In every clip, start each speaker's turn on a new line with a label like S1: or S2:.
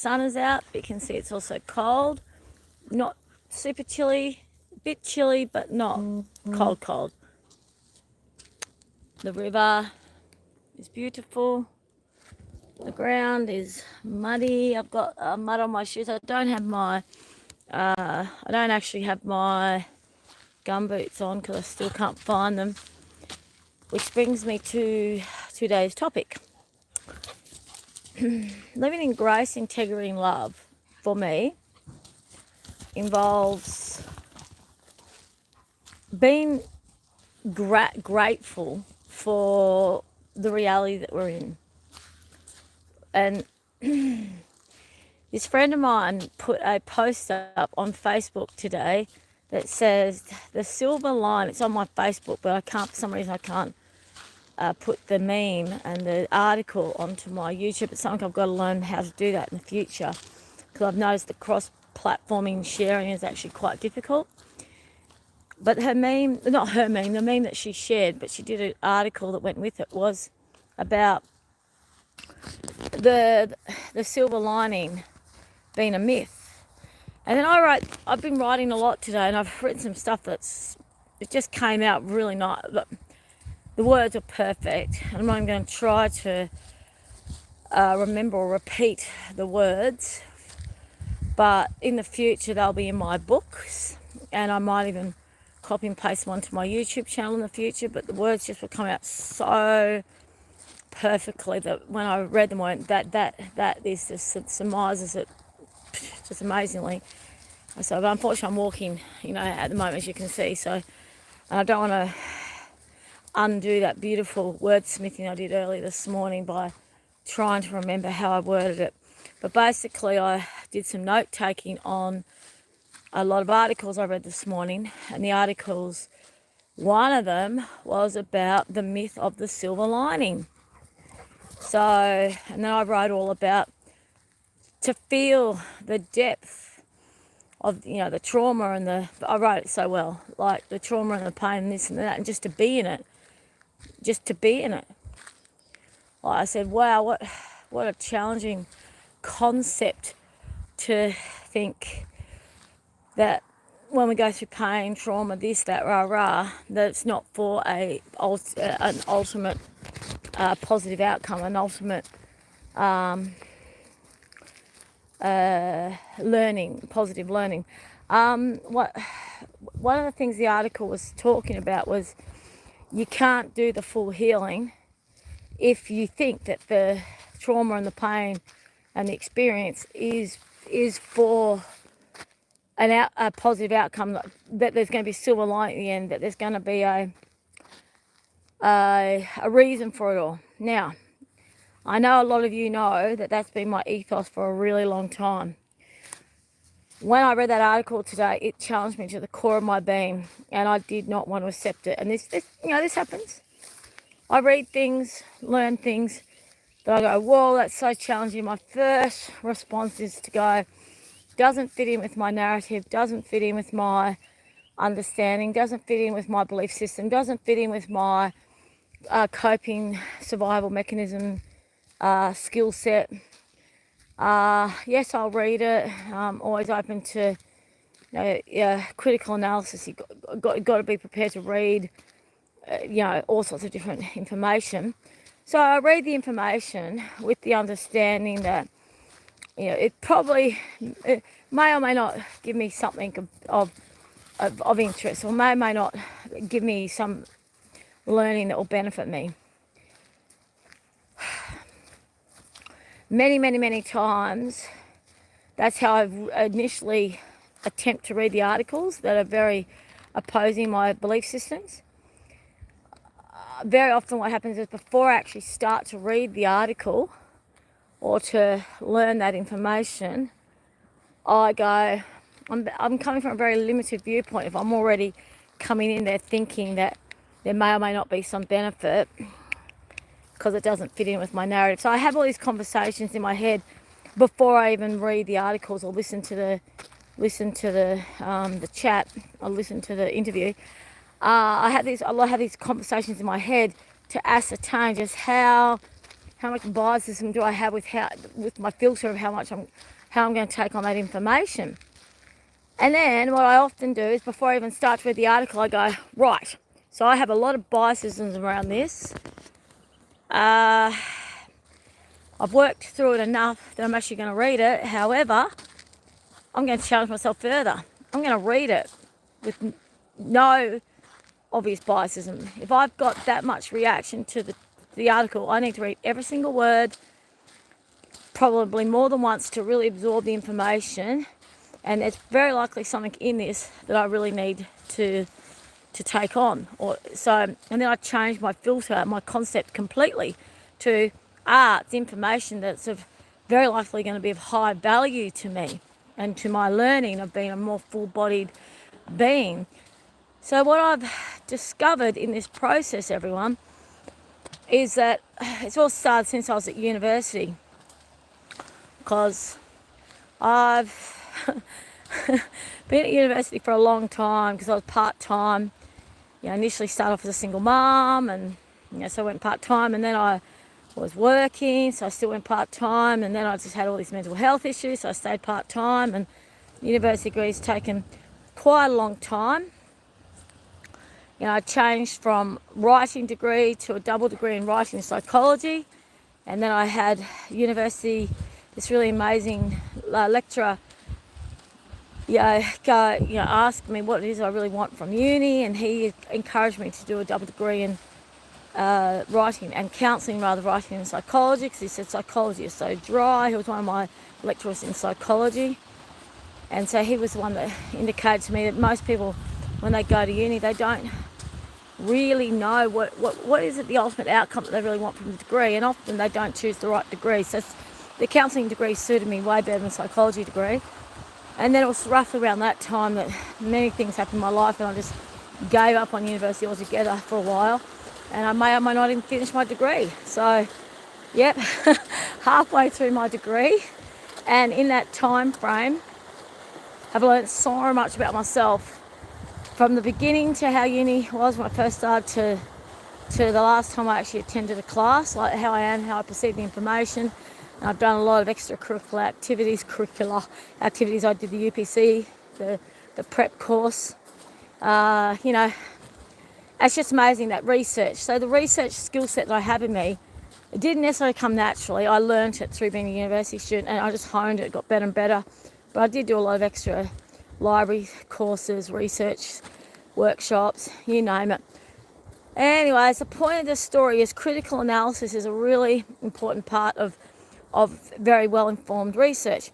S1: sun is out, but you can see it's also cold. Not super chilly, a bit chilly, but not cold. The river is beautiful. The ground is muddy. I've got mud on my shoes. I don't actually have my gum boots on because I still can't find them. Which brings me to today's topic. Living in grace, integrity, and love for me involves being grateful for the reality that we're in. And this friend of mine put a post up on Facebook today that says the silver line. It's on my Facebook, but for some reason I can't put the meme and the article onto my YouTube. It's something I've got to learn how to do that in the future, because I've noticed the cross-platforming sharing is actually quite difficult. But her meme, not her meme, the meme that she shared, but she did an article that went with it, was about the silver lining being a myth. And then I've been writing a lot today, and I've written some stuff it just came out really nice. The words are perfect. I'm not even going to try to remember or repeat the words, but in the future they'll be in my books, and I might even copy and paste them onto my YouTube channel in the future. But the words just will come out so perfectly that when I read them, that this just surmises it just amazingly. So, but unfortunately, I'm walking, at the moment, as you can see. So I don't want to undo that beautiful wordsmithing I did earlier this morning by trying to remember how I worded it. But basically, I did some note taking on a lot of articles I read this morning, and the articles, one of them was about the myth of the silver lining. So, and then I wrote all about to feel the depth of, the trauma and I wrote it so well, like the trauma and the pain and this and that, and just to be in it. Like I said, wow, what a challenging concept to think that when we go through pain, trauma, this, that, that it's not for an ultimate positive outcome, an ultimate positive learning. One of the things the article was talking about was you can't do the full healing if you think that the trauma and the pain and the experience is for a positive outcome, that there's going to be silver light at the end, that there's going to be a reason for it all. Now, I know a lot of you know that that's been my ethos for a really long time. When I read that article today, it challenged me to the core of my being, and I did not want to accept it. And this happens. I read things, learn things, that I go, whoa, that's so challenging. My first response is to go, doesn't fit in with my narrative, doesn't fit in with my understanding, doesn't fit in with my belief system, doesn't fit in with my coping survival mechanism, skill set. Yes, I'll read it. I'm always open to critical analysis. You've got to be prepared to read all sorts of different information. So I read the information with the understanding that it may or may not give me something of interest, or may not give me some learning that will benefit me. Many times, that's how I've initially attempt to read the articles that are very opposing my belief systems. Very often what happens is, before I actually start to read the article or to learn that information, I go, I'm coming from a very limited viewpoint. If I'm already coming in there thinking that there may or may not be some benefit because it doesn't fit in with my narrative. So I have all these conversations in my head before I even read the articles or listen to the chat or listen to the interview. I have these conversations in my head to ascertain just how how much biasism do I have with my filter of how I'm going to take on that information. And then what I often do is before I even start to read the article, I go, right. So I have a lot of biasisms around this. I've worked through it enough that I'm actually going to read it. However, I'm going to challenge myself further. I'm going to read it with no obvious biasism. If I've got that much reaction to the article, I need to read every single word, probably more than once, to really absorb the information. And there's very likely something in this that I really need to take on. And then I change my filter, my concept completely to it's information that's very likely going to be of high value to me and to my learning of being a more full-bodied being. So what I've discovered in this process, everyone, is that it's all started since I was at university, because I've been at university for a long time because I was part-time. Initially started off as a single mum, and so I went part-time, and then I was working, so I still went part-time, and then I just had all these mental health issues, so I stayed part-time, and university degree's taken quite a long time. I changed from writing degree to a double degree in writing and psychology, and then I had university, this really amazing lecturer ask me what it is I really want from uni, and he encouraged me to do a double degree in writing and counselling, rather writing and psychology, because he said psychology is so dry. He was one of my lecturers in psychology, and so he was the one that indicated to me that most people, when they go to uni, they don't really know what is it the ultimate outcome that they really want from the degree, and often they don't choose the right degree. So the counselling degree suited me way better than the psychology degree. And then it was roughly around that time that many things happened in my life, and I just gave up on university altogether for a while, and I may or may not even finish my degree. So, yep, halfway through my degree, and in that time frame, I've learned so much about myself, from the beginning to how uni was when I first started to the last time I actually attended a class, like how I am, how I perceive the information. And I've done a lot of extracurricular activities. I did the UPC, the prep course. It's just amazing, that research. So the research skill set that I have in me, it didn't necessarily come naturally. I learnt it through being a university student, and I just honed it, got better and better. But I did do a lot of extra library courses, research workshops, you name it. Anyways, the point of this story is critical analysis is a really important part of very well-informed research.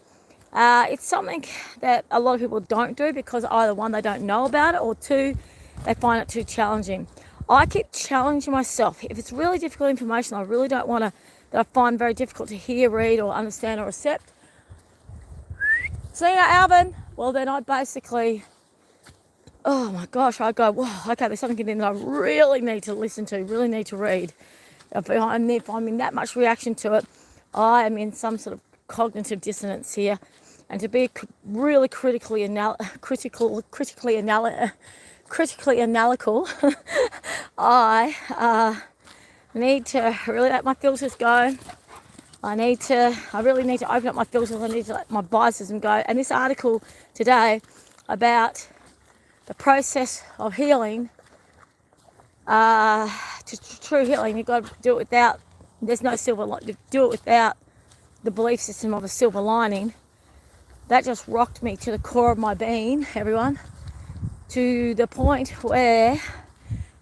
S1: It's something that a lot of people don't do because either one, they don't know about it, or two, they find it too challenging. I keep challenging myself. If it's really difficult information I really don't want to, that I find very difficult to hear, read, or understand, or accept, see you, Avon. Well, then I basically, oh my gosh, I go, whoa, okay, there's something in there that I really need to listen to, really need to read. If I'm in that much reaction to it, I am in some sort of cognitive dissonance here. And to be really critically analytical, I need to really let my filters go. I really need to open up my filters. I need to let my biasism go. And this article today about the process of healing, to true healing, you've got to do it without, there's no silver lining, do it without the belief system of a silver lining. That just rocked me to the core of my being, everyone, to the point where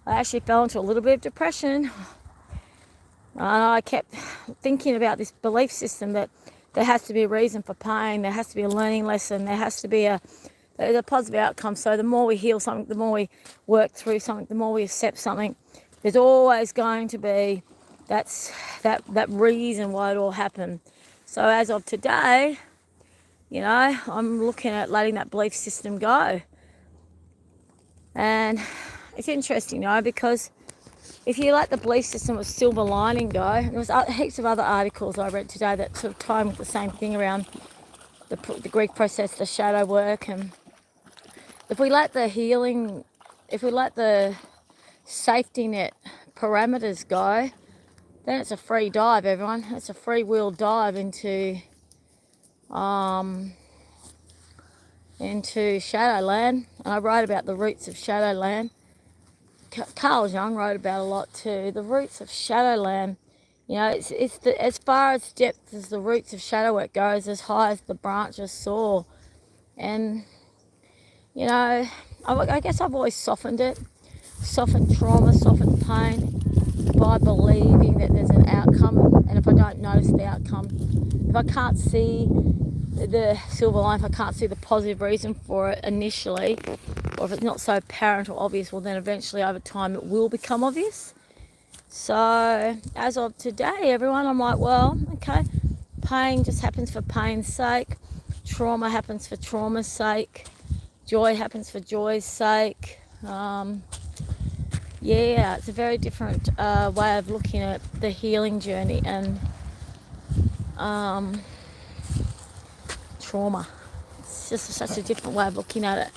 S1: I actually fell into a little bit of depression. And I kept thinking about this belief system that there has to be a reason for pain, there has to be a learning lesson, there has to be a positive outcome. So the more we heal something, the more we work through something, the more we accept something, there's always going to be that reason why it all happened. So as of today, I'm looking at letting that belief system go. And it's interesting, because if you let the belief system of silver lining go, there was heaps of other articles I read today that sort of tie with the same thing around the Greek process, the shadow work. And if we let the healing, if we let the safety net parameters go, then it's a free dive, everyone. It's a free wheel dive into Shadowland. And I wrote about the roots of Shadowland. Carl Jung wrote about a lot too. The roots of Shadowland. You know, it's as far as depth as the roots of shadow work goes, as high as the branches soar. And, you know, I guess I've always softened it. Softened trauma, softened pain by believing that there's an outcome. And if I don't notice the outcome, if I can't see the silver line, if I can't see the positive reason for it initially, or if it's not so apparent or obvious, well then eventually over time it will become obvious. So as of today, everyone, I'm like, well, okay, pain just happens for pain's sake, trauma happens for trauma's sake, joy happens for joy's sake. Yeah, it's a very different way of looking at the healing journey and trauma. It's just such a different way of looking at it.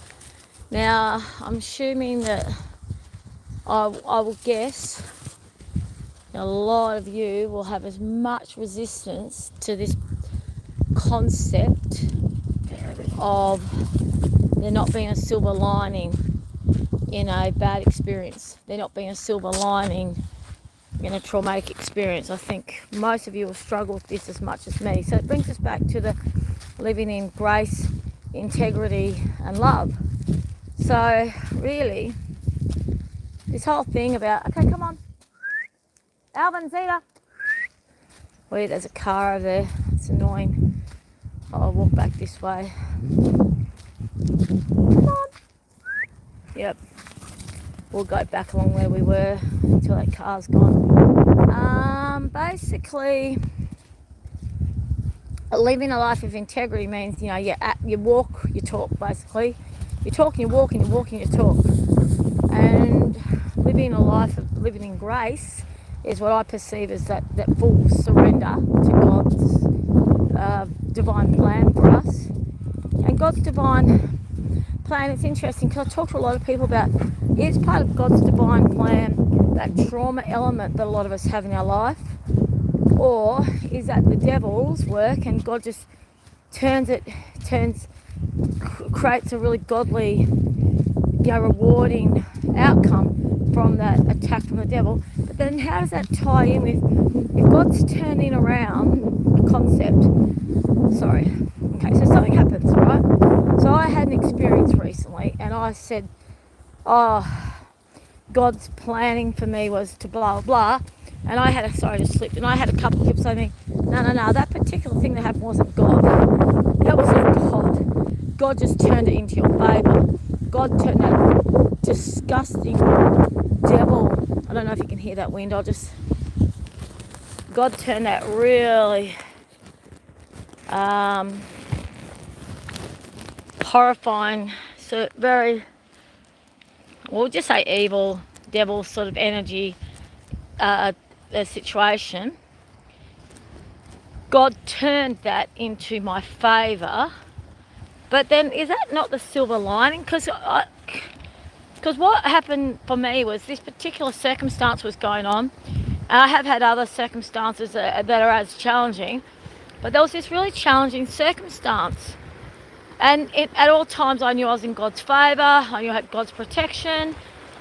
S1: Now, I'm assuming that I will guess a lot of you will have as much resistance to this concept of there not being a silver lining in a bad experience. There not being a silver lining in a traumatic experience. I think most of you will struggle with this as much as me. So it brings us back to the living in grace, integrity and love. So really, this whole thing about, okay, come on, Alvin, Zeta. Wait, there's a car over there. It's annoying. I'll walk back this way. Come on. Yep. We'll go back along where we were until that car's gone. Basically, living a life of integrity means, you know, you walk, you talk, basically. You talk and you walk and you walk and you talk. And living a life of living in grace is what I perceive as that full surrender to God's divine plan for us. And God's divine plan, it's interesting because I talk to a lot of people about it's part of God's divine plan, that trauma element that a lot of us have in our life, or is that the devil's work and God just creates a really godly, you know, rewarding outcome from that attack from the devil. But then how does that tie in with, if God's turning around a concept, okay, so something happens, right? So I had an experience recently and I said, oh, God's planning for me was to blah, blah, and I had and I had a couple of people say to me, no, that particular thing that happened wasn't God. That wasn't God. God just turned it into your favour. God turned that disgusting devil, I don't know if you can hear that wind, God turned that really horrifying, so very, we'll just say evil, devil sort of energy situation. God turned that into my favour. But then is that not the silver lining? Because what happened for me was this particular circumstance was going on, and I have had other circumstances that are as challenging, but there was this really challenging circumstance. And at all times I knew I was in God's favour, I knew I had God's protection,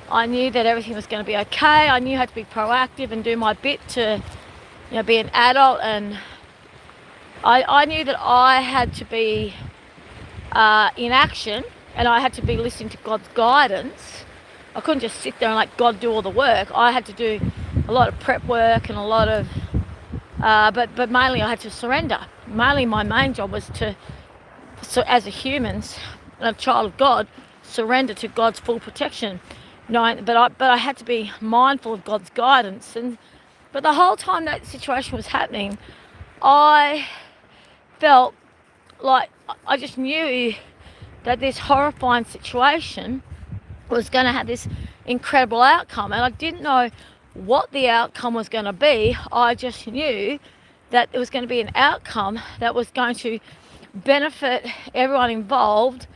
S1: I knew that everything was going to be okay, I knew I had to be proactive and do my bit to, you know, be an adult, and I knew that I had to be in action and I had to be listening to God's guidance. I couldn't just sit there and let God do all the work. I had to do a lot of prep work and a lot of, but mainly I had to surrender. Mainly my main job was to, so as a human, a child of God, surrender to God's full protection. But I had to be mindful of God's guidance. But the whole time that situation was happening, I felt like I just knew that this horrifying situation was going to have this incredible outcome, and I didn't know what the outcome was going to be. I just knew that it was going to be an outcome that was going to benefit everyone involved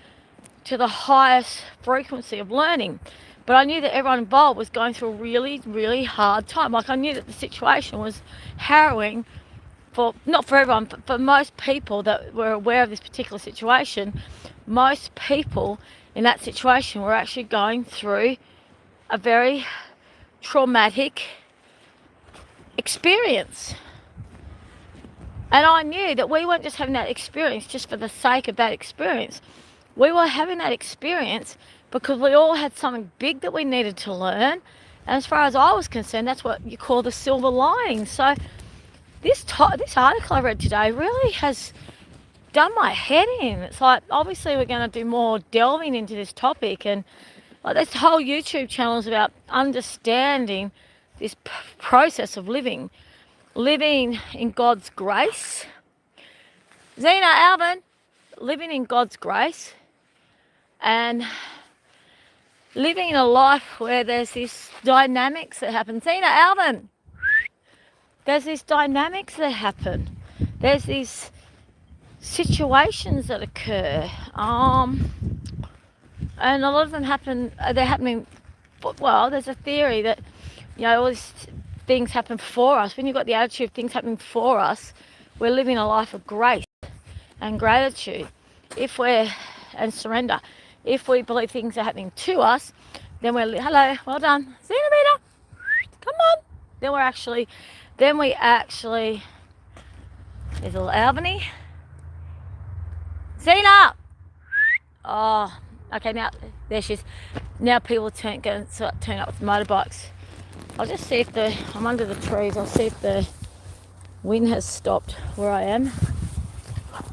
S1: to the highest frequency of learning. But I knew that everyone involved was going through a really, really hard time. Like, I knew that the situation was harrowing for, not for everyone, but for most people that were aware of this particular situation. Most people in that situation were actually going through a very traumatic experience. And I knew that we weren't just having that experience just for the sake of that experience. We were having that experience because we all had something big that we needed to learn. And as far as I was concerned, that's what you call the silver lining. So this article I read today really has done my head in. It's like, obviously we're going to do more delving into this topic, and like, this whole YouTube channel is about understanding this process of living in God's grace. Zena, Alvin, living in God's grace and living in a life where there's this dynamics that happen. Zena, Alvin, there's these dynamics that happen. There's these situations that occur. And a lot of them happen, they're happening, well, there's a theory that, all these things happen for us. When you've got the attitude of things happening for us, we're living a life of grace and gratitude. And surrender. If we believe things are happening to us, then hello, well done. See you later. Come on. Then we actually, there's a little Albany. Zena! Oh, okay, now, there she is. Now people are turn up with motorbikes. I'll just see if I'm under the trees. I'll see if the wind has stopped where I am.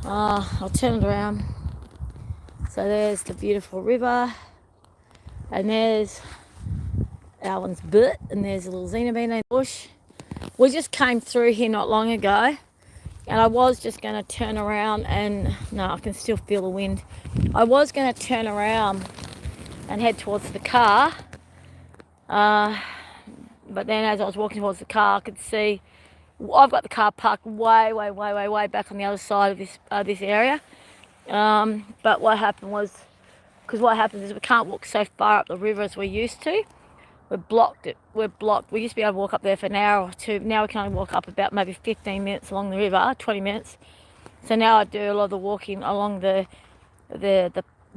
S1: I'll turn it around. So there's the beautiful river. And there's Alvin's butt. And there's a little Xenobene bush. We just came through here not long ago. And I was just going to turn around and... No, I can still feel the wind. I was going to turn around and head towards the car. But then as I was walking towards the car, I could see... I've got the car parked way back on the other side of this area. But what happened was... Because what happens is we can't walk so far up the river as we used to. We're blocked. We used to be able to walk up there for an hour or two. Now we can only walk up about maybe 15 minutes along the river, 20 minutes. So now I do a lot of the walking along the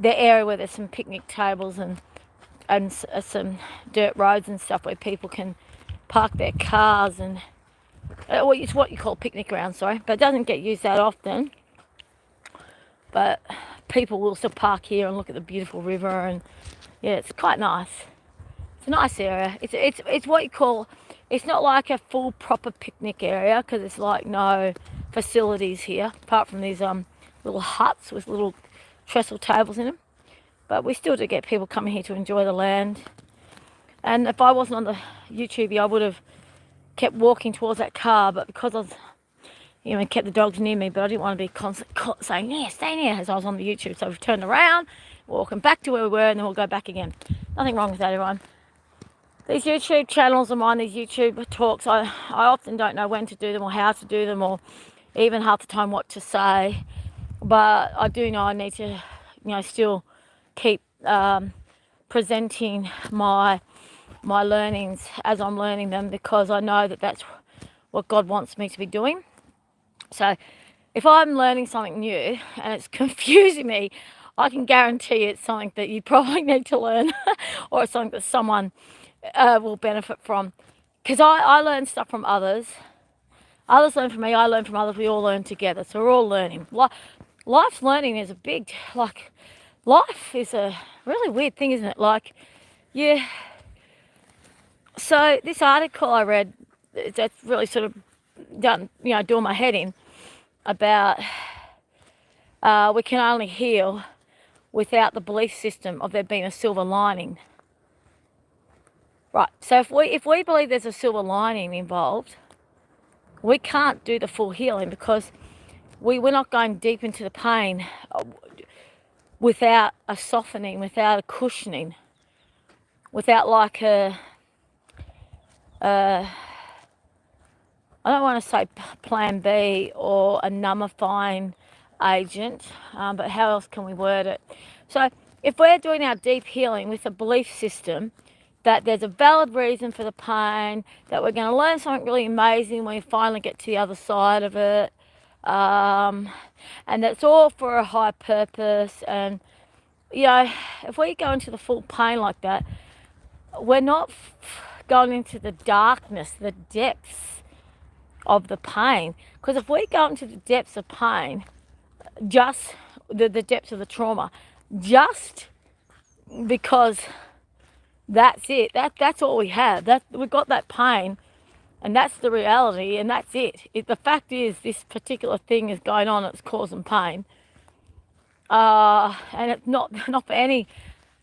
S1: area where there's some picnic tables and some dirt roads and stuff where people can park their cars, and it's what you call picnic ground, sorry. But it doesn't get used that often. But people will still park here and look at the beautiful river, and yeah, it's quite nice. It's a nice area. It's what you call, it's not like a full proper picnic area because it's like no facilities here apart from these little huts with little trestle tables in them. But we still do get people coming here to enjoy the land. And if I wasn't on the YouTube, I would have kept walking towards that car, but because I was, kept the dogs near me, but I didn't want to be constantly saying, yeah, stay near, as I was on the YouTube. So we've turned around, walking back to where we were, and then we'll go back again. Nothing wrong with that, everyone. These YouTube channels of mine, these YouTube talks, I often don't know when to do them or how to do them or even half the time what to say. But I do know I need to, still keep presenting my learnings as I'm learning them, because I know that that's what God wants me to be doing. So if I'm learning something new and it's confusing me, I can guarantee it's something that you probably need to learn or it's something that someone will benefit from. Because I learn stuff from others. Others learn from me, I learn from others, we all learn together. So we're all learning. Life's learning is life is a really weird thing, isn't it? Yeah. So this article I read, that's really sort of done, doing my head in, about we can only heal without the belief system of there being a silver lining. Right, so if we believe there's a silver lining involved, we can't do the full healing because we're not going deep into the pain without a softening, without a cushioning, without I don't want to say plan B or a numbifying agent, but how else can we word it? So if we're doing our deep healing with a belief system that there's a valid reason for the pain, that we're going to learn something really amazing when we finally get to the other side of it. And that's all for a high purpose. And, you know, if we go into the full pain like that, we're not going into the darkness, the depths of the pain. Because if we go into the depths of pain, just the depths of the trauma, just because that's it, that's all we have, that we've got that pain, and that's the reality, and that's it. The fact is, this particular thing is going on, it's causing pain, and it's not for any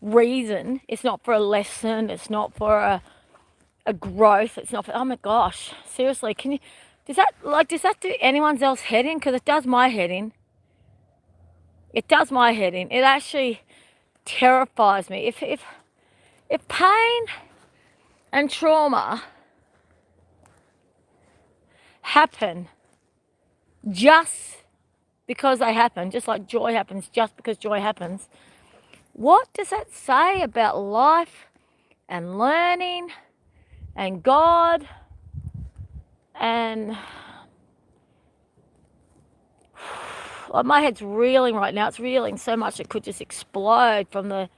S1: reason. It's not for a lesson, it's not for a growth, it's not for, oh my gosh, seriously, can you, does that do anyone's else head in? Because it does my head in. It does my head in. It actually terrifies me. If pain and trauma happen just because they happen, just like joy happens just because joy happens, what does that say about life and learning and God? And my head's reeling right now. It's reeling so much it could just explode from the...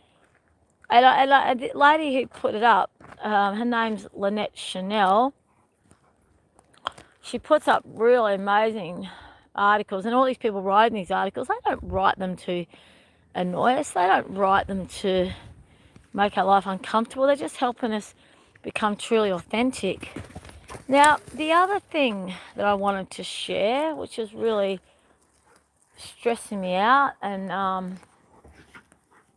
S1: And the lady who put it up, her name's Lynette Chanel. She puts up really amazing articles, and all these people writing these articles, they don't write them to annoy us. They don't write them to make our life uncomfortable. They're just helping us become truly authentic. Now, the other thing that I wanted to share, which is really stressing me out and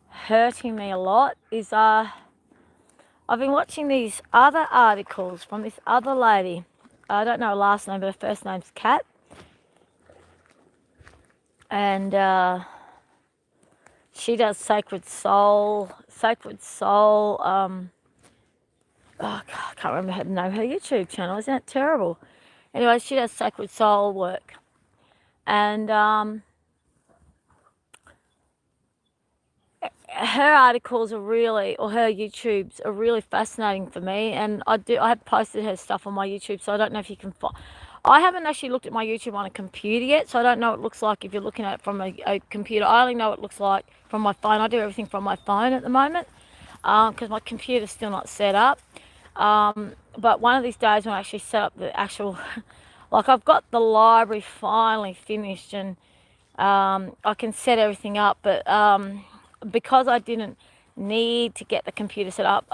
S1: hurting me a lot, is I've been watching these other articles from this other lady. I don't know her last name, but her first name's Kat. And she does Sacred Soul. I can't remember her name. Her YouTube channel, isn't that terrible? Anyway, she does Sacred Soul work, and her articles are really, or her YouTubes are really fascinating for me. And I have posted her stuff on my YouTube, so I don't know if you can find. I haven't actually looked at my YouTube on a computer yet, so I don't know what it looks like if you're looking at it from a computer. I only know what it looks like from my phone. I do everything from my phone at the moment because my computer's still not set up. But one of these days when I actually set up the actual, like I've got the library finally finished, and I can set everything up, but because I didn't need to get the computer set up,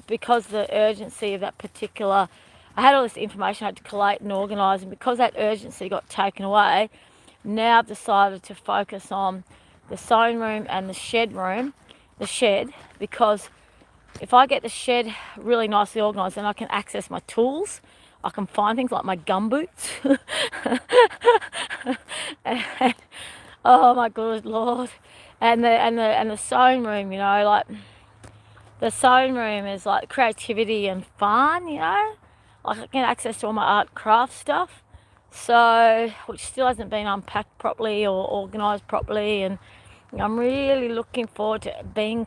S1: because the urgency of that particular, I had all this information I had to collate and organise, and because that urgency got taken away, now I've decided to focus on the sewing room and the shed, because if I get the shed really nicely organised, then I can access my tools. I can find things like my gumboots. And, oh my good Lord. And the sewing room, you know, like the sewing room is like creativity and fun, you know. Like I get access to all my art craft stuff. So, which still hasn't been unpacked properly or organised properly, and I'm really looking forward to being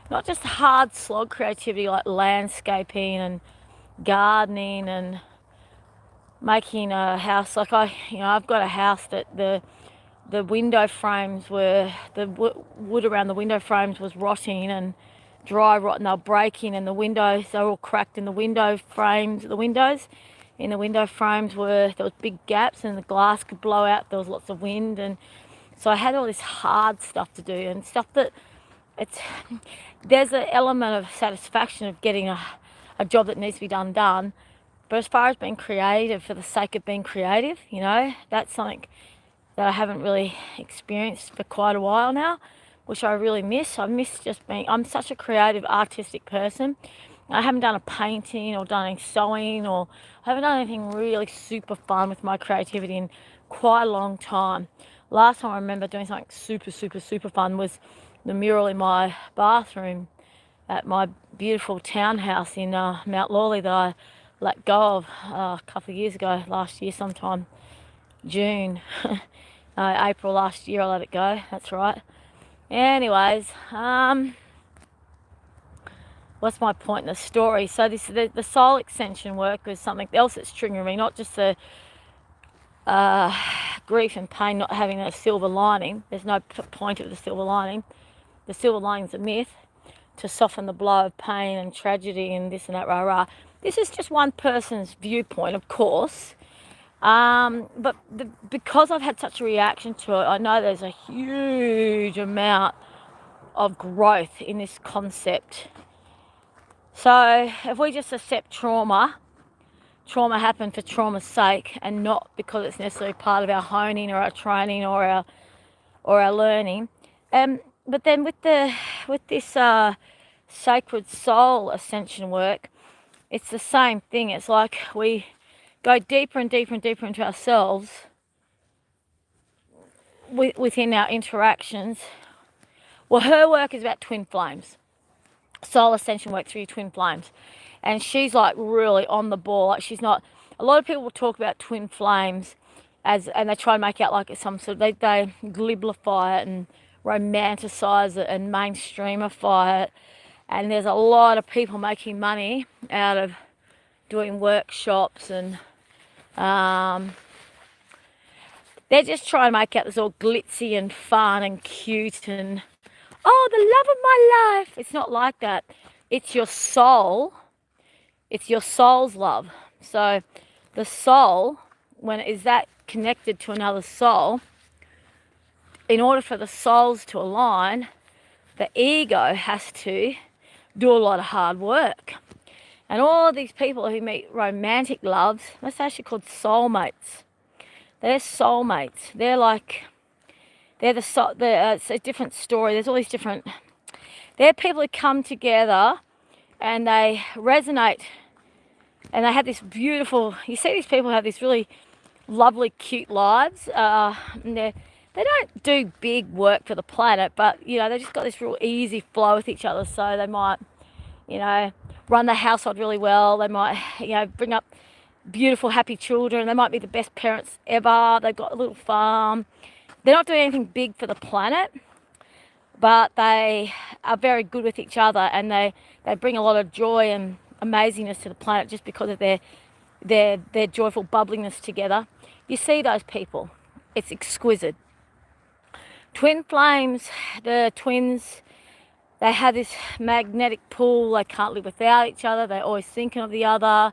S1: not just hard slog creativity like landscaping and gardening and making a house. Like I've got a house that the window frames were, the wood around the window frames was rotting and dry rot, and they were breaking, and the windows, they were all cracked in the window frames. The windows in the window frames there was big gaps, and the glass could blow out. There was lots of wind, and so I had all this hard stuff to do, and stuff that there's an element of satisfaction of getting a job that needs to be done. But as far as being creative for the sake of being creative, you know, that's something that I haven't really experienced for quite a while now, which I really miss. I miss just being, I'm such a creative, artistic person. I haven't done a painting or done any sewing, or I haven't done anything really super fun with my creativity in quite a long time. Last time I remember doing something super fun was the mural in my bathroom at my beautiful townhouse in Mount Lawley that I let go of a couple of years ago, last year sometime, June. April last year I let it go, that's right. Anyways, what what's my point in the story? So the soul extension work is something else that's triggering me, not just the grief and pain not having a silver lining. There's no point of the silver lining. The silver lining's a myth to soften the blow of pain and tragedy and this and that, rah, rah. This is just one person's viewpoint, of course. But because I've had such a reaction to it, I know there's a huge amount of growth in this concept. So if we just accept trauma happened for trauma's sake and not because it's necessarily part of our honing or our training or our learning. But then with this sacred soul ascension work, it's the same thing. It's like we go deeper and deeper and deeper into ourselves within our interactions. Well, her work is about twin flames. Soul ascension work through your twin flames. And she's like really on the ball. Like she's not, a lot of people will talk about twin flames and they try and make out like it's some sort of, they gliblify it and romanticize it and mainstreamify it. And there's a lot of people making money out of doing workshops and they're just trying to make out this all glitzy and fun and cute and, oh, the love of my life. It's not like that. It's your soul. It's your soul's love. So the soul, when is that connected to another soul, in order for the souls to align, the ego has to do a lot of hard work. And all of these people who meet romantic loves, that's actually called soulmates. They're soulmates. They're like, it's a different story. There's all these different, they're people who come together and they resonate and they have this beautiful, you see these people have these really lovely, cute lives. And they don't do big work for the planet, but, you know, they just got this real easy flow with each other. So they might, you know, run the household really well. They might, you know, bring up beautiful, happy children. They might be the best parents ever. They've got a little farm. They're not doing anything big for the planet, but they are very good with each other and they bring a lot of joy and amazingness to the planet just because of their joyful bubbliness together. You see those people. It's exquisite. Twin flames, the twins, they have this magnetic pull. They can't live without each other. They're always thinking of the other.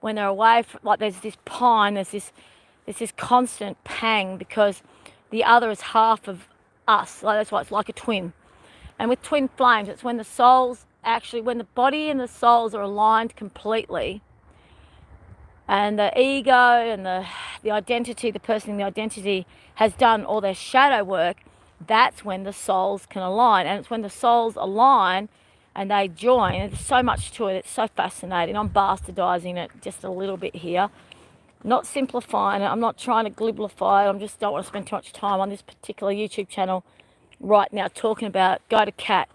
S1: When they're away, like there's this pine, there's this constant pang because the other is half of us. Like that's why it's like a twin. And with twin flames, it's when the souls actually, when the body and the souls are aligned completely, and the ego and the identity, the person in the identity has done all their shadow work, that's when the souls can align. And it's when the souls align and they join. And there's so much to it. It's so fascinating. I'm bastardizing it just a little bit here. Not simplifying it. I'm not trying to gliblify it. I just don't want to spend too much time on this particular YouTube channel right now talking about it. Go to Kat.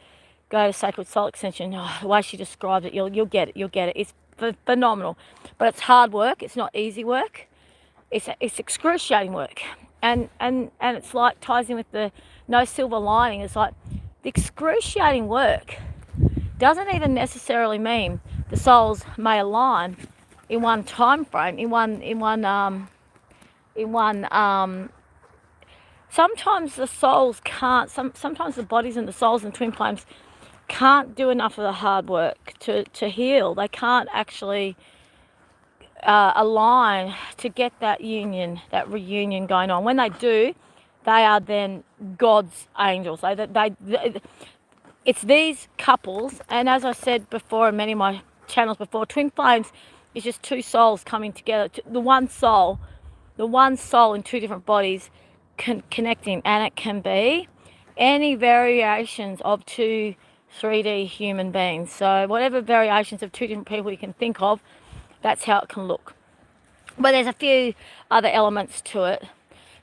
S1: Go to Sacred Soul Extension. Oh, the way she describes it, you'll get it. You'll get it. It's phenomenal. But it's hard work. It's not easy work. It's excruciating work. And it's like ties in with the no silver lining. It's like the excruciating work doesn't even necessarily mean the souls may align in one time frame, sometimes the souls can't, sometimes the bodies and the souls and twin flames can't do enough of the hard work to heal. They can't actually align to get that union, that reunion going on. When they do, they are then God's angels. It's these couples, and as I said before in many of my channels before, twin flames is just two souls coming together. The one soul in two different bodies connecting, and it can be any variations of two 3D human beings. So whatever variations of two different people you can think of, that's how it can look. But there's a few other elements to it.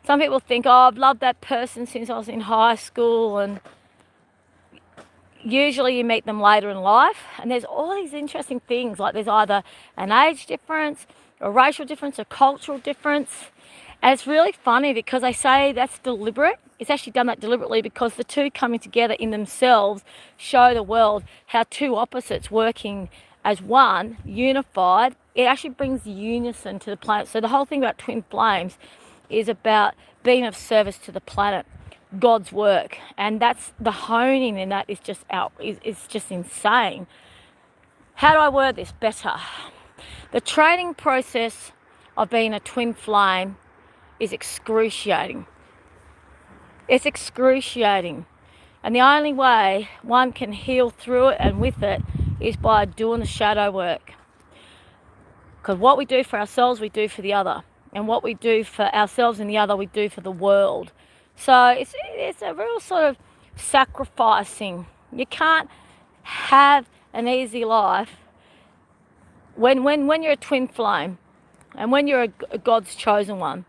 S1: Some people think, oh, I've loved that person since I was in high school, and usually you meet them later in life, and there's all these interesting things, like there's either an age difference, a racial difference, a cultural difference, and it's really funny because they say that's deliberate. It's actually done that deliberately because the two coming together in themselves show the world how two opposites working as one, unified, it actually brings unison to the planet. So the whole thing about twin flames is about being of service to the planet, God's work, and that's the honing in that is just it's just insane. How do I word this better? The training process of being a twin flame is excruciating. It's excruciating. And the only way one can heal through it and with it is by doing the shadow work. Because what we do for ourselves, we do for the other. And what we do for ourselves and the other, we do for the world. So it's a real sort of sacrificing. You can't have an easy life when you're a twin flame and when you're a God's chosen one.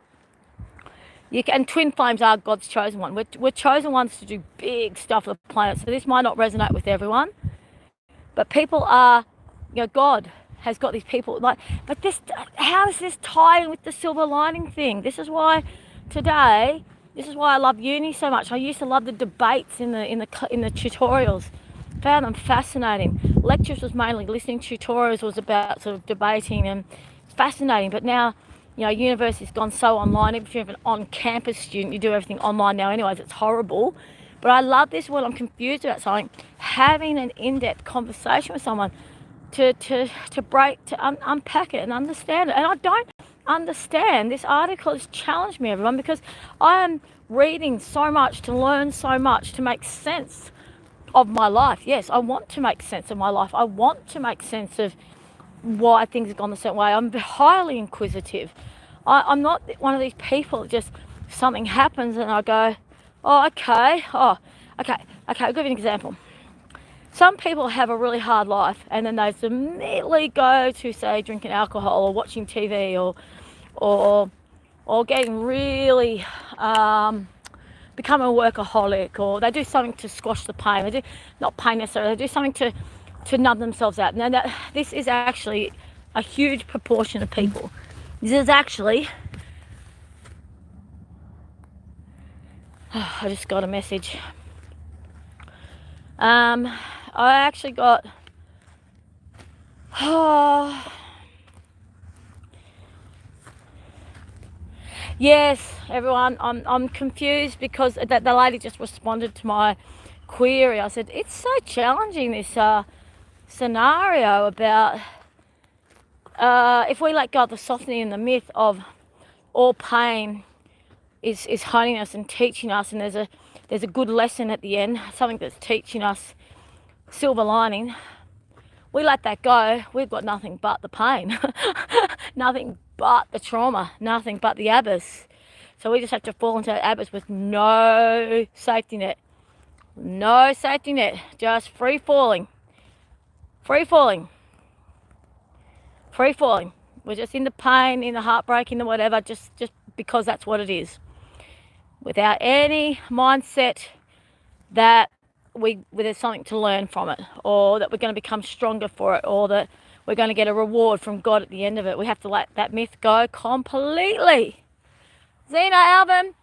S1: And twin flames are God's chosen one. We're chosen ones to do big stuff for the planet. So this might not resonate with everyone, but people are, God has got these people but how does this tie in with the silver lining thing? This is why I love uni so much. I used to love the debates in the tutorials. Found them fascinating. Lectures was mainly listening. Tutorials was about sort of debating, and it's fascinating. But now, university's gone so online. If you're an on-campus student, you do everything online now anyways. It's horrible. But I love this when I'm confused about something, having an in-depth conversation with someone to unpack it and understand it. And I don't understand. This article has challenged me, everyone, because I am reading so much to learn so much to make sense of my life. Yes, I want to make sense of my life. I want to make sense of why things have gone a certain way. I'm highly inquisitive. I'm not one of these people that just something happens and I go, okay. I'll give you an example. Some people have a really hard life and then they immediately go to, say, drinking alcohol or watching TV or getting really become a workaholic, or they do something to squash the pain. They do, not pain necessarily, they do something to numb themselves out. Now, this is actually a huge proportion of people. This is actually... I just got a message. I actually got... Yes, everyone, I'm confused because the lady just responded to my query. I said, it's so challenging, this scenario about if we let go of the softening and the myth of all pain is honing us and teaching us, and there's a good lesson at the end, something that's teaching us, silver lining. We let that go, we've got nothing but the pain, nothing but the trauma, nothing but the abyss. So we just have to fall into that abyss with no safety net. No safety net, just free falling. Free falling. Free falling. We're just in the pain, in the heartbreak, in the whatever, just because that's what it is. Without any mindset that there's something to learn from it, or that we're going to become stronger for it, or that we're going to get a reward from God at the end of it. We have to let that myth go completely. Zena, Alvin.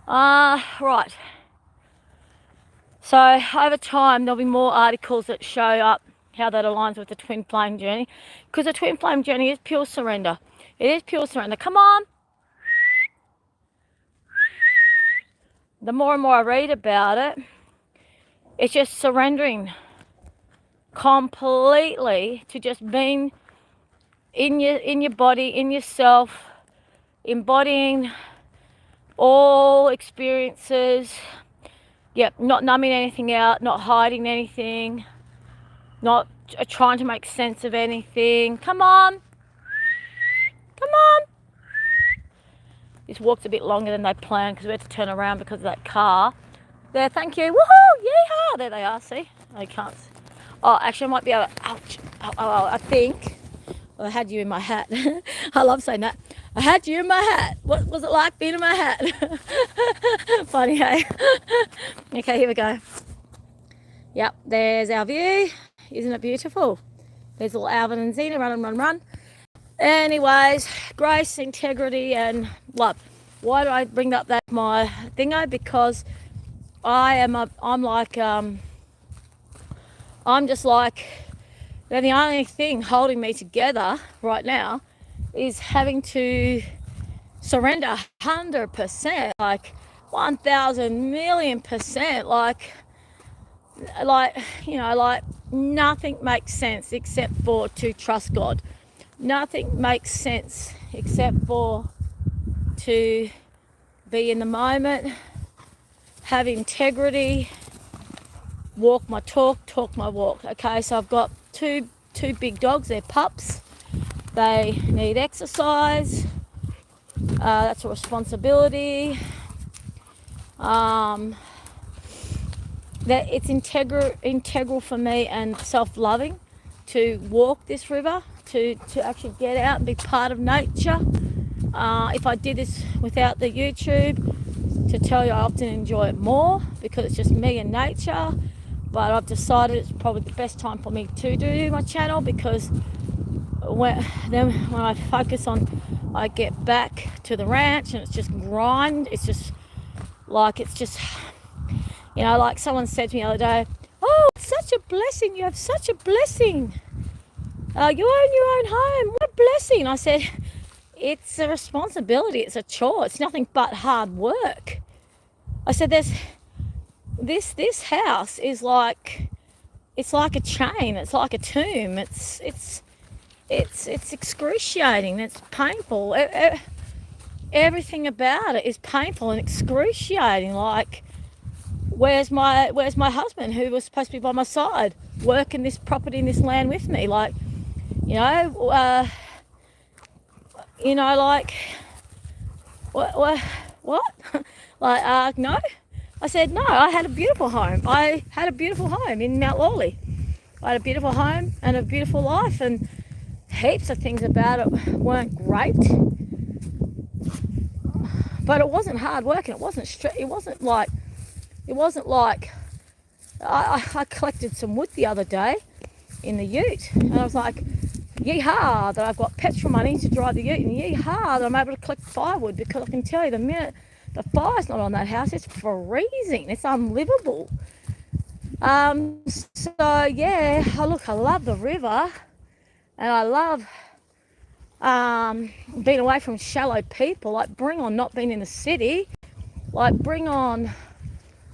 S1: Right. So over time, there'll be more articles that show up how that aligns with the twin flame journey, because the twin flame journey is pure surrender. It is pure surrender. Come on. The more and more I read about it, it's just surrendering completely to just being in your body, in yourself, embodying all experiences. Yep, not numbing anything out, not hiding anything, not trying to make sense of anything. Come on. Come on. This walk's a bit longer than they planned because we had to turn around because of that car. There, thank you. Woohoo! Yeehaw! There they are, see? I can't. Oh, actually, I might be able to... Ouch. Oh, I think... Well, I had you in my hat. I love saying that. I had you in my hat. What was it like being in my hat? Funny, hey? Okay, here we go. Yep, there's our view. Isn't it beautiful? There's little Avon and Zena. Run. Anyways, grace, integrity, and love. Why do I bring up that my thingo? Because I'm just like, the only thing holding me together right now is having to surrender 100%, like 1,000,000,000%, like nothing makes sense except for to trust God. Nothing makes sense except for to be in the moment, have integrity, walk my talk, talk my walk. Okay, so I've got two big dogs. They're pups. They need exercise. That's a responsibility. That it's integral for me and self-loving to walk this river, to actually get out and be part of nature. If I did this without the YouTube, to tell you, I often enjoy it more because it's just me and nature. But I've decided it's probably the best time for me to do my channel, because when I focus on, I get back to the ranch and it's just grind. It's just like someone said to me the other day, "Oh, it's such a blessing. You have such a blessing. You own your own home. What a blessing." I said, "It's a responsibility. It's a chore. It's nothing but hard work." I said, "This house is like, it's like a chain. It's like a tomb. It's excruciating. It's painful. Everything about it is painful and excruciating. Like, where's my husband, who was supposed to be by my side, working this property and this land with me? Like, like, what? Like, no." I said, "No, I had a beautiful home. I had a beautiful home in Mount Lawley. I had a beautiful home and a beautiful life, and heaps of things about it weren't great, but it wasn't hard work, and it wasn't like I collected some wood the other day in the ute, and I was like, yeehaw that I've got petrol money to drive the ute, and yeehaw that I'm able to collect firewood, because I can tell you, the minute the fire's not on that house, it's freezing. It's unlivable." So yeah, I love the river, and I love being away from shallow people. Like, bring on not being in the city. Like, bring on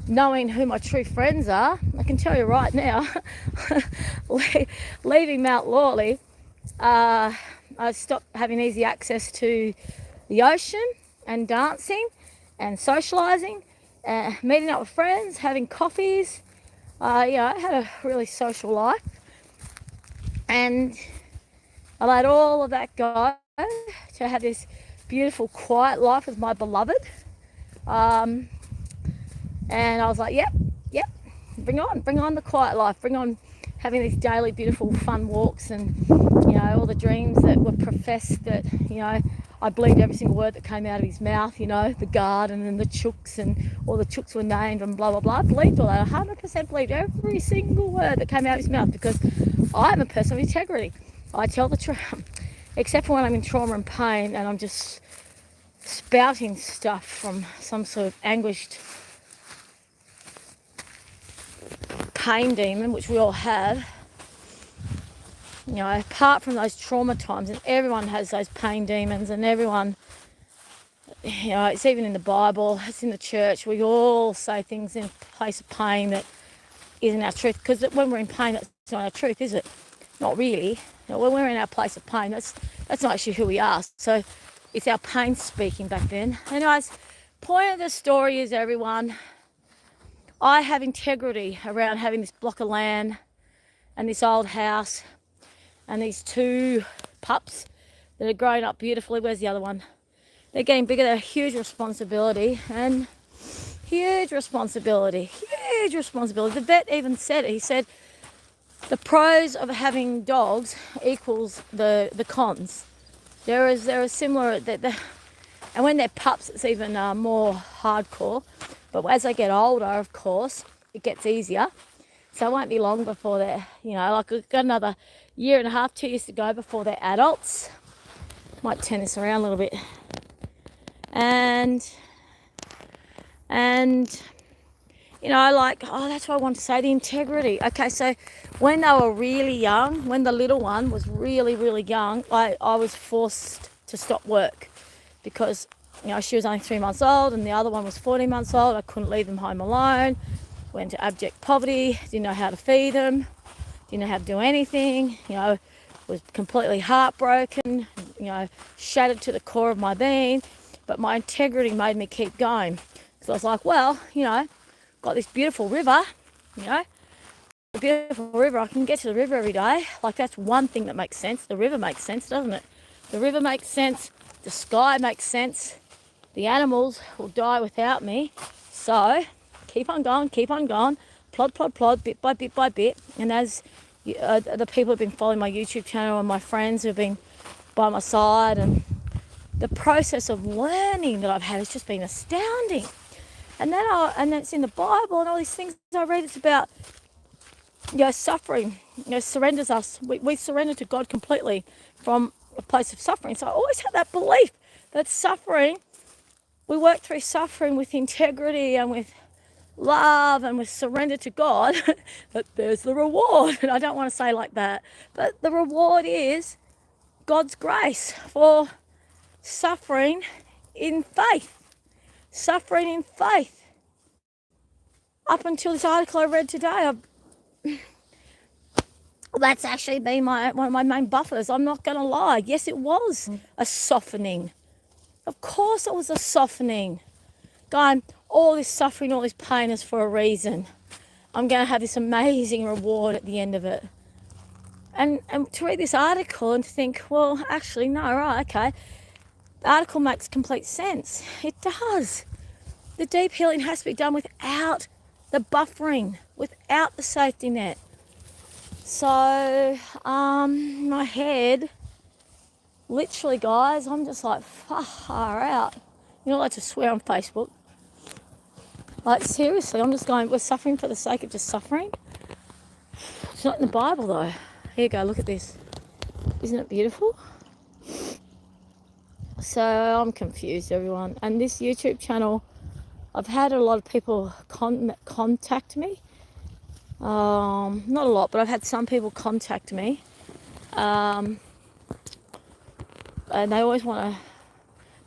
S1: knowing who my true friends are. I can tell you right now, leaving Mount Lawley, I stopped having easy access to the ocean and dancing and socialising, meeting up with friends, having coffees. I had a really social life, and I let all of that go to have this beautiful, quiet life with my beloved. And I was like, yep, bring on the quiet life, bring on having these daily, beautiful, fun walks, and all the dreams that were professed, that I believed every single word that came out of his mouth, the garden and the chooks, and all the chooks were named and blah, blah, blah. I believed all that. 100% believed every single word that came out of his mouth, because I'm a person of integrity. I tell the truth, except for when I'm in trauma and pain and I'm just spouting stuff from some sort of anguished pain demon, which we all have. Apart from those trauma times, and everyone has those pain demons, and everyone, it's even in the Bible, it's in the church, we all say things in a place of pain that isn't our truth, because when we're in pain, that's not our truth, is it? Not really. When we're in our place of pain, that's not actually who we are. So it's our pain speaking back then. Anyways, point of the story is, everyone, I have integrity around having this block of land and this old house and these two pups that are growing up beautifully. Where's the other one? They're getting bigger. They're a huge responsibility. Huge responsibility. The vet even said it. He said the pros of having dogs equals the cons. There is similar, and when they're pups, it's even more hardcore. But as they get older, of course, it gets easier. So it won't be long before they're, like, we've got another 1.5 years, 2 years to go before they're adults. Might turn this around a little bit. And you know, like, oh, that's what I want to say, the integrity. Okay, so when they were really young, when the little one was really, really young, I was forced to stop work because, you know, she was only 3 months old and the other one was 14 months old. I couldn't leave them home alone. Went to abject poverty, didn't know how to feed them, didn't know how to do anything, you know, was completely heartbroken, you know, shattered to the core of my being. But my integrity made me keep going. Because I was like, well, you know, got this beautiful river, you know, a beautiful river. I can get to the river every day. Like, that's one thing that makes sense. The river makes sense, doesn't it? The river makes sense. The sky makes sense. The animals will die without me. So keep on going, plod, plod, plod, bit by bit by bit. And as the people who've been following my YouTube channel and my friends who've been by my side, and the process of learning that I've had has just been astounding. And then it's in the Bible and all these things I read. It's about, you know, suffering. You know, surrenders us. We surrender to God completely from a place of suffering. So I always had that belief that suffering, we work through suffering with integrity and with love and with surrender to God, but there's the reward. And I don't want to say like that, but the reward is God's grace for suffering in faith. Suffering in faith. Up until this article I read today, that's actually been one of my main buffers. I'm not going to lie. Yes, it was a softening. Of course it was a softening. Going, all this suffering, all this pain is for a reason. I'm going to have this amazing reward at the end of it. And to read this article and to think, well, actually, no, right, okay. The article makes complete sense. It does. The deep healing has to be done without the buffering, without the safety net. So, my head, literally, guys, I'm just like, far out. You're not allowed to swear on Facebook. Like, seriously, I'm just going, we're suffering for the sake of just suffering. It's not in the Bible, though. Here you go, look at this. Isn't it beautiful? So I'm confused, everyone. And this YouTube channel, I've had a lot of people contact me. Not a lot, but I've had some people contact me. And they always want to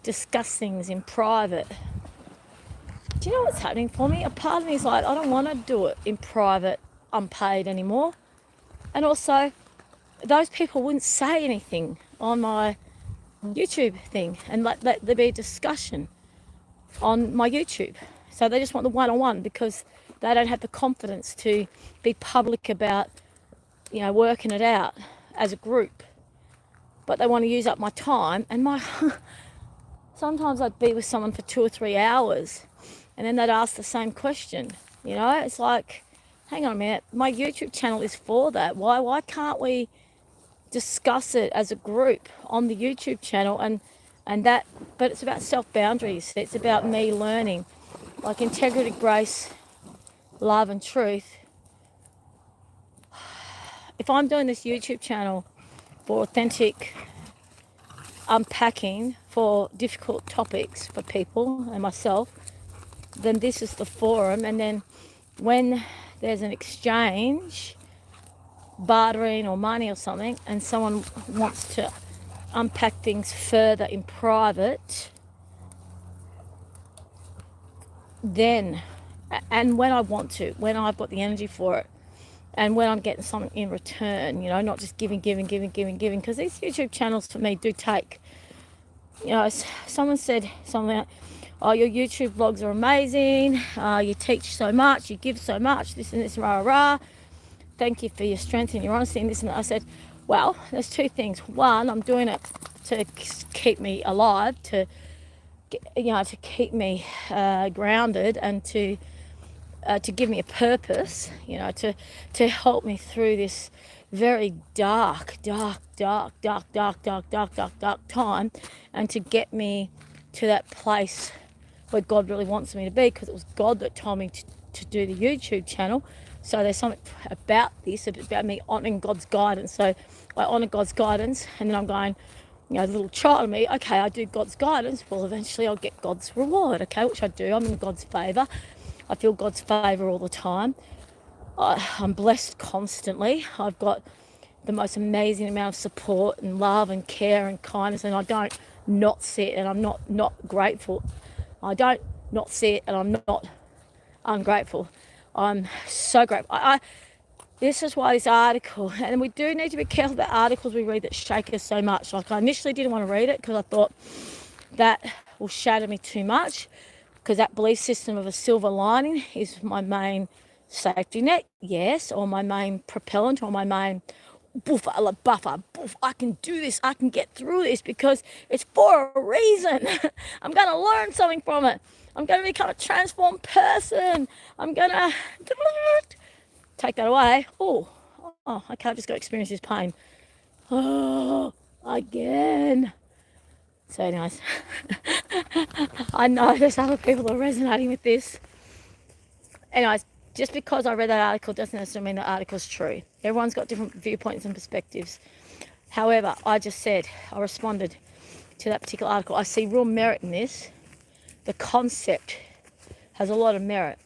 S1: discuss things in private. Do you know what's happening for me? A part of me is like, I don't want to do it in private, unpaid anymore. And also, those people wouldn't say anything on my YouTube thing and let there be a discussion on my YouTube. So they just want the one-on-one because they don't have the confidence to be public about, you know, working it out as a group. But they want to use up my time, and sometimes I'd be with someone for 2 or 3 hours and then they'd ask the same question. You know, it's like, hang on a minute, my YouTube channel is for that. Why can't we discuss it as a group on the YouTube channel? And that, but it's about self-boundaries. It's about me learning, like integrity, grace, love and truth. If I'm doing this YouTube channel for authentic unpacking for difficult topics for people and myself, then this is the forum. And then when there's an exchange, bartering or money or something, and someone wants to unpack things further in private, then, and when I want to, when I've got the energy for it, and when I'm getting something in return, you know, not just giving, because these YouTube channels for me do take, you know, someone said something like, oh, your YouTube vlogs are amazing, you teach so much, you give so much, this and this, rah, rah, thank you for your strength and your honesty and this and that. I said, well, there's two things. One, I'm doing it to keep me alive, to, you know, to keep me grounded and to give me a purpose, you know, to help me through this very dark time, and to get me to that place where God really wants me to be, because it was God that told me to do the YouTube channel. So there's something about this, about me honouring God's guidance. So I honour God's guidance, and then I'm going, the little child in me, okay, I do God's guidance, well, eventually I'll get God's reward, okay, which I do. I'm in God's favour. I feel God's favour all the time. I'm blessed constantly. I've got the most amazing amount of support and love and care and kindness, and I don't not see it, and I'm not grateful. I don't not see it, and I'm not ungrateful. I'm so grateful. This is why this article, and we do need to be careful about articles we read that shake us so much. Like, I initially didn't want to read it because I thought that will shatter me too much, because that belief system of a silver lining is my main safety net, yes, or my main propellant, or my main buffer, I can do this, I can get through this because it's for a reason. I'm going to learn something from it. I'm going to become a transformed person. I'm going to take that away. Okay, I've just got to experience this pain. Again. So anyways, I know there's other people that are resonating with this. Anyways, just because I read that article doesn't necessarily mean the article's true. Everyone's got different viewpoints and perspectives. However, I responded to that particular article. I see real merit in this. The concept has a lot of merit.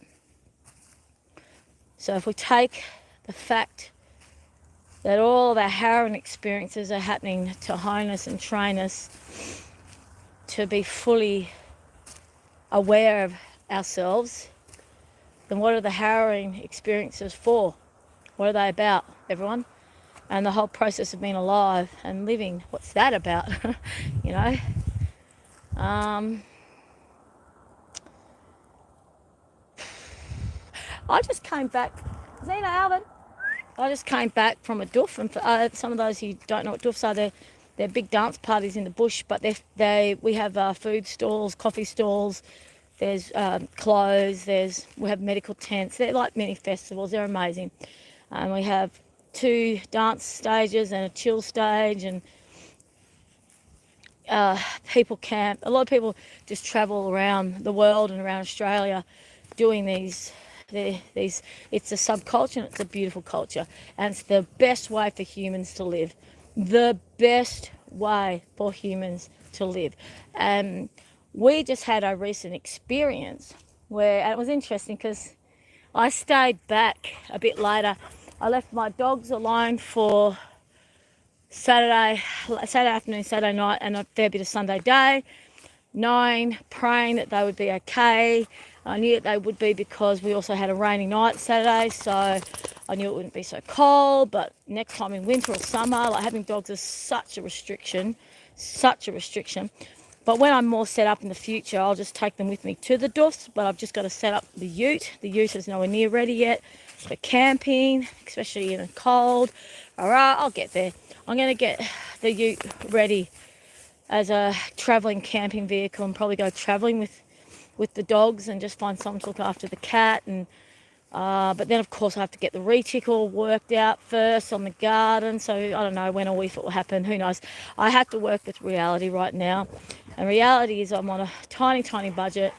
S1: So if we take the fact that all of our harrowing experiences are happening to hone us and train us to be fully aware of ourselves, then what are the harrowing experiences for? What are they about, everyone? And the whole process of being alive and living, what's that about? I just came back, Zena, Alvin, I just came back from a doof, and for some of those who don't know what doofs are, they're big dance parties in the bush, but we have food stalls, coffee stalls, there's clothes, we have medical tents. They're like mini festivals. They're amazing. And we have 2 dance stages and a chill stage, and people camp. A lot of people just travel around the world and around Australia doing these. It's a subculture, and it's a beautiful culture, and it's the best way for humans to live. The best way for humans to live. We just had a recent experience and it was interesting because I stayed back a bit later. I left my dogs alone for Saturday afternoon, Saturday night, and a fair bit of Sunday day, knowing, praying that they would be okay. I knew that they would be because we also had a rainy night Saturday, so I knew it wouldn't be so cold. But next time in winter or summer, like, having dogs is such a restriction. But when I'm more set up in the future, I'll just take them with me to the doofs, but I've just got to set up the ute. The ute is nowhere near ready yet for camping, especially in the cold. All right, I'll get there. I'm going to get the ute ready as a travelling camping vehicle and probably go travelling with the dogs and just find someone to look after the cat. And but then, of course, I have to get the retic all worked out first on the garden. So I don't know when or if it will happen. Who knows? I have to work with reality right now. And reality is I'm on a tiny, tiny budget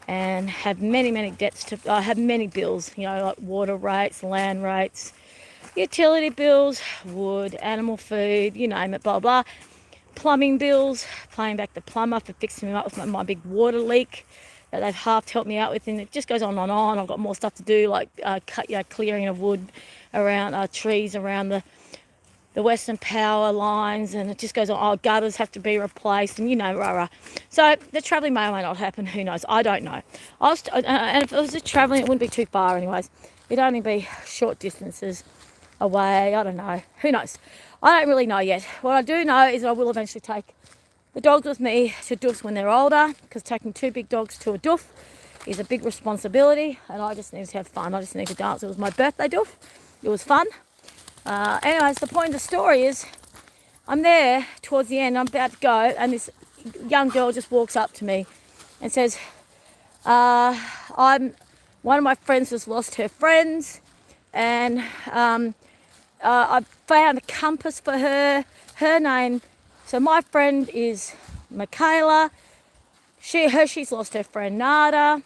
S1: and have many debts I have many bills, like water rates, land rates, utility bills, wood, animal food, you name it, blah, blah. Plumbing bills, paying back the plumber for fixing me up with my big water leak that they've half helped me out with, and it just goes on and on. I've got more stuff to do, like clearing of wood around trees around the Western Power lines, and it just goes on. Gutters have to be replaced, and rah. So the travelling may or may not happen. Who knows? I don't know. And if it was just travelling, it wouldn't be too far anyways. It'd only be short distances away. I don't know. Who knows? I don't really know yet. What I do know is I will eventually take the dogs with me to doofs when they're older, because taking 2 big dogs to a doof is a big responsibility, and I just need to have fun. I just need to dance. It was my birthday doof. It was fun. Anyways, the point of the story is I'm there towards the end. I'm about to go, and this young girl just walks up to me and says, one of my friends has lost her friends, and I found a compass for her. Her name, so my friend is Michaela. She's lost her friend Nada.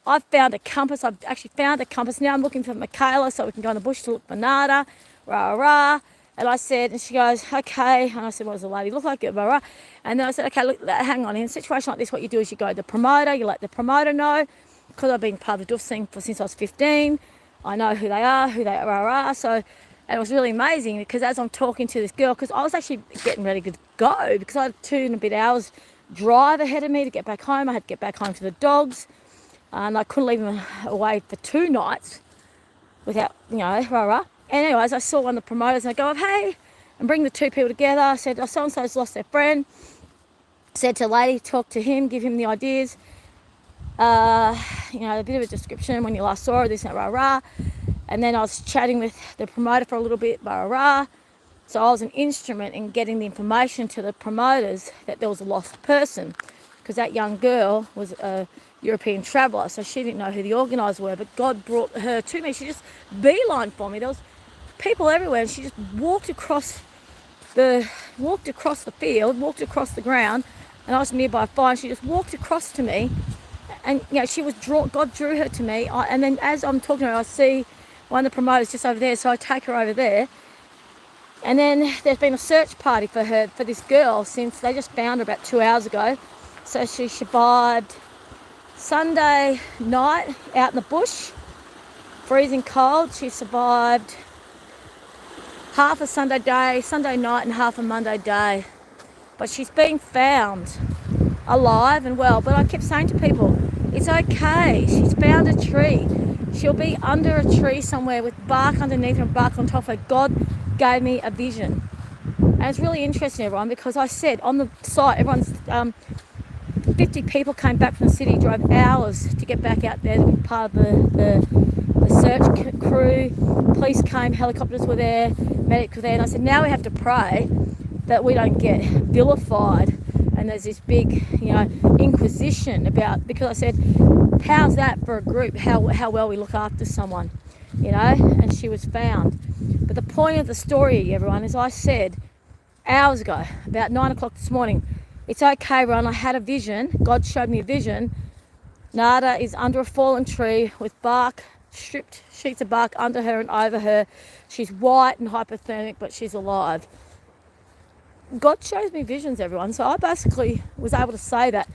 S1: I've found a compass. I've actually found a compass. Now I'm looking for Michaela so we can go in the bush to look for Nada. Rah, rah. And I said, and she goes, okay. And I said, what does the lady look like? Blah, blah. And then I said, okay, look, hang on. In a situation like this, what you do is you go to the promoter, you let the promoter know, because I've been part of the doof scene since I was 15. I know who they are. So, and it was really amazing because as I'm talking to this girl, because I was actually getting ready to go because I had 2.5 hours drive ahead of me to get back home. I had to get back home to the dogs, and I couldn't leave them away for 2 nights without, And anyways, I saw one of the promoters and I go, hey, and bring the 2 people together. I said, oh, so-and-so's lost their friend. Said to the lady, talk to him, give him the ideas. A bit of a description when you last saw her, this and that, And then I was chatting with the promoter for a little bit, So I was an instrument in getting the information to the promoters that there was a lost person, because that young girl was a European traveller, so she didn't know who the organisers were, but God brought her to me. She just beeline for me. There was people everywhere, and she just walked across the field, walked across the ground, and I was nearby a fire, and she just walked across to me, and she was God drew her to me. And then as I'm talking to her, I see one of the promoters just over there, so I take her over there. And then there's been a search party for this girl since they just found her about 2 hours ago. So she survived Sunday night out in the bush, freezing cold. She survived half a Sunday night, and half a Monday day. But she's been found alive and well. But I kept saying to people, it's okay. She's found a tree. She'll be under a tree somewhere with bark underneath her and bark on top of her. God gave me a vision. And it's really interesting, everyone, because I said on the site, everyone's 50 people came back from the city, drove hours to get back out there to be part of the search crew. Police came, helicopters were there, medics were there, and I said, now we have to pray that we don't get vilified. And there's this big, inquisition because I said, how's that for a group, how well we look after someone, and she was found. But the point of the story, everyone, is I said hours ago, about 9 o'clock this morning, it's okay, Ron, I had a vision. God showed me a vision. Nada is under a fallen tree with bark, stripped sheets of bark under her and over her. She's white and hypothermic, but she's alive. God shows me visions, everyone. So I basically was able to say that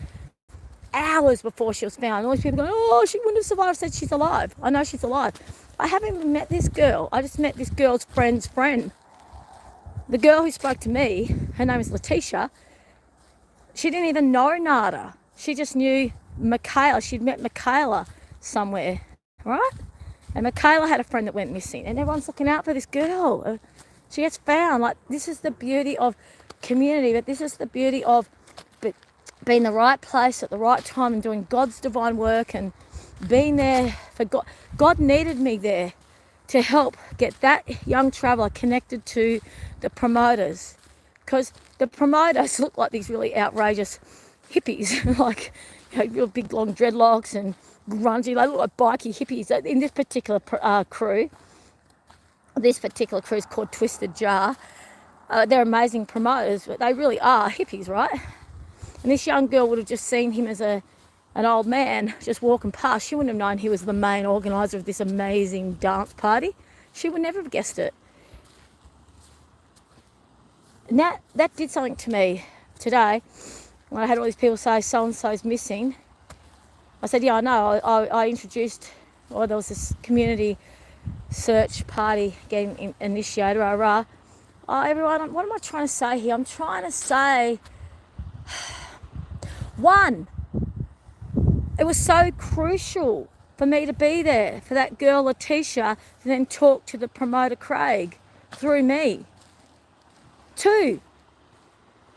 S1: hours before she was found. All these people going, oh, she wouldn't have survived. I said, she's alive. I know she's alive. I haven't even met this girl. I just met this girl's friend's friend. The girl who spoke to me, her name is Letitia. She didn't even know Nada. She just knew Michaela. She'd met Michaela somewhere, right? And Michaela had a friend that went missing. And everyone's looking out for this girl. She gets found. Like, this is the beauty of community, but this is the beauty of being in the right place at the right time and doing God's divine work and being there for God. God needed me there to help get that young traveller connected to the promoters, because the promoters look like these really outrageous hippies, like real big long dreadlocks and grungy. They look like bikey hippies. In this particular crew is called Twisted Jar. They're amazing promoters, but they really are hippies, right? And this young girl would have just seen him as an old man just walking past. She wouldn't have known he was the main organiser of this amazing dance party. She would never have guessed it. And that did something to me today when I had all these people say so-and-so's missing. I said, yeah, I know. I introduced, or there was this community search party getting initiated. Oh, everyone, what am I trying to say here? I'm trying to say, one, it was so crucial for me to be there, for that girl Letitia to then talk to the promoter Craig through me. 2,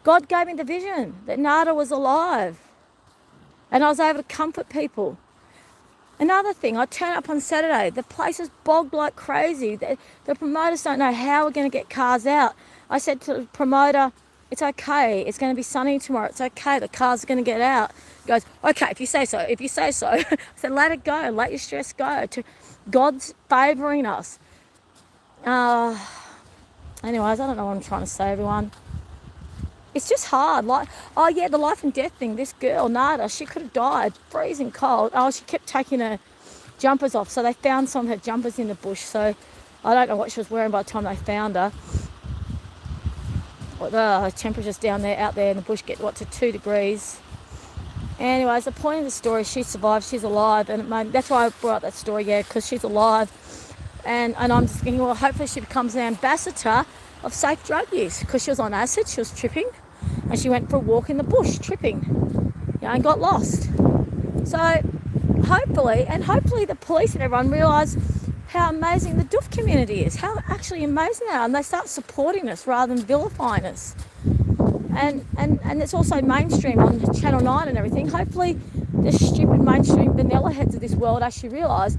S1: God gave me the vision that Nada was alive and I was able to comfort people. Another thing, I turn up on Saturday, the place is bogged like crazy. The promoters don't know how we're going to get cars out. I said to the promoter, it's okay, it's going to be sunny tomorrow, it's okay, the car's going to get out. He goes, okay, if you say so. I said, let it go, let your stress go. God's favouring us. Anyways, I don't know what I'm trying to say, everyone. It's just hard. Like, oh yeah, the life and death thing. This girl, Nada, she could have died, freezing cold. Oh, she kept taking her jumpers off. So they found some of her jumpers in the bush. So I don't know what she was wearing by the time they found her. the temperatures down there, out there in the bush get to 2 degrees. Anyways, the point of the story, she survived, she's alive, and that's why I brought up that story, because she's alive. And I'm just thinking, well, hopefully she becomes an ambassador of safe drug use, because she was on acid, she was tripping, and she went for a walk in the bush, tripping, and got lost. So hopefully the police and everyone realise how amazing the Doof community is, how actually amazing they are, and they start supporting us rather than vilifying us. And it's also mainstream on Channel 9 and everything. Hopefully the stupid mainstream vanilla heads of this world actually realise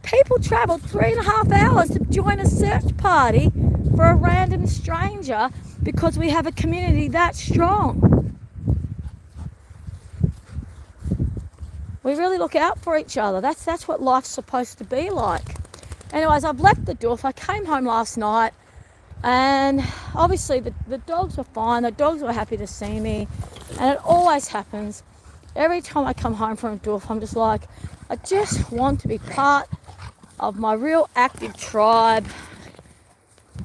S1: people travelled 3.5 hours to join a search party for a random stranger because we have a community that strong. We really look out for each other. That's what life's supposed to be like. Anyways, I've left the Doof. I came home last night, and obviously the dogs were fine. The dogs were happy to see me, and it always happens. Every time I come home from a Doof, I'm just like, I just want to be part of my real active tribe.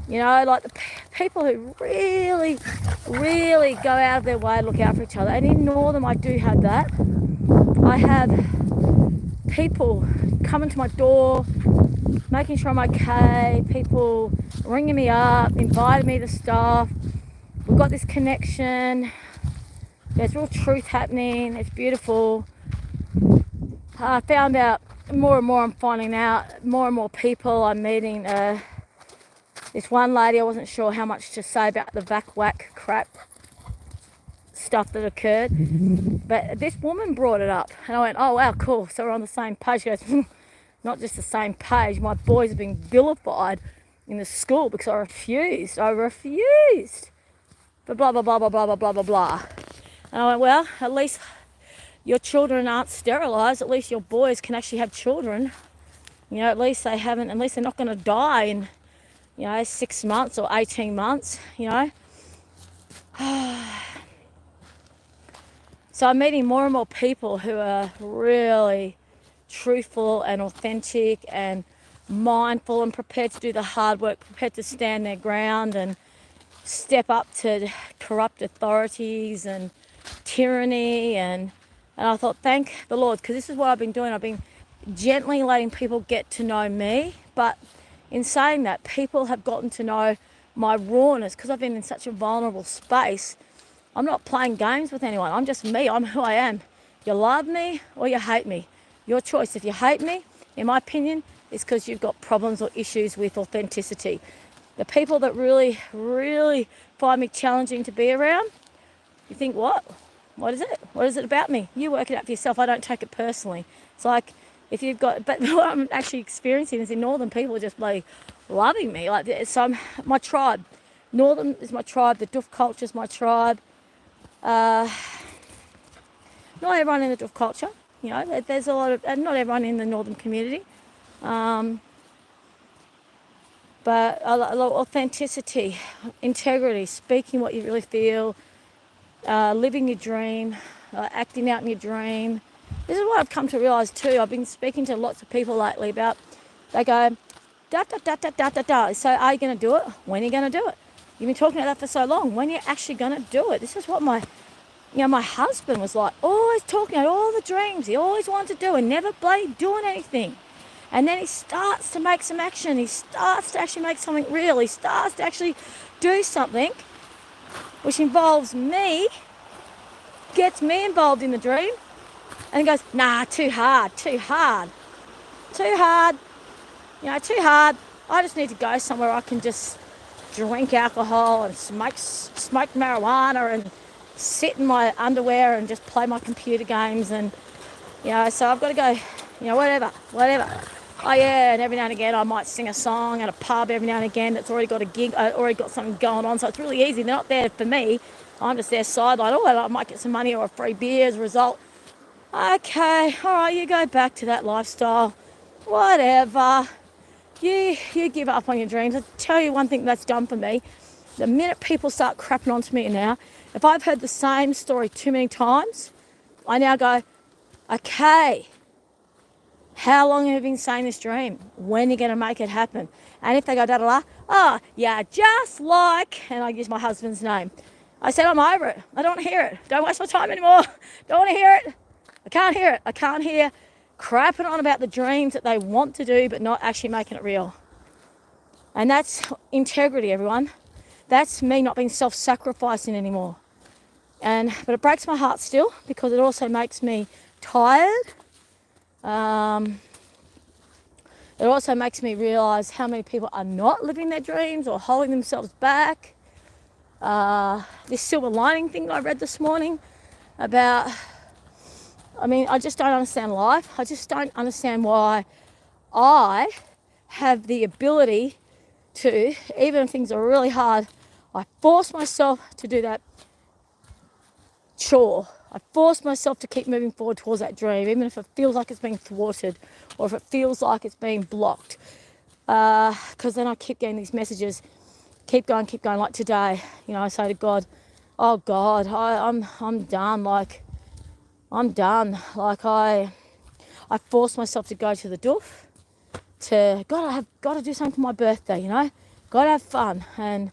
S1: Like the people who really, really go out of their way to look out for each other. And in Northern, I do have that. I have people coming to my door, making sure I'm okay, people ringing me up, inviting me to stuff. We've got this connection. There's real truth happening. It's beautiful. I found out more and more, I'm finding out more and more people. I'm meeting this one lady. I wasn't sure how much to say about the whack crap stuff that occurred, but this woman brought it up, and I went, oh wow, cool, so we're on the same page. She goes, not just the same page, my boys are being vilified in the school because I refused, but blah blah blah blah blah blah blah blah blah. And I went, well, at least your children aren't sterilised, at least your boys can actually have children, at least they're not going to die in 6 months or 18 months. So I'm meeting more and more people who are really truthful and authentic and mindful and prepared to do the hard work, prepared to stand their ground and step up to corrupt authorities and tyranny. And I thought, thank the Lord, because this is what I've been doing. I've been gently letting people get to know me, but in saying that, people have gotten to know my rawness because I've been in such a vulnerable space. I'm not playing games with anyone. I'm just me. I'm who I am. You love me or you hate me. Your choice. If you hate me, in my opinion, it's because you've got problems or issues with authenticity. The people that really, really find me challenging to be around, you think, what? What is it? What is it about me? You work it out for yourself. I don't take it personally. It's like, if you've got, but what I'm actually experiencing is in Northern, people are just like loving me. So I'm my tribe. Northern is my tribe. The Doof culture is my tribe. Not everyone in the Doof culture, there's a lot of, not everyone in the Northern community, but a lot of authenticity, integrity, speaking what you really feel, living your dream, acting out in your dream. This is what I've come to realise too. I've been speaking to lots of people lately about, they go, da da da da da da da. So are you going to do it? When are you going to do it? You've been talking about that for so long. When are you actually going to do it? This is what my husband was like, always talking about all the dreams he always wanted to do and never bloody doing anything. And then he starts to make some action. He starts to actually make something real. He starts to actually do something which involves me, gets me involved in the dream, and he goes, nah, too hard. I just need to go somewhere I can just drink alcohol and smoke marijuana and sit in my underwear and just play my computer games. And so I've got to go, whatever. Oh yeah, and every now and again I might sing a song at a pub every now and again that's already got a gig, already got something going on, so it's really easy. They're not there for me, I'm just there sideline. I might get some money or a free beer as a result. Okay, alright, you go back to that lifestyle, whatever. You give up on your dreams. I'll tell you one thing that's done for me. The minute people start crapping onto me now, if I've heard the same story too many times, I now go, okay, How long have you been saying this dream? When are you going to make it happen? And if they go, da da da, oh, yeah, just like, and I use my husband's name. I said, I'm over it. I don't want to hear it. Don't waste my time anymore. Don't want to hear it. I can't hear it. I can't hear crapping on about the dreams that they want to do, but not actually making it real. And that's integrity, everyone. That's me not being self-sacrificing anymore. But it breaks my heart still, because it also makes me tired. It also makes me realise how many people are not living their dreams or holding themselves back. This silver lining thing that I read this morning about, I just don't understand life. I just don't understand why I have the ability to, even if things are really hard, I force myself to do that chore. I force myself to keep moving forward towards that dream, even if it feels like it's being thwarted or if it feels like it's being blocked. Because then I keep getting these messages, keep going, like today. I say to God, oh God, I'm done. Like, I'm done. Like, I force myself to go to the doof, to, God, I have got to do something for my birthday, got to have fun. And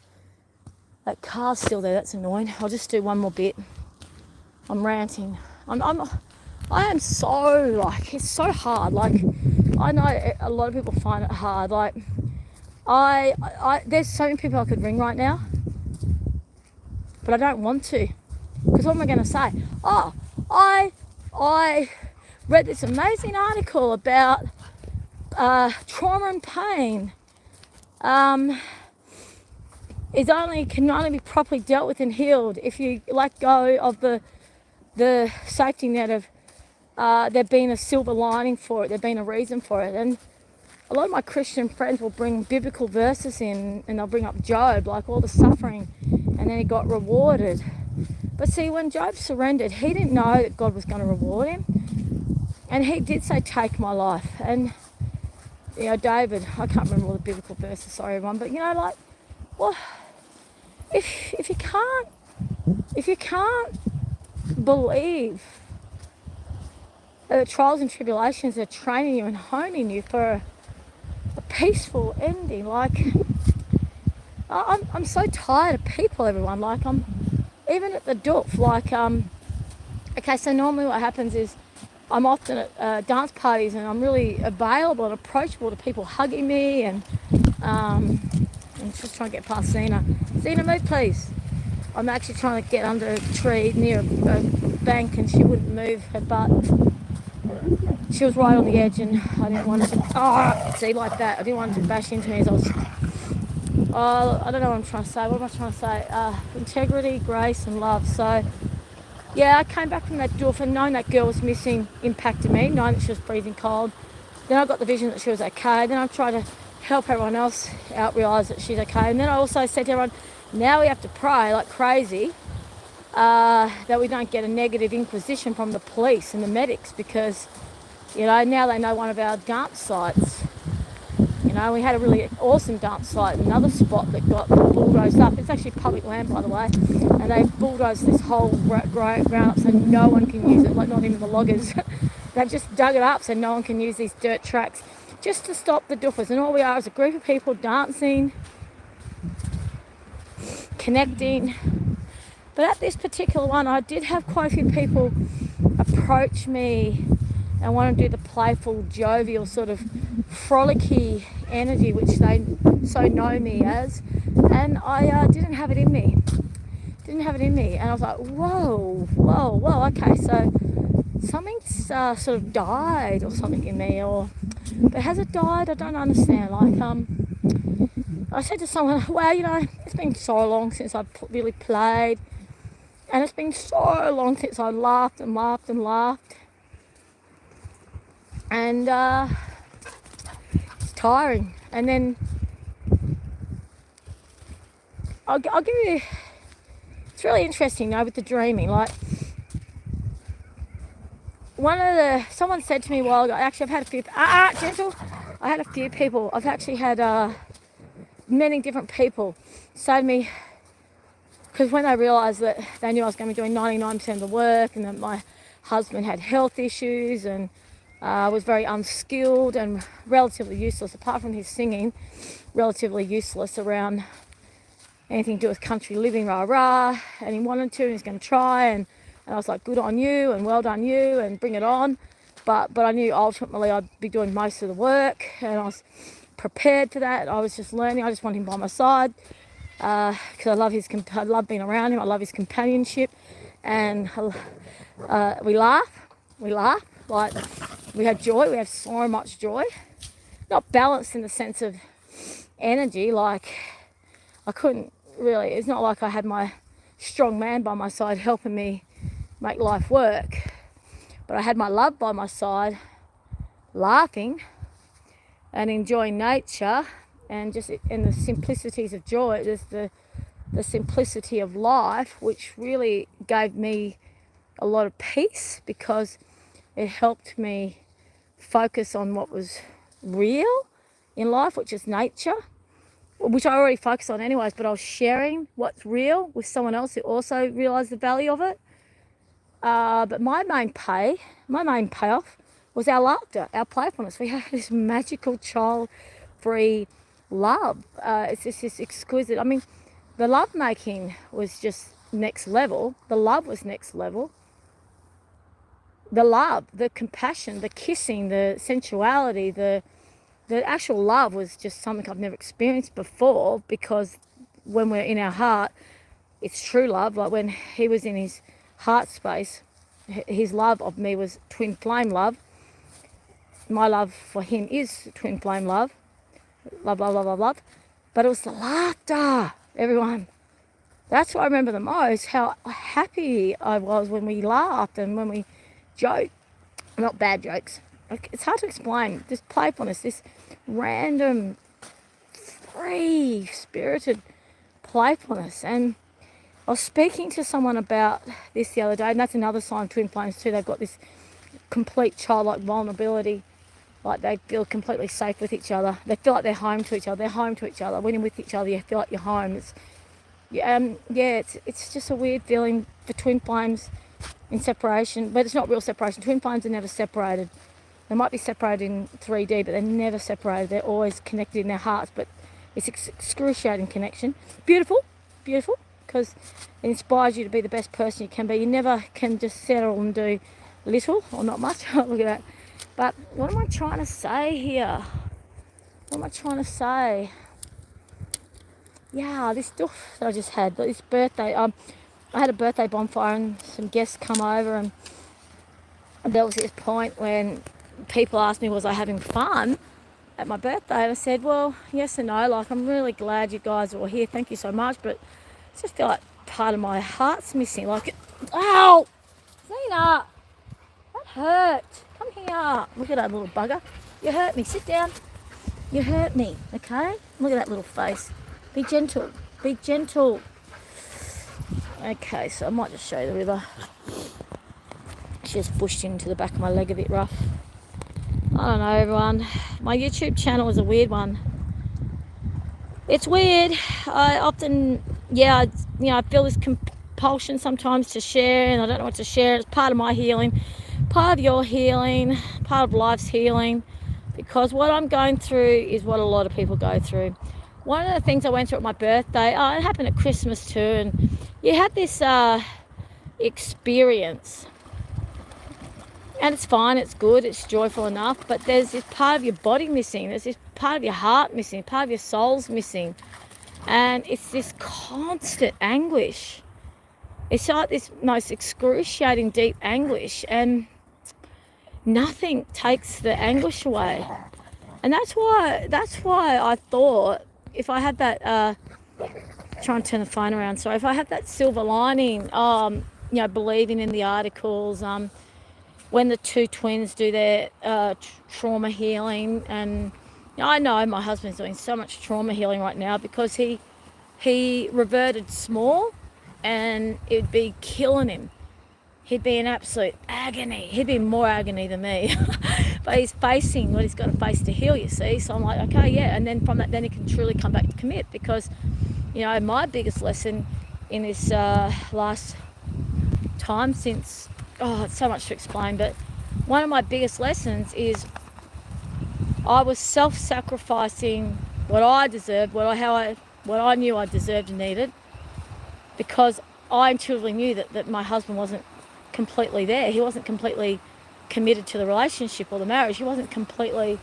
S1: that car's still there, that's annoying. I'll just do one more bit. I'm ranting. I am so, like, it's so hard. Like, I know a lot of people find it hard. Like, there's so many people I could ring right now, but I don't want to. Because what am I going to say? Oh, I read this amazing article about trauma and pain. Can only be properly dealt with and healed if you let go of the safety net of there being a silver lining for it, there being a reason for it. And a lot of my Christian friends will bring biblical verses in, and they'll bring up Job, like all the suffering, and then he got rewarded. But see, when Job surrendered, he didn't know that God was going to reward him. And he did say, take my life. And, David, I can't remember all the biblical verses, sorry everyone, but well, if you can't believe that trials and tribulations are training you and honing you for a peaceful ending, like, I'm so tired of people, everyone. Like, I'm even at the doof, like, okay, so normally what happens is I'm often at dance parties and I'm really available and approachable to people hugging me, and I'm just trying to get past Zena. Zena, move please. I'm actually trying to get under a tree near a bank, and she wouldn't move her butt. She was right on the edge, and I didn't want her to, see, like that. I didn't want her to bash into me as I was, I don't know what I'm trying to say. What am I trying to say? Integrity, grace, and love. So, yeah, I came back from that doof, and knowing that girl was missing impacted me, knowing that she was breathing cold. Then I got the vision that she was okay. Then I tried to help everyone else out, realise that she's okay. And then I also said to everyone, now we have to pray like crazy that we don't get a negative inquisition from the police and the medics, because, now they know one of our dance sites. We had a really awesome dance site, another spot that got bulldozed up. It's actually public land, by the way, and they bulldozed this whole ground up so no one can use it, like not even the loggers. They've just dug it up so no one can use these dirt tracks, just to stop the doofers. And all we are is a group of people dancing, connecting. But at this particular one, I did have quite a few people approach me and want to do the playful, jovial, sort of frolicky energy, which they so know me as. And I didn't have it in me. And I was like, whoa, okay, so something's sort of died or something in me. But has it died? I don't understand. Like, I said to someone, well, it's been so long since I've really played. And it's been so long since I laughed. And it's tiring. And then I'll give you, it's really interesting, with the dreaming. Like, someone said to me a while ago, actually I've had a few, gentle, I had a few people, I've actually had many different people say to me, because when they realised that they knew I was going to be doing 99% of the work, and that my husband had health issues, and Was very unskilled and relatively useless, apart from his singing, relatively useless around anything to do with country living, rah-rah. And he wanted to, and he's going to try. And I was like, good on you, and well done you, and bring it on. But I knew ultimately I'd be doing most of the work, and I was prepared for that. I was just learning. I just want him by my side because I love being around him. I love his companionship, and we laugh, like we have joy. We have so much joy, not balanced in the sense of energy. Like I couldn't really. It's not like I had my strong man by my side helping me make life work, but I had my love by my side, laughing and enjoying nature, and just in the simplicities of joy, just the simplicity of life, which really gave me a lot of peace because it helped me focus on what was real in life, which is nature, which I already focused on anyways, but I was sharing what's real with someone else who also realised the value of it. But my main payoff was our laughter, our playfulness. We have this magical child-free love. It's just this exquisite. I mean, the love making was just next level. The love was next level. The love, the compassion, the kissing, the sensuality, the actual love was just something I've never experienced before, because when we're in our heart, it's true love. Like when he was in his heart space, his love of me was twin flame love. My love for him is twin flame love. Love, love, love, love, love. But it was the laughter, everyone. That's what I remember the most, how happy I was when we laughed and when we joked. Not bad jokes. It's hard to explain. This playfulness, this random, free-spirited playfulness. And I was speaking to someone about this the other day, and that's another sign of twin flames too. They've got this complete childlike vulnerability, like they feel completely safe with each other. They feel like they're home to each other. They're home to each other. When you're with each other, you feel like you're home. It's just a weird feeling for twin flames in separation, but it's not real separation. Twin flames are never separated. They might be separated in 3D, but they're never separated. They're always connected in their hearts, but it's excruciating connection. Beautiful, because it inspires you to be the best person you can be. You never can just settle and do little or not much. Look at that. But what am I trying to say here? What am I trying to say? Yeah, this stuff that I just had, this birthday. I had a birthday bonfire and some guests come over, and there was this point when people asked me, was I having fun at my birthday? And I said, well, yes and no. Like, I'm really glad you guys are all here. Thank you so much. But I just feel like part of my heart's missing. Like, ow! Zena! That hurt. Come here. Look at that little bugger. You hurt me. Sit down. You hurt me, okay? Look at that little face. Be gentle. Be gentle. Okay, so I might just show you the river. She just pushed into the back of my leg a bit rough. I don't know, everyone. My YouTube channel is a weird one. It's weird. I often, I feel this compulsion sometimes to share, and I don't know what to share. It's part of my healing, part of your healing, part of life's healing, because what I'm going through is what a lot of people go through. One of the things I went through at my birthday, it happened at Christmas too, and you had this experience. And it's fine, it's good, it's joyful enough, but there's this part of your body missing, there's this part of your heart missing, part of your soul's missing. And it's this constant anguish. It's like this most excruciating deep anguish, and nothing takes the anguish away. And that's why I thought if I had that, try and turn the phone around, sorry, if I had that silver lining, believing in the articles, when the two twins do their trauma healing, and I know my husband's doing so much trauma healing right now because he reverted small, and it'd be killing him. He'd be in absolute agony. He'd be in more agony than me. But he's facing what he's got to face to heal, you see. So I'm like, okay, yeah. And then from that, then he can truly come back to commit, because, my biggest lesson in this last time since, it's so much to explain, but one of my biggest lessons is I was self-sacrificing what I deserved, what I knew I deserved and needed, because I intuitively knew that my husband wasn't completely there. He wasn't completely committed to the relationship or the marriage. He wasn't completely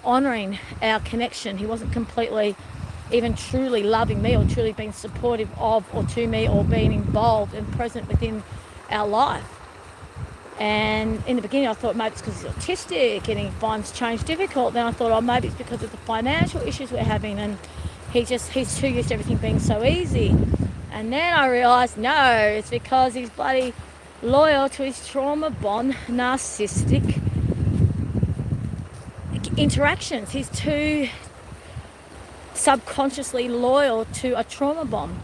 S1: honouring our connection. He wasn't completely even truly loving me or truly being supportive of or to me or being involved and present within our life. And in the beginning I thought maybe it's because he's autistic and he finds change difficult. Then I thought, oh, maybe it's because of the financial issues we're having and he's too used to everything being so easy. And then I realised, no, it's because he's bloody loyal to his trauma bond, narcissistic interactions. He's too subconsciously loyal to a trauma bond,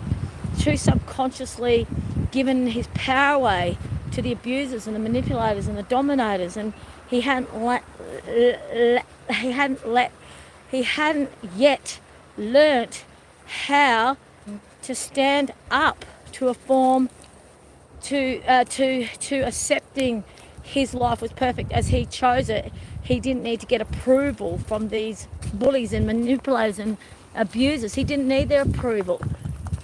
S1: too subconsciously given his power away to the abusers and the manipulators and the dominators, and he hadn't yet learnt how to stand up to a form to accepting his life was perfect as he chose it. He didn't need to get approval from these bullies and manipulators and abusers. He didn't need their approval.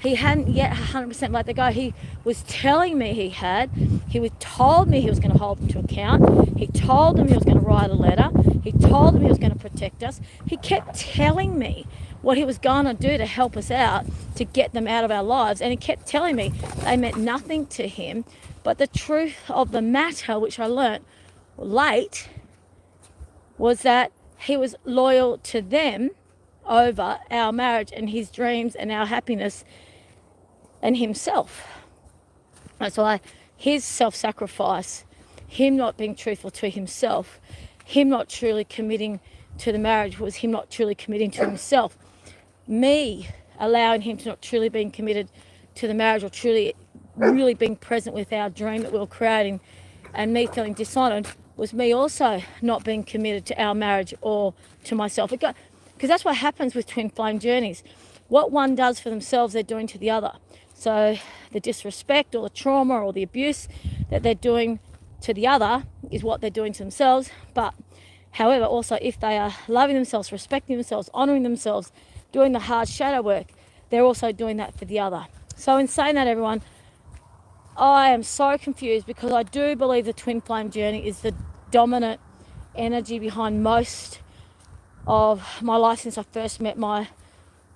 S1: He hadn't yet 100% let that go. He was telling me he had. He told me he was going to hold them to account. He told them he was going to write a letter. He told them he was going to protect us. He kept telling me what he was going to do to help us out, to get them out of our lives. And he kept telling me they meant nothing to him. But the truth of the matter, which I learnt late, was that he was loyal to them over our marriage and his dreams and our happiness and himself. That's why his self-sacrifice, him not being truthful to himself, him not truly committing to the marriage, was him not truly committing to himself. Me allowing him to not truly being committed to the marriage or truly really being present with our dream that we were creating, and me feeling dishonoured, was me also not being committed to our marriage or to myself. Because that's what happens with twin flame journeys. What one does for themselves, they're doing to the other. So the disrespect or the trauma or the abuse that they're doing to the other is what they're doing to themselves. But however, also if they are loving themselves, respecting themselves, honouring themselves, doing the hard shadow work, they're also doing that for the other. So in saying that, everyone, I am so confused, because I do believe the twin flame journey is the dominant energy behind most of my life since I first met my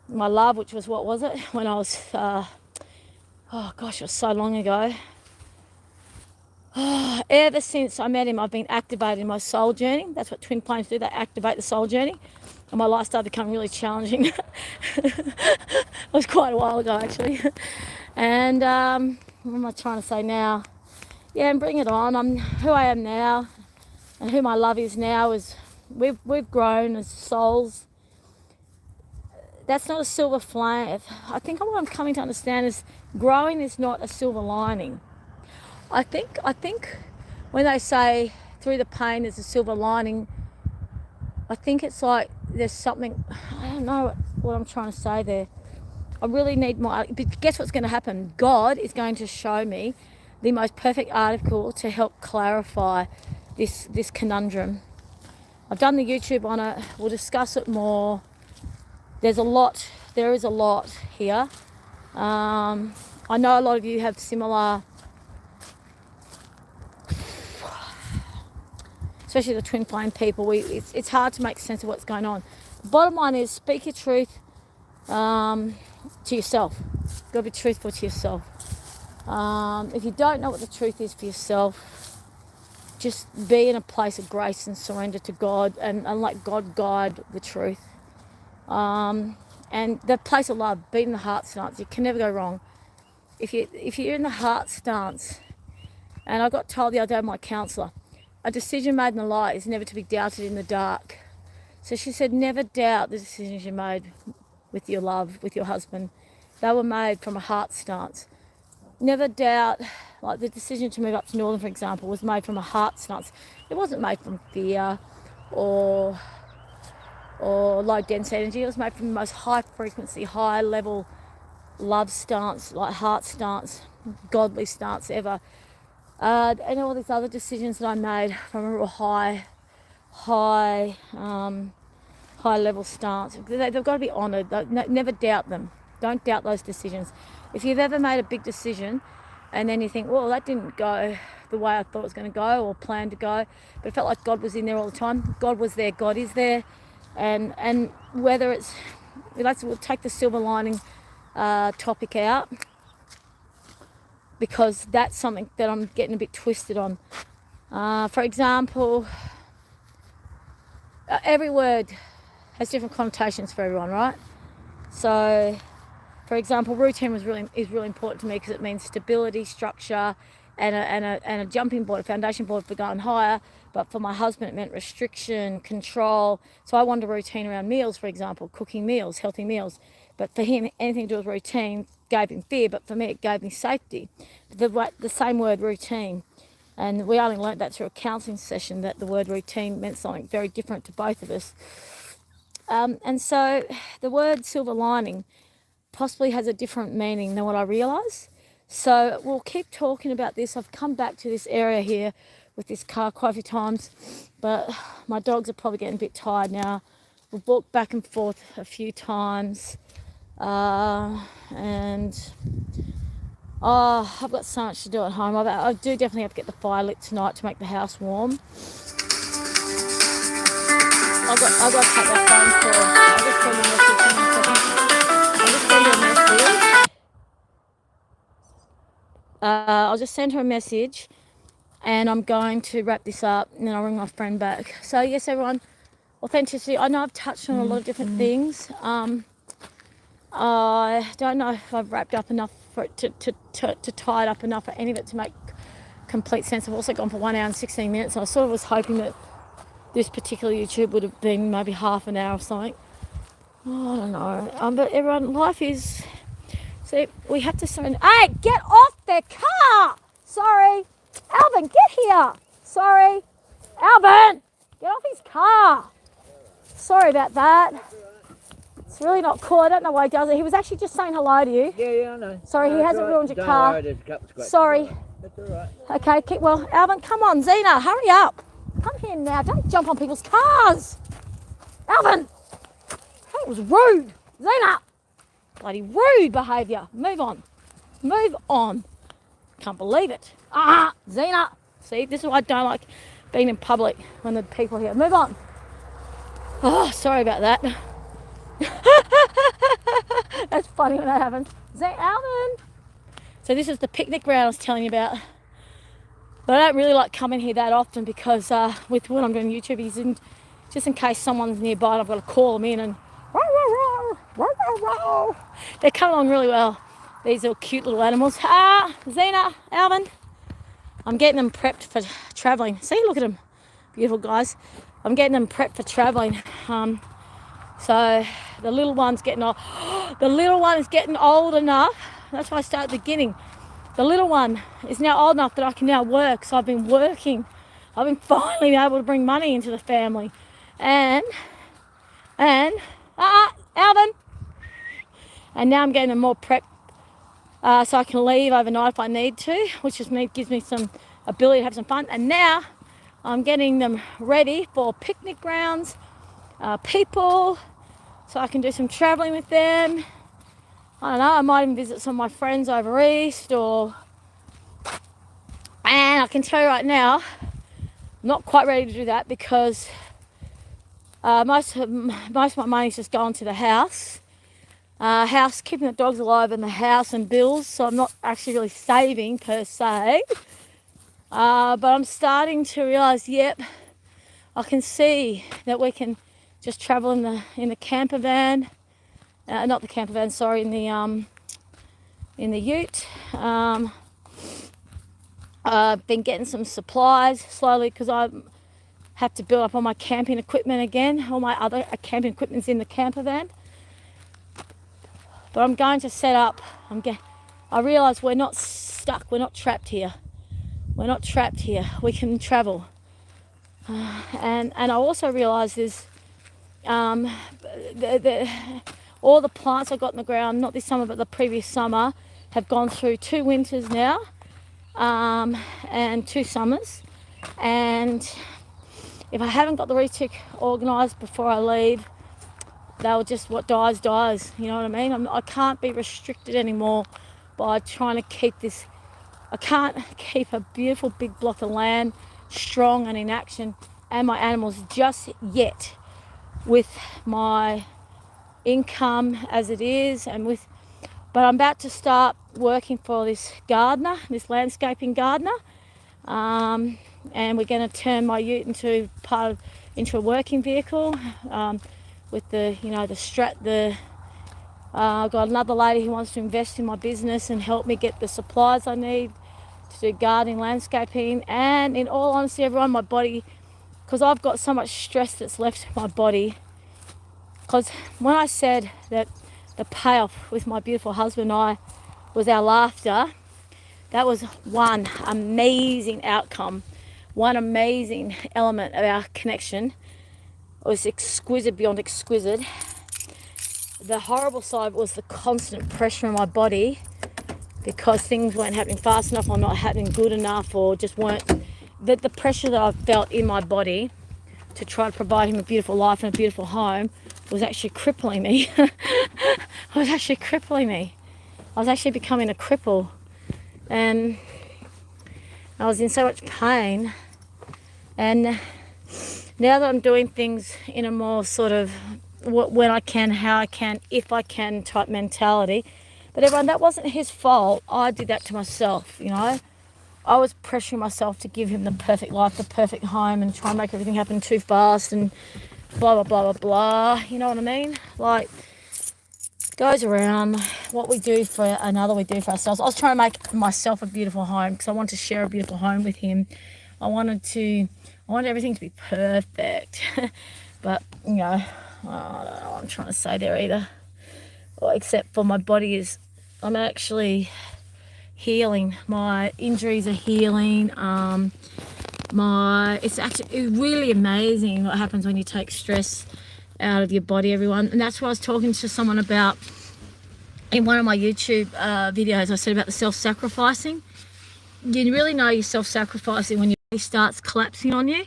S1: love, which was, what was it, when I was oh gosh, it was so long ago. Ever since I met him, I've been activated in my soul journey. That's what twin flames do, they activate the soul journey. And my life started becoming really challenging. It was quite a while ago, actually. And what am I trying to say now? Yeah, and bring it on. I'm who I am now, and who my love is now is we've grown as souls. That's not a silver flame. I think what I'm coming to understand is growing is not a silver lining. I think when they say through the pain there's a silver lining, I think it's like there's something, I don't know what I'm trying to say there. I really need more. But guess what's going to happen? God is going to show me the most perfect article to help clarify this conundrum. I've done the YouTube on it. We'll discuss it more. There is a lot here. I know a lot of you have similar, especially the twin flame people. It's hard to make sense of what's going on. The bottom line is, speak your truth to yourself. You've got to be truthful to yourself. If you don't know what the truth is for yourself, just be in a place of grace and surrender to God, and let God guide the truth. And the place of love, be in the heart stance. You can never go wrong. If you're in the heart stance, and I got told the other day by my counsellor, a decision made in the light is never to be doubted in the dark. So she said, never doubt the decisions you made with your love, with your husband. They were made from a heart stance. Never doubt, like the decision to move up to Northern, for example, was made from a heart stance. It wasn't made from fear or low dense energy. It was made from the most high frequency, high level love stance, like heart stance, godly stance ever. and all these other decisions that I made from a real high level stance. They've got to be honoured. Never doubt them. Don't doubt those decisions. If you've ever made a big decision and then you think, well, that didn't go the way I thought it was going to go or planned to go, but it felt like God was in there all the time. God was there. God is there. And whether we'll take the silver lining topic out, because that's something that I'm getting a bit twisted on. For example, every word has different connotations for everyone, right? So, for example, routine is really important to me because it means stability, structure, and a jumping board, a foundation board for going higher. But for my husband, it meant restriction, control. So I wanted a routine around meals, for example, cooking meals, healthy meals. But for him, anything to do with routine gave him fear. But for me, it gave me safety. The same word, routine. And we only learnt that through a counselling session, that the word routine meant something very different to both of us. And so the word silver lining possibly has a different meaning than what I realise. So we'll keep talking about this. I've come back to this area here with this car quite a few times, but my dogs are probably getting a bit tired now. We've walked back and forth a few times, and I've got so much to do at home. I do definitely have to get the fire lit tonight to make the house warm. I've got to take my phone call. I'll just send a message in a second. I'll just send her a message, and I'm going to wrap this up, and then I'll ring my friend back. So yes, everyone, authenticity. I know I've touched on a lot of different things. I don't know if I've wrapped up enough for it to tie it up enough for any of it to make complete sense. I've also gone for 1 hour and 16 minutes, and I sort of was hoping that this particular YouTube would have been maybe half an hour or something. Oh, I don't know. But everyone, life is... See, we have to surrender. Hey, get off the car! Sorry. Alvin, get here. Sorry. Alvin, get off his car. Sorry about that. It's really not cool. I don't know why he does it. He was actually just saying hello to you.
S2: Yeah, I know.
S1: Sorry, he hasn't ruined your car. Sorry.
S2: That's all right.
S1: Okay, well, Alvin, come on. Zena, hurry up. Come here now. Don't jump on people's cars. Alvin. That was rude. Zena. Bloody rude behaviour. Move on. Move on. Can't believe it. Zena. See, this is why I don't like being in public when the people here. Move on. Oh, sorry about that. That's funny when that happens. Alvin. So this is the picnic ground I was telling you about. But I don't really like coming here that often because with what I'm doing on YouTube, just in case someone's nearby and I've got to call them in and they're coming along really well. These little cute little animals. Zena, Alvin. I'm getting them prepped for travelling. See, look at them. Beautiful guys. I'm getting them prepped for travelling. So the little one's getting old. The little one is getting old enough. That's why I started at the beginning. The little one is now old enough that I can now work. So I've been working. I've been finally able to bring money into the family. And Alvin. And now I'm getting them more prepped so I can leave overnight if I need to, which just gives me some ability to have some fun. And now I'm getting them ready for picnic grounds, people, so I can do some travelling with them. I don't know, I might even visit some of my friends over east and I can tell you right now, I'm not quite ready to do that because most of my money's just going to the house. Keeping the dogs alive in the house and bills, so I'm not actually really saving per se. But I'm starting to realise, I can see that we can just travel in the camper van. Not the camper van, sorry, in the ute. I've been getting some supplies slowly because I have to build up all my camping equipment again. All my other camping equipment's in the camper van. But I'm going to set up. I realise we're not stuck. We're not trapped here. We're not trapped here. We can travel. And I also realise there's all the plants I got in the ground, not this summer but the previous summer, have gone through 2 winters now. and 2 summers. And if I haven't got the retic organised before I leave, they'll just, what dies, dies. You know what I mean? I can't be restricted anymore by trying to keep this. I can't keep a beautiful big block of land strong and in action and my animals just yet, with my income as it is, but I'm about to start working for this gardener, this landscaping gardener, and we're going to turn my ute into a working vehicle, with the I've got another lady who wants to invest in my business and help me get the supplies I need to do gardening, landscaping. And in all honesty, everyone, my body, because I've got so much stress that's left in my body, because when I said that the payoff with my beautiful husband and I was our laughter, that was one amazing outcome, one amazing element of our connection. It was exquisite beyond exquisite. The horrible side was the constant pressure in my body because things weren't happening fast enough or not happening good enough, or just weren't. The pressure that I felt in my body to try to provide him a beautiful life and a beautiful home was actually crippling me. It was actually crippling me. I was actually becoming a cripple. And I was in so much pain. And now that I'm doing things in a more sort of when I can, how I can, if I can type mentality. But everyone, that wasn't his fault. I did that to myself, you know. I was pressuring myself to give him the perfect life, the perfect home, and try and make everything happen too fast and blah, blah, blah, blah, blah. You know what I mean? Like, goes around. What we do for another, we do for ourselves. I was trying to make myself a beautiful home because I wanted to share a beautiful home with him. I wanted everything to be perfect. But, you know, I don't know what I'm trying to say there either. Well, except for my body I'm actually healing. My injuries are healing. It's really amazing what happens when you take stress out of your body, everyone. And that's what I was talking to someone about in one of my YouTube videos. I said about the self-sacrificing. You really know you're self-sacrificing when your body starts collapsing on you.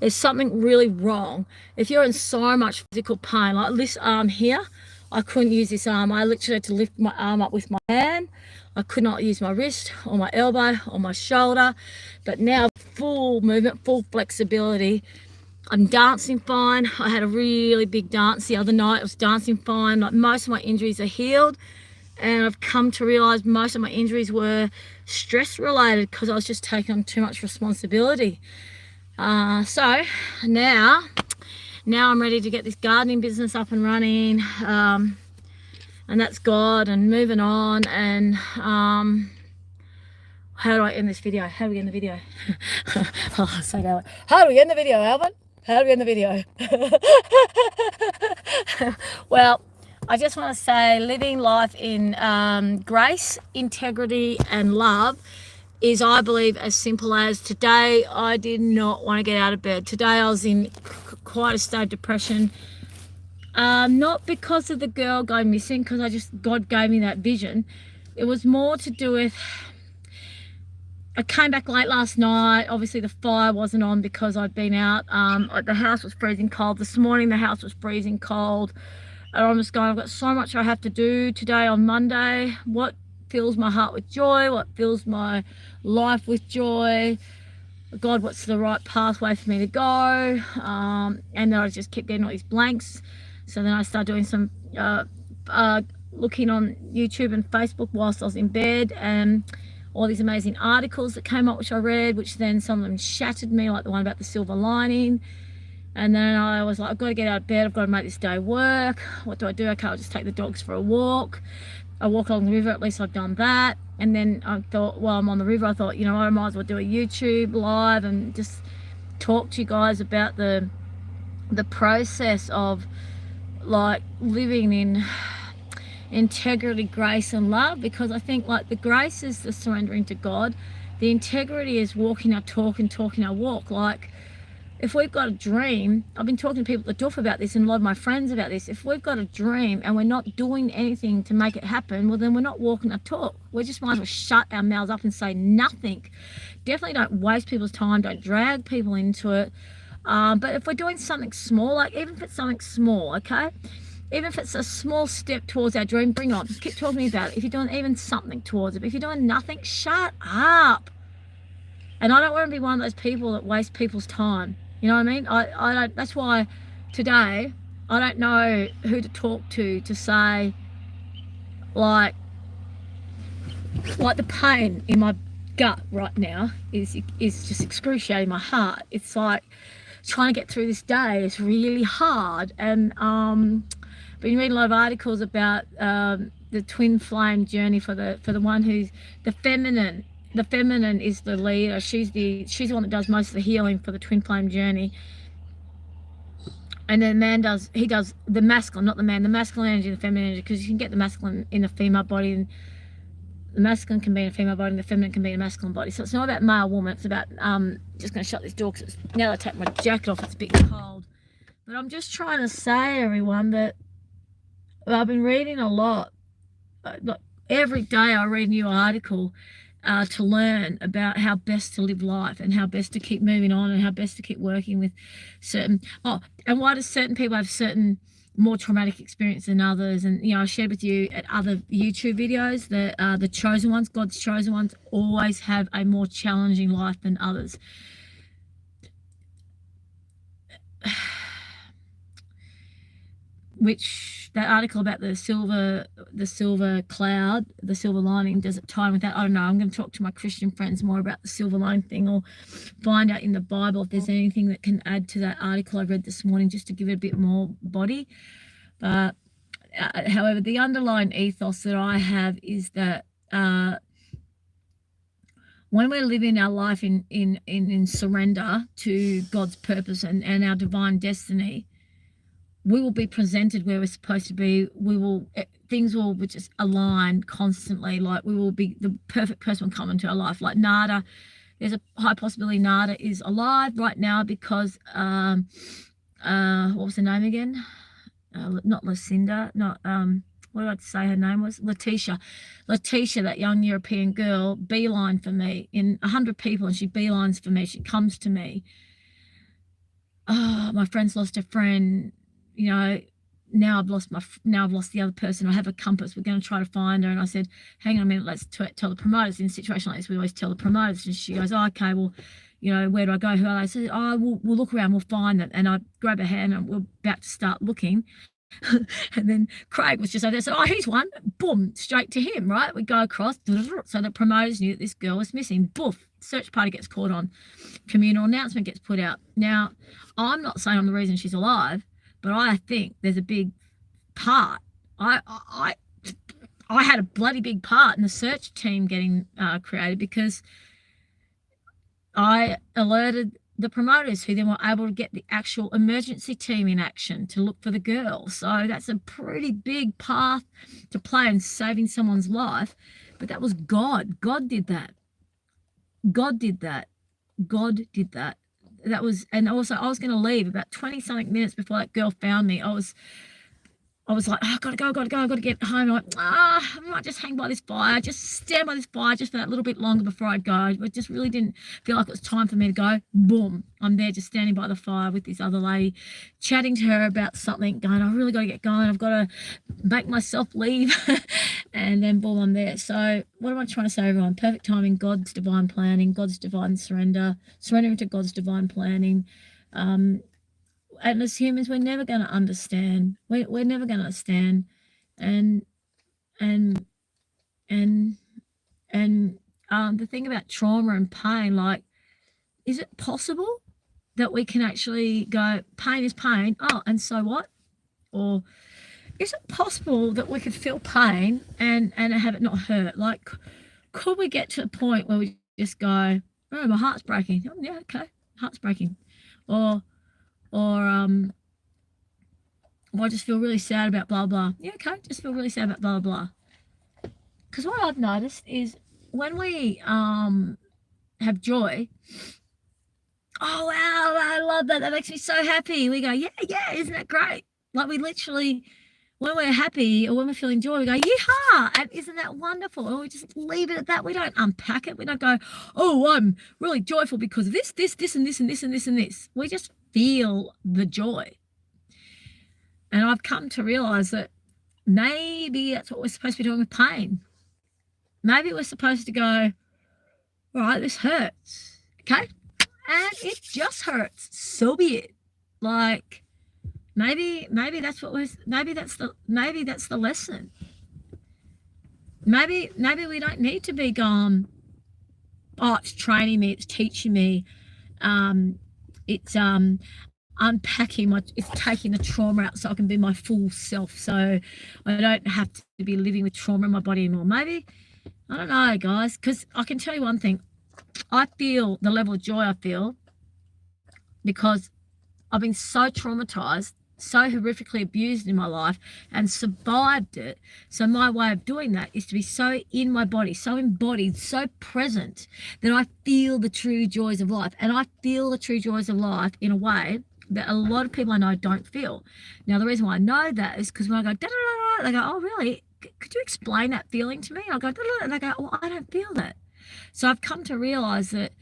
S1: There's something really wrong. If you're in so much physical pain, like this arm here, I couldn't use this arm. I literally had to lift my arm up with my hand. I could not use my wrist or my elbow or my shoulder. But now full movement, full flexibility. I'm dancing fine. I had a really big dance the other night. I was dancing fine. Like, most of my injuries are healed. And I've come to realise most of my injuries were stress related because I was just taking on too much responsibility. So now I'm ready to get this gardening business up and running, and that's God, and moving on. And how do I end this video? How do we end the video? Oh, so that. How do we end the video, Alvin? How do we end the video? Well, I just want to say, living life in grace, integrity, and love is, I believe, as simple as today I did not want to get out of bed. Today I was in quite a state of depression, not because of the girl going missing, because God gave me that vision. It was more to do with, I came back late last night. Obviously the fire wasn't on because I'd been out. The house was freezing cold. This morning the house was freezing cold. And I'm just going, I've got so much I have to do today on Monday. What fills my heart with joy? What fills my life with joy? God, what's the right pathway for me to go? And then I just kept getting all these blanks. So then I started doing some looking on YouTube and Facebook whilst I was in bed, and all these amazing articles that came up, which I read, which then some of them shattered me, like the one about the silver lining. And then I was like, I've got to get out of bed. I've got to make this day work. What do? Okay, I'll just take the dogs for a walk. I walk along the river, at least I've done that. And then I thought, while I'm on the river, I thought, you know, I might as well do a YouTube live and just talk to you guys about the process of, like, living in integrity, grace, and love. Because I think, like, the grace is the surrendering to God. The integrity is walking our talk and talking our walk. Like, if we've got a dream, I've been talking to people at the Doof about this and a lot of my friends about this. If we've got a dream and we're not doing anything to make it happen, well, then we're not walking the talk. We just might as well shut our mouths up and say nothing. Definitely don't waste people's time. Don't drag people into it. But if we're doing something small, like even if it's something small, okay? Even if it's a small step towards our dream, bring it on. Keep talking to me about it. If you're doing even something towards it, but if you're doing nothing, shut up. And I don't want to be one of those people that waste people's time. You know what I mean? I don't. That's why today I don't know who to talk to say, like the pain in my gut right now is just excruciating my heart. It's like trying to get through this day is really hard. And been reading a lot of articles about the twin flame journey for the one who's the feminine. The feminine is the leader. She's the one that does most of the healing for the twin flame journey. And then the man does the masculine, not the man, the masculine energy and the feminine energy, because you can get the masculine in a female body, and the masculine can be in a female body and the feminine can be in a masculine body. So it's not about male, woman. It's about, just going to shut this door because now that I take my jacket off, it's a bit cold. But I'm just trying to say, everyone, that I've been reading a lot. Every day I read a new article to learn about how best to live life and how best to keep moving on and how best to keep working with certain, and why do certain people have certain more traumatic experience than others. And I shared with you at other YouTube videos that the chosen ones, God's chosen ones, always have a more challenging life than others. Which that article about the silver cloud, the silver lining, does it tie with that? I don't know. I'm going to talk to my Christian friends more about the silver lining thing, or find out in the Bible if there's anything that can add to that article I read this morning, just to give it a bit more body. However, the underlying ethos that I have is that when we're living our life in surrender to God's purpose and our divine destiny, we will be presented where we're supposed to be. Things will just align constantly. Like we will be, the perfect person will come into our life. Like Nada, there's a high possibility Nada is alive right now because what was her name again? Not Lucinda, not what did I say her name was? Letitia, that young European girl, beeline for me in 100 people, and she beelines for me. She comes to me. Oh, my friend's lost a friend. Now I've lost the other person. I have a compass. We're going to try to find her. And I said, hang on a minute, let's tell the promoters. In a situation like this, we always tell the promoters. And she goes, okay, well, where do I go? Who are they? I said, we'll look around, we'll find them. And I grab her hand and we're about to start looking. And then Craig was just over there, said, he's one. Boom, straight to him, right? We go across. So the promoters knew that this girl was missing. Boof, search party gets called on. Communal announcement gets put out. Now, I'm not saying I'm the reason she's alive, but I think there's a big part. I had a bloody big part in the search team getting created, because I alerted the promoters, who then were able to get the actual emergency team in action to look for the girl. So that's a pretty big path to play in saving someone's life. But that was God. God did that. God did that. God did that. That was, and also I was going to leave about 20 something minutes before that girl found me. I was like, I gotta go, I gotta get home. I'm like, I might just hang by this fire, just stand by this fire just for that little bit longer before I go. But just really didn't feel like it was time for me to go. Boom, I'm there just standing by the fire with this other lady, chatting to her about something, going, I really gotta get going. I've got to make myself leave. And then boom, I'm there. So what am I trying to say, everyone? Perfect timing, God's divine planning, God's divine surrendering to God's divine planning. And as humans, we're never going to understand. We're never going to understand. And the thing about trauma and pain, like, is it possible that we can actually go, pain is pain, and so what? Or is it possible that we could feel pain and have it not hurt? Like, could we get to a point where we just go, oh, my heart's breaking. Oh, yeah, okay, heart's breaking. Or I just feel really sad about blah, blah. Yeah, okay, just feel really sad about blah, blah. Because what I've noticed is when we have joy, oh wow, I love that. That makes me so happy. We go, yeah, yeah, isn't that great? Like we literally, when we're happy or when we're feeling joy, we go, yeehaw, and isn't that wonderful? And we just leave it at that. We don't unpack it. We don't go, oh, I'm really joyful because of this, and this, and this, and this, and this. We just feel the joy. And I've come to realize that maybe that's what we're supposed to be doing with pain. Maybe we're supposed to go, all right, this hurts. Okay. And it just hurts. So be it. Like maybe that's what was maybe that's the lesson. Maybe we don't need to be gone. Oh, it's training me, it's teaching me, it's unpacking it's taking the trauma out so I can be my full self. So I don't have to be living with trauma in my body anymore. Maybe, I don't know, guys, because I can tell you one thing. I feel the level of joy I feel because I've been so traumatized, so horrifically abused in my life and survived it. So my way of doing that is to be so in my body, so embodied, so present that I feel the true joys of life. And I feel the true joys of life in a way that a lot of people I know don't feel. Now, the reason why I know that is because when I go, da, da, da, da, they go, oh, really? Could you explain that feeling to me? And I go, da, da, da, and they go, well, I don't feel that. So I've come to realize that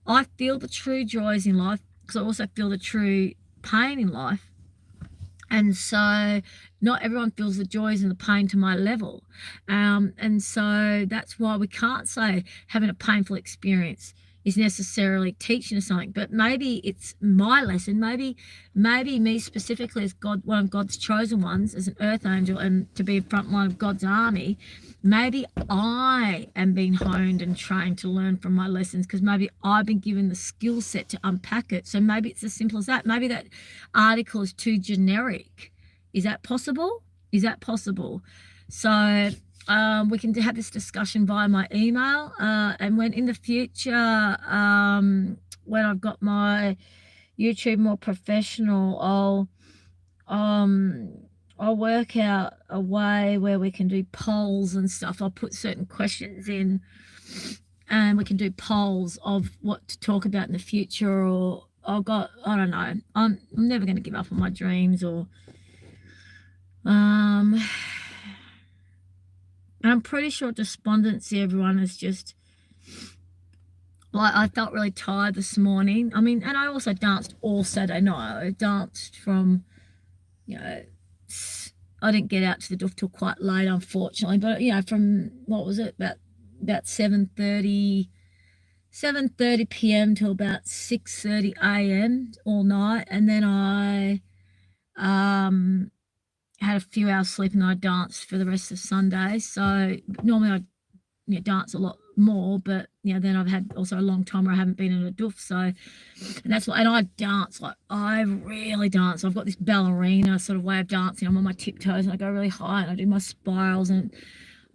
S1: I feel the true joys in life because I also feel the true pain in life. And so not everyone feels the joys and the pain to my level. And so that's why we can't say having a painful experience is necessarily teaching us something, but maybe it's my lesson. Maybe me specifically as God, one of God's chosen ones, as an earth angel, and to be in front line of God's army. Maybe I am being honed and trained to learn from my lessons because maybe I've been given the skill set to unpack it. So maybe it's as simple as that. Maybe that article is too generic. Is that possible? Is that possible? So we can have this discussion via my email, and when in the future, when I've got my YouTube more professional, I'll work out a way where we can do polls and stuff. I'll put certain questions in, and we can do polls of what to talk about in the future. Or I don't know. I'm never going to give up on my dreams, or I'm pretty sure despondency, everyone, is just like, I felt really tired this morning. I mean, and I also danced all Saturday night. I danced from, I didn't get out to the doof till quite late, unfortunately. But from what was it, about 7:30 p.m. till about 6:30 a.m. all night, and then I had a few hours sleep, and I danced for the rest of Sunday. So normally I dance a lot more, but then I've had also a long time where I haven't been in a doof. So, and that's what, and I dance, like I really dance. I've got this ballerina sort of way of dancing. I'm on my tiptoes and I go really high and I do my spirals, and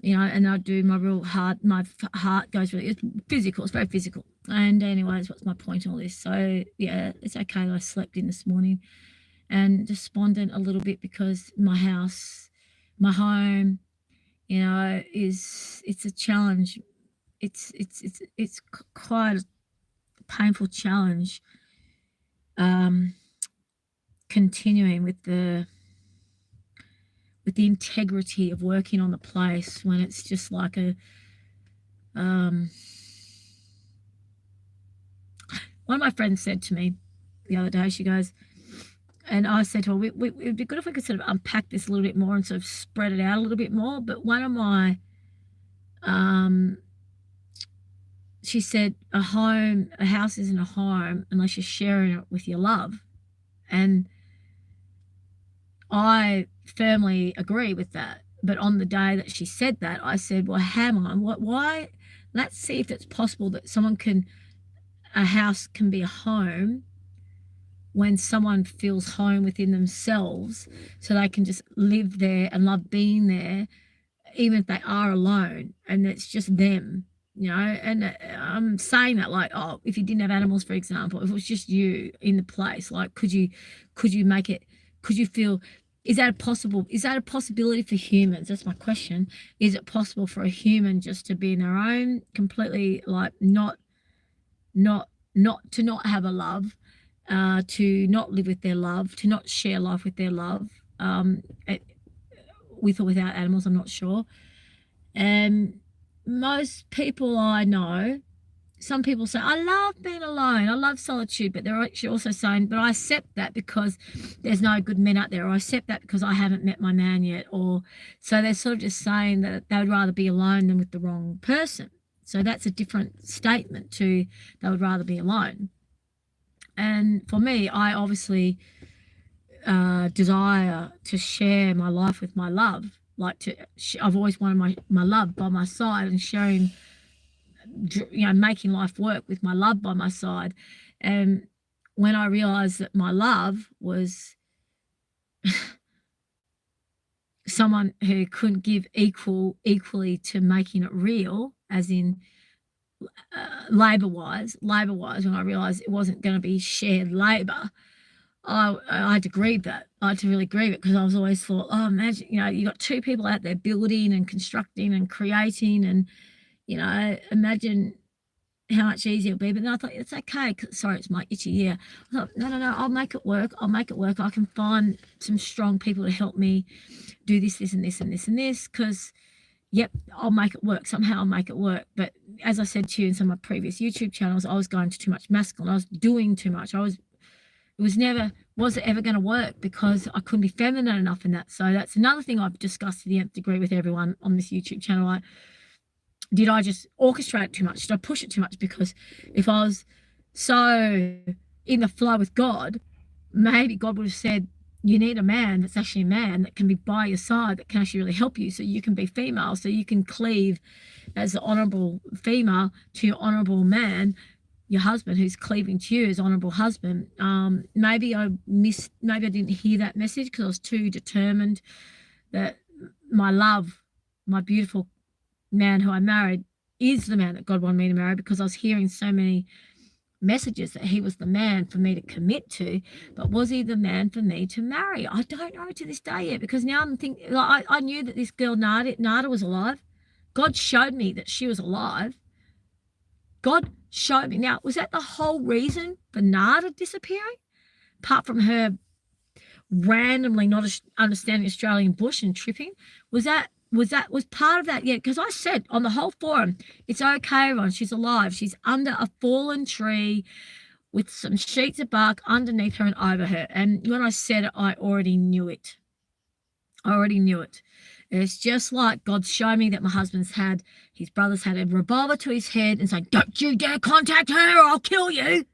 S1: and I do my real hard, my heart goes really, it's physical, it's very physical. And anyways, what's my point in all this? So yeah, it's okay that I slept in this morning and despondent a little bit because my house, my home, it's a challenge. It's quite a painful challenge, continuing with the integrity of working on the place when it's just like a one of my friends said to me the other day, she goes, and I said to her, it'd be good if we could sort of unpack this a little bit more and sort of spread it out a little bit more. But one of my, she said, a house isn't a home unless you're sharing it with your love. And I firmly agree with that. But on the day that she said that, I said, well, hang on, why? Let's see if it's possible that a house can be a home when someone feels home within themselves, so they can just live there and love being there, even if they are alone and it's just them, and I'm saying that like, oh, if you didn't have animals, for example, if it was just you in the place, like could you make it, could you feel, is that a possibility for humans? That's my question. Is it possible for a human just to be in their own, completely like not not have a love, to not live with their love, to not share life with their love, with or without animals, I'm not sure. And most people I know, some people say, I love being alone, I love solitude, but they're actually also saying, but I accept that because there's no good men out there, or I accept that because I haven't met my man yet, or so they're sort of just saying that they would rather be alone than with the wrong person. So that's a different statement to they would rather be alone. And for me, I obviously desire to share my life with my love. Like I've always wanted my love by my side, and sharing, making life work with my love by my side. And when I realized that my love was someone who couldn't give equally to making it real, as in labor wise, when I realized it wasn't going to be shared labor, I had to grieve that. I had to really grieve it, because I was always thought, oh, imagine, you got two people out there building and constructing and creating, and imagine how much easier it'll be. But then I thought, it's okay. Sorry, it's my itchy ear. I thought, no, I'll make it work. I can find some strong people to help me do this, this, and this, and this, and this, because yep, I'll make it work. Somehow I'll make it work. But as I said to you in some of my previous YouTube channels, I was going to too much masculine. I was doing too much. Was it ever going to work, because I couldn't be feminine enough in that. So that's another thing I've discussed to the nth degree with everyone on this YouTube channel. Did I just orchestrate it too much? Did I push it too much? Because if I was so in the flow with God, maybe God would have said, you need a man that's actually a man that can be by your side, that can actually really help you, so you can be female, so you can cleave as the honorable female to your honorable man, your husband, who's cleaving to you as honorable husband. Maybe I didn't hear that message, because I was too determined that my love, my beautiful man who I married, is the man that God wanted me to marry, because I was hearing so many messages that he was the man for me to commit to. But was he the man for me to marry? I don't know to this day yet, because now I'm thinking, like, I knew that this girl Nada was alive. God showed me that she was alive. God showed me. Now, was that the whole reason for Nada disappearing? Apart from her randomly not understanding Australian bush and tripping, was part of that? Yeah, because I said on the whole forum, it's okay, Ron, she's alive. She's under a fallen tree with some sheets of bark underneath her and over her. And when I said it, I already knew it. It's just like God showed me that my his brothers had a revolver to his head and saying, don't you dare contact her or I'll kill you.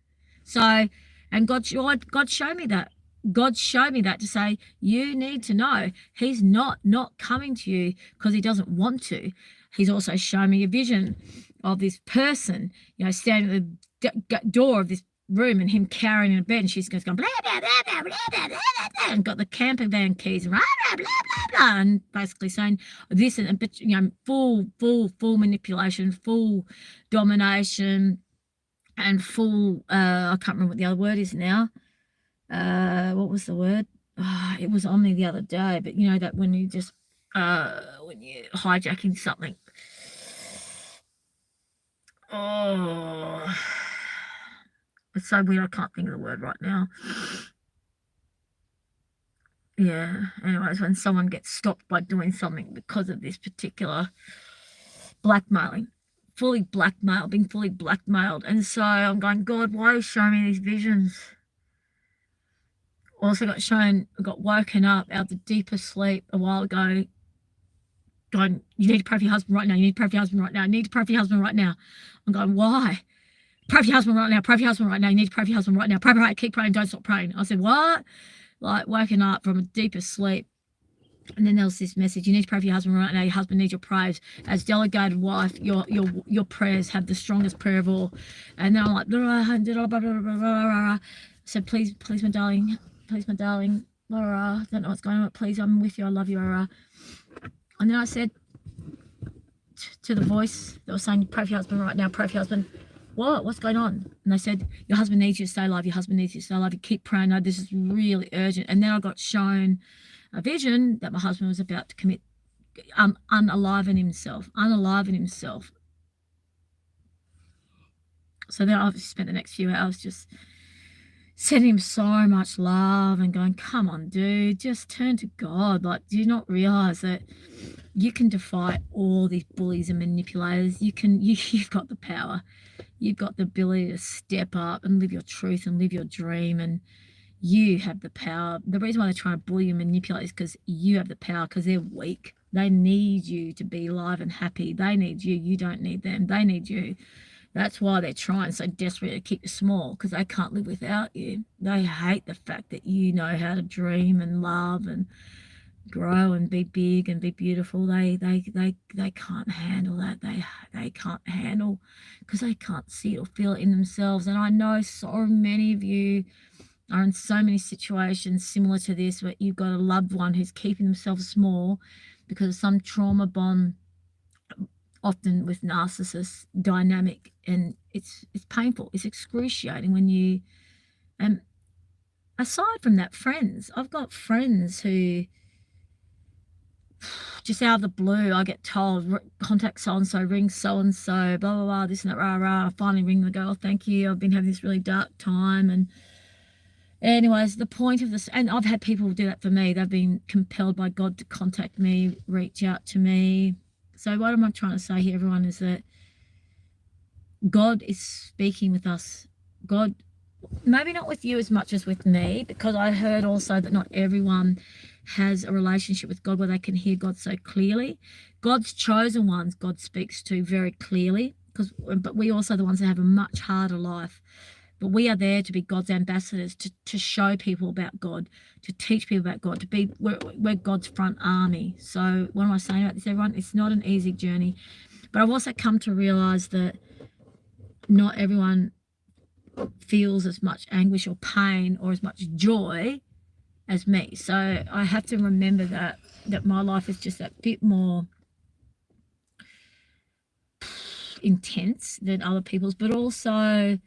S1: So, and God showed me that. God showed me that to say, you need to know he's not coming to you because he doesn't want to. He's also shown me a vision of this person, standing at the door of this room, and him carrying a bed, and she's going blah, blah, blah, blah, blah, blah, blah, blah, and got the camper van keys, blah, blah, blah, blah, blah, and basically saying this, and full manipulation, full domination, and full, I can't remember what the other word is now. What was the word? It was on me the other day, but that when you just when you're hijacking something. Oh, it's so weird, I can't think of the word right now. Yeah, anyways, when someone gets stopped by doing something because of this particular blackmailing, being fully blackmailed. And so I'm going, God, why are you showing me these visions? Also got woken up out of the deepest sleep a while ago, going, you need to pray for your husband right now. You need to pray for your husband right now. You need to pray for your husband right now. I'm going, why? Pray for your husband right now. Pray for your husband right now. You need to pray for your husband right now. Pray, keep praying, don't stop praying. I said, what? Like, waking up from a deepest sleep. And then there was this message, you need to pray for your husband right now. Your husband needs your prayers. As delegated wife, your prayers have the strongest prayer of all. And then I'm like, I said, please, my darling. Please, my darling. I don't know what's going on, but please, I'm with you. I love you. And then I said to the voice that was saying, pray for your husband right now. Pray for your husband. What's going on? And they said, your husband needs you to stay alive. Your husband needs you to stay alive. You keep praying. No, this is really urgent. And then I got shown a vision that my husband was about to commit, unaliven himself. So then I've spent the next few hours just sending him so much love and going, come on, dude, just turn to God. Like, do you not realize that you can defy all these bullies and manipulators? You've got the power. You've got the ability to step up and live your truth and live your dream, and you have the power. The reason why they're trying to bully and manipulate is because you have the power, because they're weak. They need you to be alive and happy. They need you. You don't need them. They need you. That's why they're trying so desperately to keep you small, because they can't live without you. They hate the fact that you know how to dream and love and grow and be big and be beautiful. They can't handle that. They can't handle, because they can't see it or feel it in themselves. And I know so many of you are in so many situations similar to this, where you've got a loved one who's keeping themselves small because of some trauma bond, often with narcissist dynamic, and it's painful. It's excruciating when you, and aside from that, friends. I've got friends who just out of the blue, I get told, contact so-and-so, ring so-and-so, blah, blah, blah, this and that, rah, rah. I finally ring the girl, thank you, I've been having this really dark time. And anyways, the point of this, and I've had people do that for me. They've been compelled by God to contact me, reach out to me. So what am I trying to say here, everyone, is that God is speaking with us. God, maybe not with you as much as with me, because I heard also that not everyone has a relationship with God where they can hear God so clearly. God's chosen ones, God speaks to very clearly, but we also are the ones that have a much harder life. But we are there to be God's ambassadors, to show people about God, to teach people about God, we're God's front army. So what am I saying about this, everyone? It's not an easy journey. But I've also come to realize that not everyone feels as much anguish or pain or as much joy as me. So I have to remember that my life is just a bit more intense than other people's, but also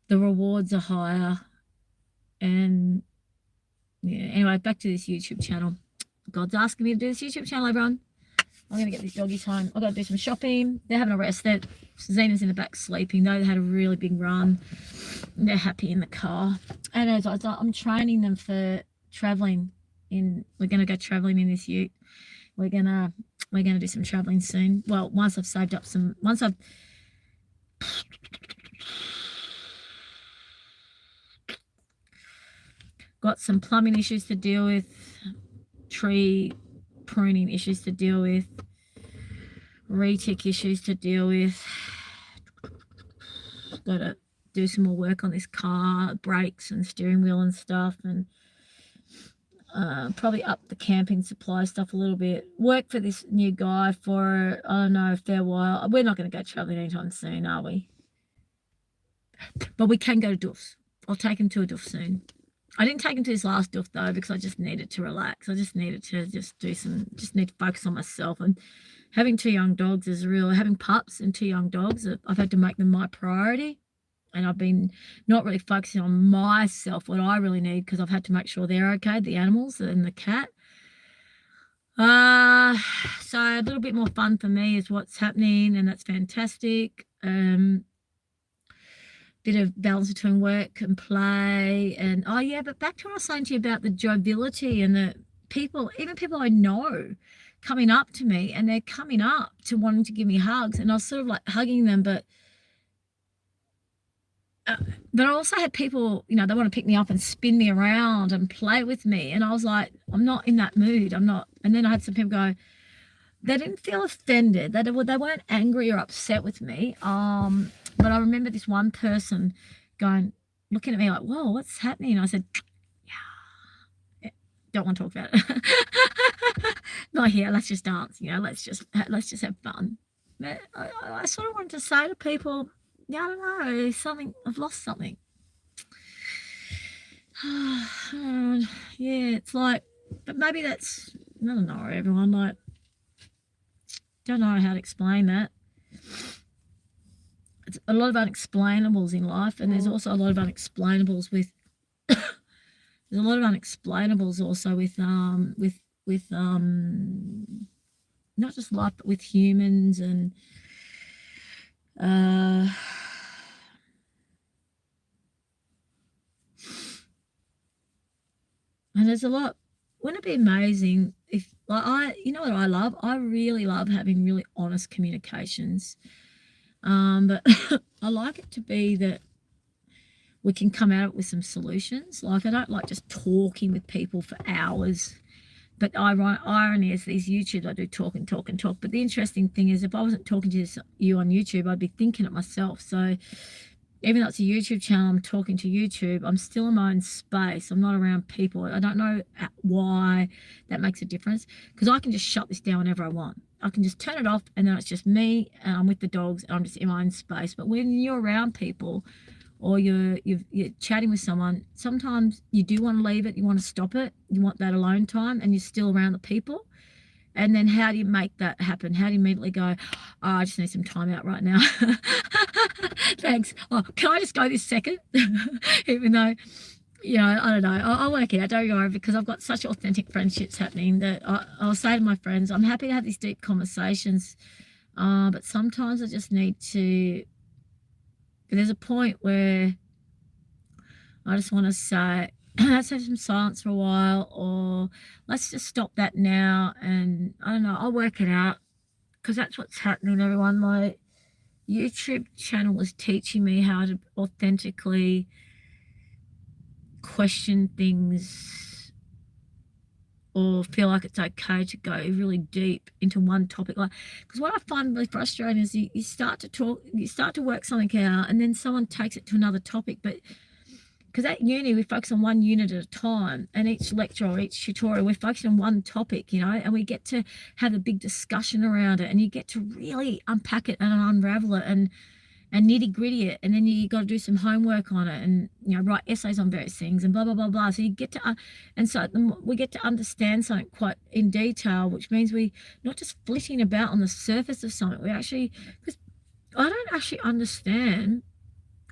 S1: the rewards are higher. And yeah, anyway, back to this YouTube channel. God's asking me to do this YouTube channel, everyone. I'm going to get these doggies home. I've got to do some shopping. They're having a rest. Zena's in the back sleeping. They had a really big run. They're happy in the car. And as I'm training them for traveling. We're going to go traveling in this ute. We're going to do some traveling soon. Well, once I've saved up once I've got some plumbing issues to deal with, tree pruning issues to deal with, retic issues to deal with. Got to do some more work on this car, brakes and steering wheel and stuff, and probably up the camping supply stuff a little bit. Work for this new guy for, I don't know, a fair while. We're not going to go traveling anytime soon, are we? But we can go to Doofs. I'll take him to a Doof soon. I didn't take him to his last Doof though, because I just needed to relax. I just needed to need to focus on myself. And having 2 young dogs is real. Having pups and 2 young dogs, I've had to make them my priority. And I've been not really focusing on myself, what I really need, because I've had to make sure they're okay, the animals and the cat. So a little bit more fun for me is what's happening, and that's fantastic. Bit of balance between work and play. And oh yeah, but back to what I was saying to you about the joviality and the people, even people I know coming up to me, and they're coming up to wanting to give me hugs, and I was sort of like hugging them, but I also had people, they want to pick me up and spin me around and play with me, and I was like, I'm not in that mood. I'm not. And then I had some people go, they didn't feel offended, they weren't angry or upset with me. But I remember this one person looking at me like, whoa, what's happening? And I said, yeah, don't want to talk about it. Not here, let's just dance, let's just have fun. But I sort of wanted to say to people, yeah, I don't know, I've lost something. Yeah, it's like, but maybe that's, I don't know, everyone, like, don't know how to explain that. It's a lot of unexplainables in life, and there's also a lot of unexplainables with there's a lot of unexplainables also with not just life, but with humans. And And there's a lot. Wouldn't it be amazing if, like, you know what I love? I really love having really honest communications. But I like it to be that we can come out with some solutions. Like, I don't like just talking with people for hours. But irony is, these YouTubes, I do talk and talk and talk. But the interesting thing is, if I wasn't talking to you on YouTube, I'd be thinking it myself. So even though it's a YouTube channel, I'm talking to YouTube, I'm still in my own space. I'm not around people. I don't know why that makes a difference, because I can just shut this down whenever I want. I can just turn it off, and then it's just me, and I'm with the dogs, and I'm just in my own space. But when you're around people, or you're chatting with someone, sometimes you do want to leave it, you want to stop it, you want that alone time, and you're still around the people. And then how do you make that happen? How do you immediately go, oh, I just need some time out right now? Thanks. Oh, can I just go this second? Even though, you know, I don't know. I'll work it out. Don't worry, because I've got such authentic friendships happening that I'll say to my friends, I'm happy to have these deep conversations, but sometimes I just need to, there's a point where I just want to say, let's have some silence for a while, or let's just stop that now. And I don't know, I'll work it out, because that's what's happening, everyone. My YouTube channel is teaching me how to authentically question things, or feel like it's okay to go really deep into one topic. Like, because what I find really frustrating is you start to talk, you start to work something out, and then someone takes it to another topic. But because at uni we focus on one unit at a time, and each lecture or each tutorial we're focusing on one topic, you know, and we get to have a big discussion around it, and you get to really unpack it and unravel it and nitty gritty it, and then you got to do some homework on it, and, you know, write essays on various things and blah blah blah blah. So you get to and so we get to understand something quite in detail, which means we not just flitting about on the surface of something. We actually, because I don't actually understand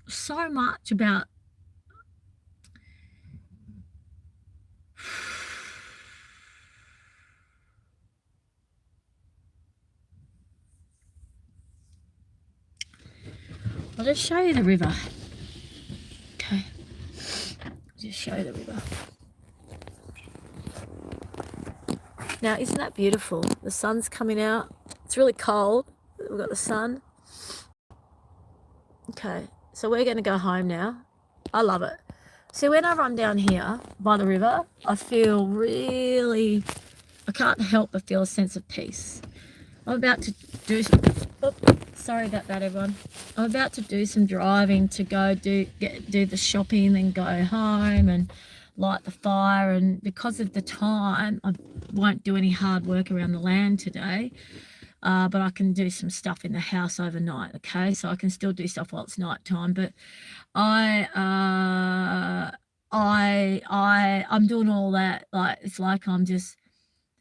S1: so much about I'll just show you the river. Okay. Just show you the river. Now, isn't that beautiful? The sun's coming out. It's really cold. We've got the sun. Okay, so we're going to go home now. I love it. See, whenever I'm down here by the river, I feel really, I can't help but feel a sense of peace. I'm about to do some, sorry about that, everyone. I'm about to do some driving to go do the shopping, and go home and light the fire. And because of the time, I won't do any hard work around the land today. But I can do some stuff in the house overnight, okay? So I can still do stuff while it's night time. But I'm doing all that. Like, it's like I'm just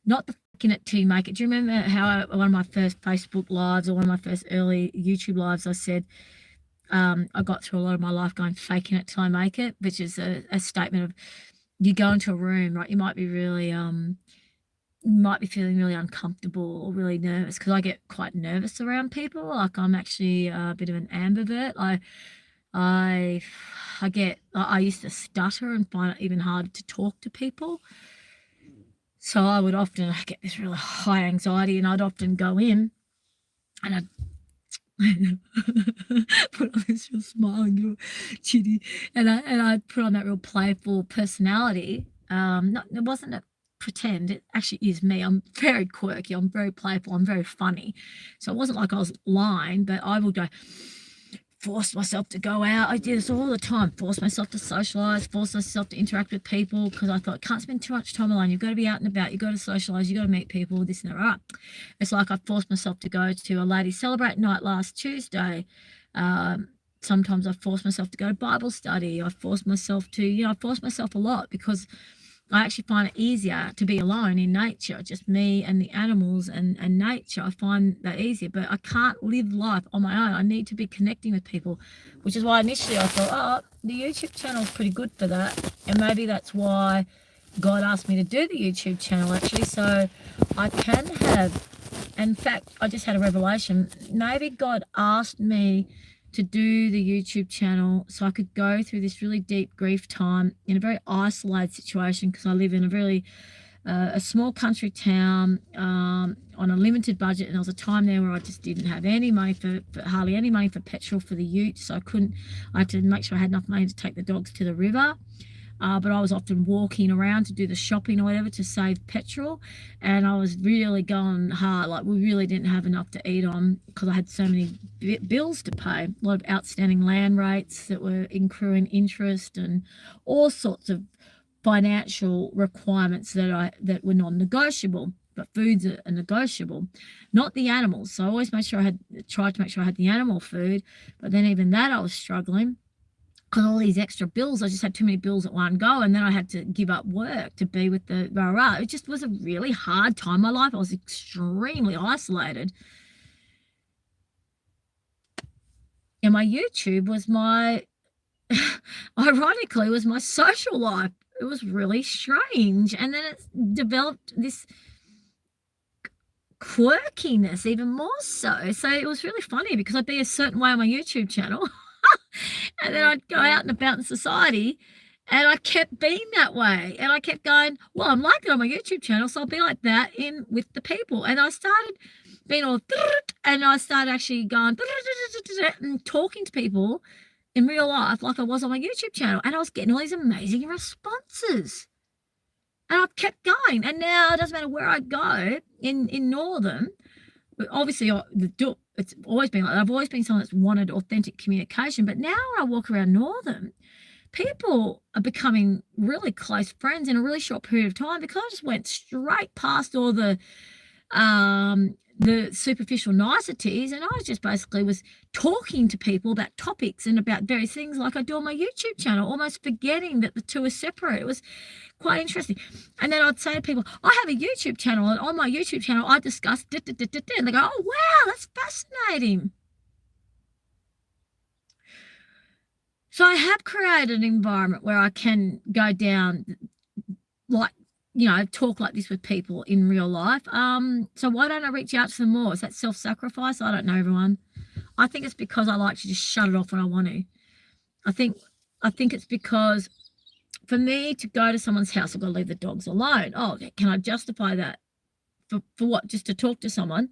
S1: not the faking it till you make it. Do you remember how one of my first Facebook lives, or one of my first early YouTube lives, I said I got through a lot of my life going faking it till I make it, which is a statement of, you go into a room, right? You might be really might be feeling really uncomfortable or really nervous, because I get quite nervous around people. Like, I'm actually a bit of an ambivert. I used to stutter and find it even harder to talk to people. So I get this really high anxiety, and I'd often go in and I'd put on this real smiling little chitty, and I'd put on that real playful personality. It wasn't a pretend, it actually is me. I'm very quirky, I'm very playful, I'm very funny. So it wasn't like I was lying, but I would go, force myself to go out. I do this all the time. Force myself to socialise, force myself to interact with people, because I thought, can't spend too much time alone. You've got to be out and about. You've got to socialise. You've got to meet people, this and that. Right. It's like I forced myself to go to a ladies' celebrate night last Tuesday. Sometimes I force myself to go to Bible study. I force myself to, I force myself a lot, because I actually find it easier to be alone in nature, just me and the animals and nature. I find that easier, but I can't live life on my own. I need to be connecting with people, which is why initially I thought, oh, the YouTube channel is pretty good for that. And maybe that's why God asked me to do the YouTube channel, actually, so I can have, in fact, I just had a revelation. Maybe God asked me to do the YouTube channel so I could go through this really deep grief time in a very isolated situation, because I live in a really a small country town on a limited budget, and there was a time there where I just didn't have any money for hardly any money for petrol for the ute, so I had to make sure I had enough money to take the dogs to the river. But I was often walking around to do the shopping or whatever to save petrol, and I was really going hard. Like, we really didn't have enough to eat on because I had so many bills to pay, a lot of outstanding land rates that were accruing interest and all sorts of financial requirements that were non-negotiable. But foods are negotiable, not the animals. So I always tried to make sure I had the animal food, but then even that I was struggling because all these extra bills. I just had too many bills at one go, and then I had to give up work to be with the rah-rah. It just was a really hard time in my life. I was extremely isolated. And my YouTube was ironically, was my social life. It was really strange. And then it developed this quirkiness even more so. So it was really funny because I'd be a certain way on my YouTube channel and then I'd go out and about in society and I kept being that way. And I kept going, well, I'm like that on my YouTube channel, so I'll be like that with the people. And I started being all, and I started actually going and talking to people in real life like I was on my YouTube channel, and I was getting all these amazing responses, and I've kept going. And now it doesn't matter where I go in Northern, obviously it's always been like that. I've always been someone that's wanted authentic communication, but now when I walk around Northern, people are becoming really close friends in a really short period of time because I just went straight past all the superficial niceties, and I just basically was talking to people about topics and about various things like I do on my YouTube channel, almost forgetting that the two are separate. It was quite interesting. And then I'd say to people, I have a YouTube channel, and on my YouTube channel I discuss and they go, oh wow, that's fascinating. So I have created an environment where I can go down, like, talk like this with people in real life. So why don't I reach out to them more? Is that self-sacrifice? I don't know, everyone. I think it's because I like to just shut it off when I want to. I think it's because for me to go to someone's house, I've got to leave the dogs alone. Oh, can I justify that? For what? Just to talk to someone?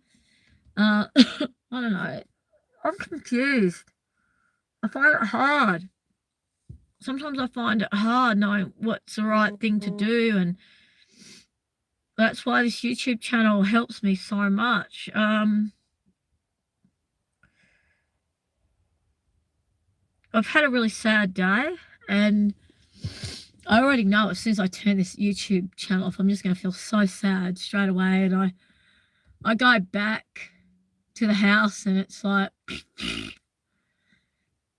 S1: I don't know. I'm confused. I find it hard. Sometimes I find it hard knowing what's the right thing to do, and that's why this YouTube channel helps me so much. I've had a really sad day, and I already know as soon as I turn this YouTube channel off, I'm just going to feel so sad straight away. And I go back to the house, and it's like,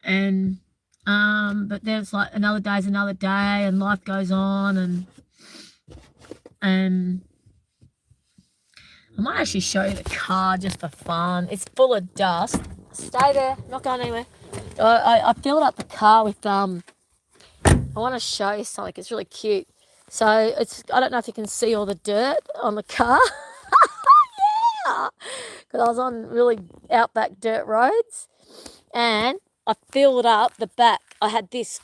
S1: and but then it's like another day's another day, and life goes on, and I might actually show you the car just for fun. It's full of dust. Stay there, not going anywhere. I filled up the car with I want to show you something. It's really cute. So I don't know if you can see all the dirt on the car. Yeah, because I was on really outback dirt roads, and I filled up the back. I had this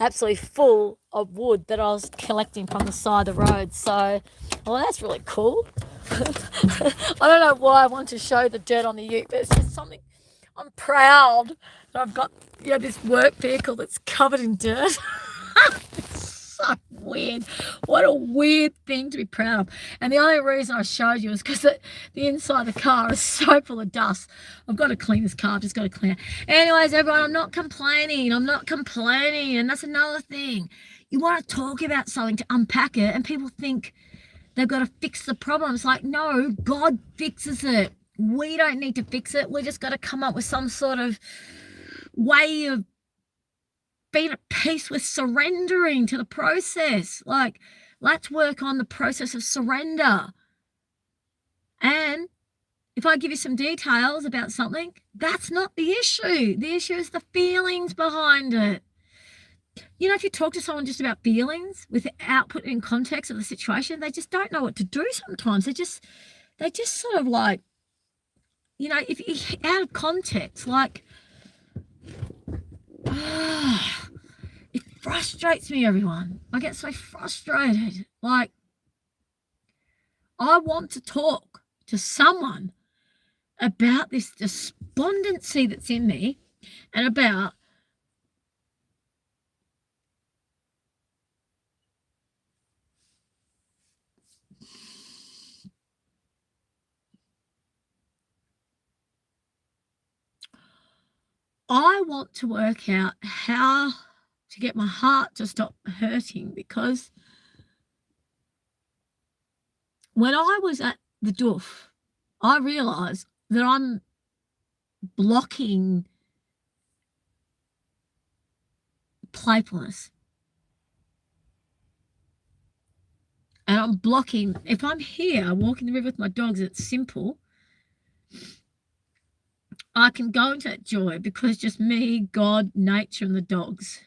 S1: absolutely full of wood that I was collecting from the side of the road. So, well, that's really cool. I don't know why I want to show the dirt on the ute, but it's just something. I'm proud that I've got this work vehicle that's covered in dirt. It's so weird. What a weird thing to be proud of. And the only reason I showed you is because the inside of the car is so full of dust. I've got to clean this car. I've just got to clean it. Anyways, everyone, I'm not complaining. And that's another thing. You want to talk about something to unpack it, and people think they've got to fix the problem. It's like, no, God fixes it. We don't need to fix it. We just got to come up with some sort of way of being at peace with surrendering to the process. Like, let's work on the process of surrender. And if I give you some details about something, that's not the issue. The issue is the feelings behind it. If you talk to someone just about feelings without putting in context of the situation, they just don't know what to do sometimes. They just sort of like, if out of context, like, it frustrates me, everyone. I get so frustrated. Like, I want to talk to someone about this despondency that's in me and about I want to work out how to get my heart to stop hurting, because when I was at the doof, I realised that I'm blocking playfulness. And I'm blocking, if I'm here walking the river with my dogs, it's simple. I can go into that joy because it's just me, God, nature, and the dogs.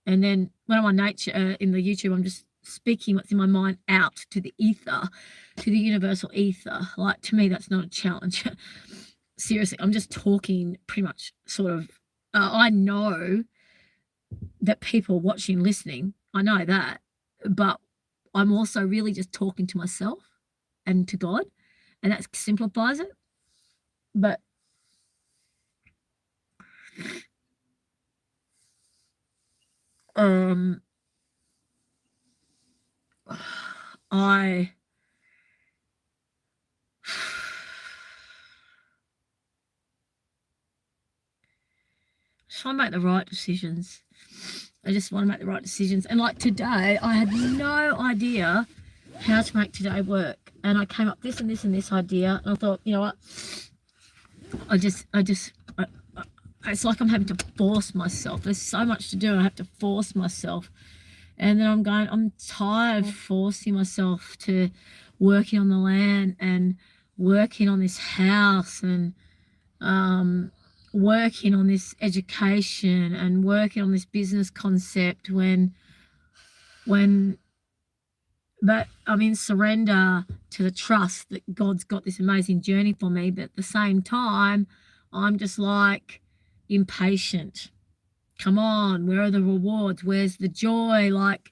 S1: And then when I'm on nature in the YouTube, I'm just speaking what's in my mind out to the ether, to the universal ether. Like, to me, that's not a challenge. Seriously, I'm just talking pretty much sort of, I know that people watching, listening, I know that, but I'm also really just talking to myself and to God, and that simplifies it. But I just want to make the right decisions. I just want to make the right decisions. And like today, I had no idea how to make today work. And I came up this and this and this idea. And I thought, you know what? It's like I'm having to force myself. There's so much to do. And I have to force myself. And then I'm tired of forcing myself to working on the land and working on this house and working on this education and working on this business concept but I'm in surrender to the trust that God's got this amazing journey for me. But at the same time, I'm just like impatient. Come on, where are the rewards? Where's the joy? Like,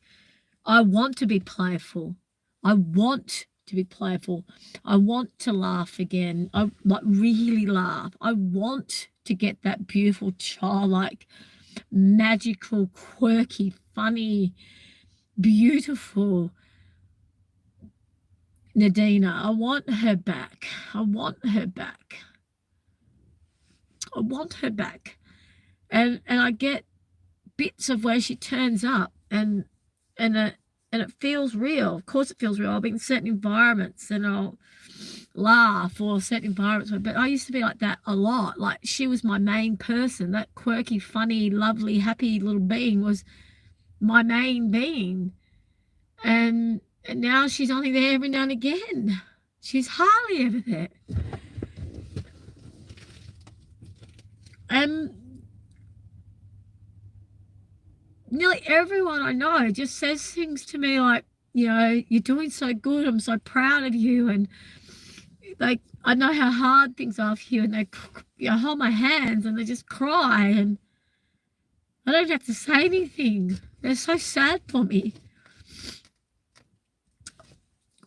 S1: I want to be playful. I want to be playful. I want to laugh again. I like really laugh. I want to get that beautiful, childlike, magical, quirky, funny, beautiful Nadina. I want her back. I want her back. I want her back. And I get bits of where she turns up and it feels real. Of course it feels real. I'll be in certain environments and I'll laugh, or certain environments, but I used to be like that a lot. Like, she was my main person. That quirky, funny, lovely, happy little being was my main being. And now she's only there every now and again. She's hardly ever there. And nearly everyone I know just says things to me like, you know, you're doing so good. I'm so proud of you. And like, I know how hard things are for you. And they, you know, hold my hands and they just cry. And I don't have to say anything. They're so sad for me.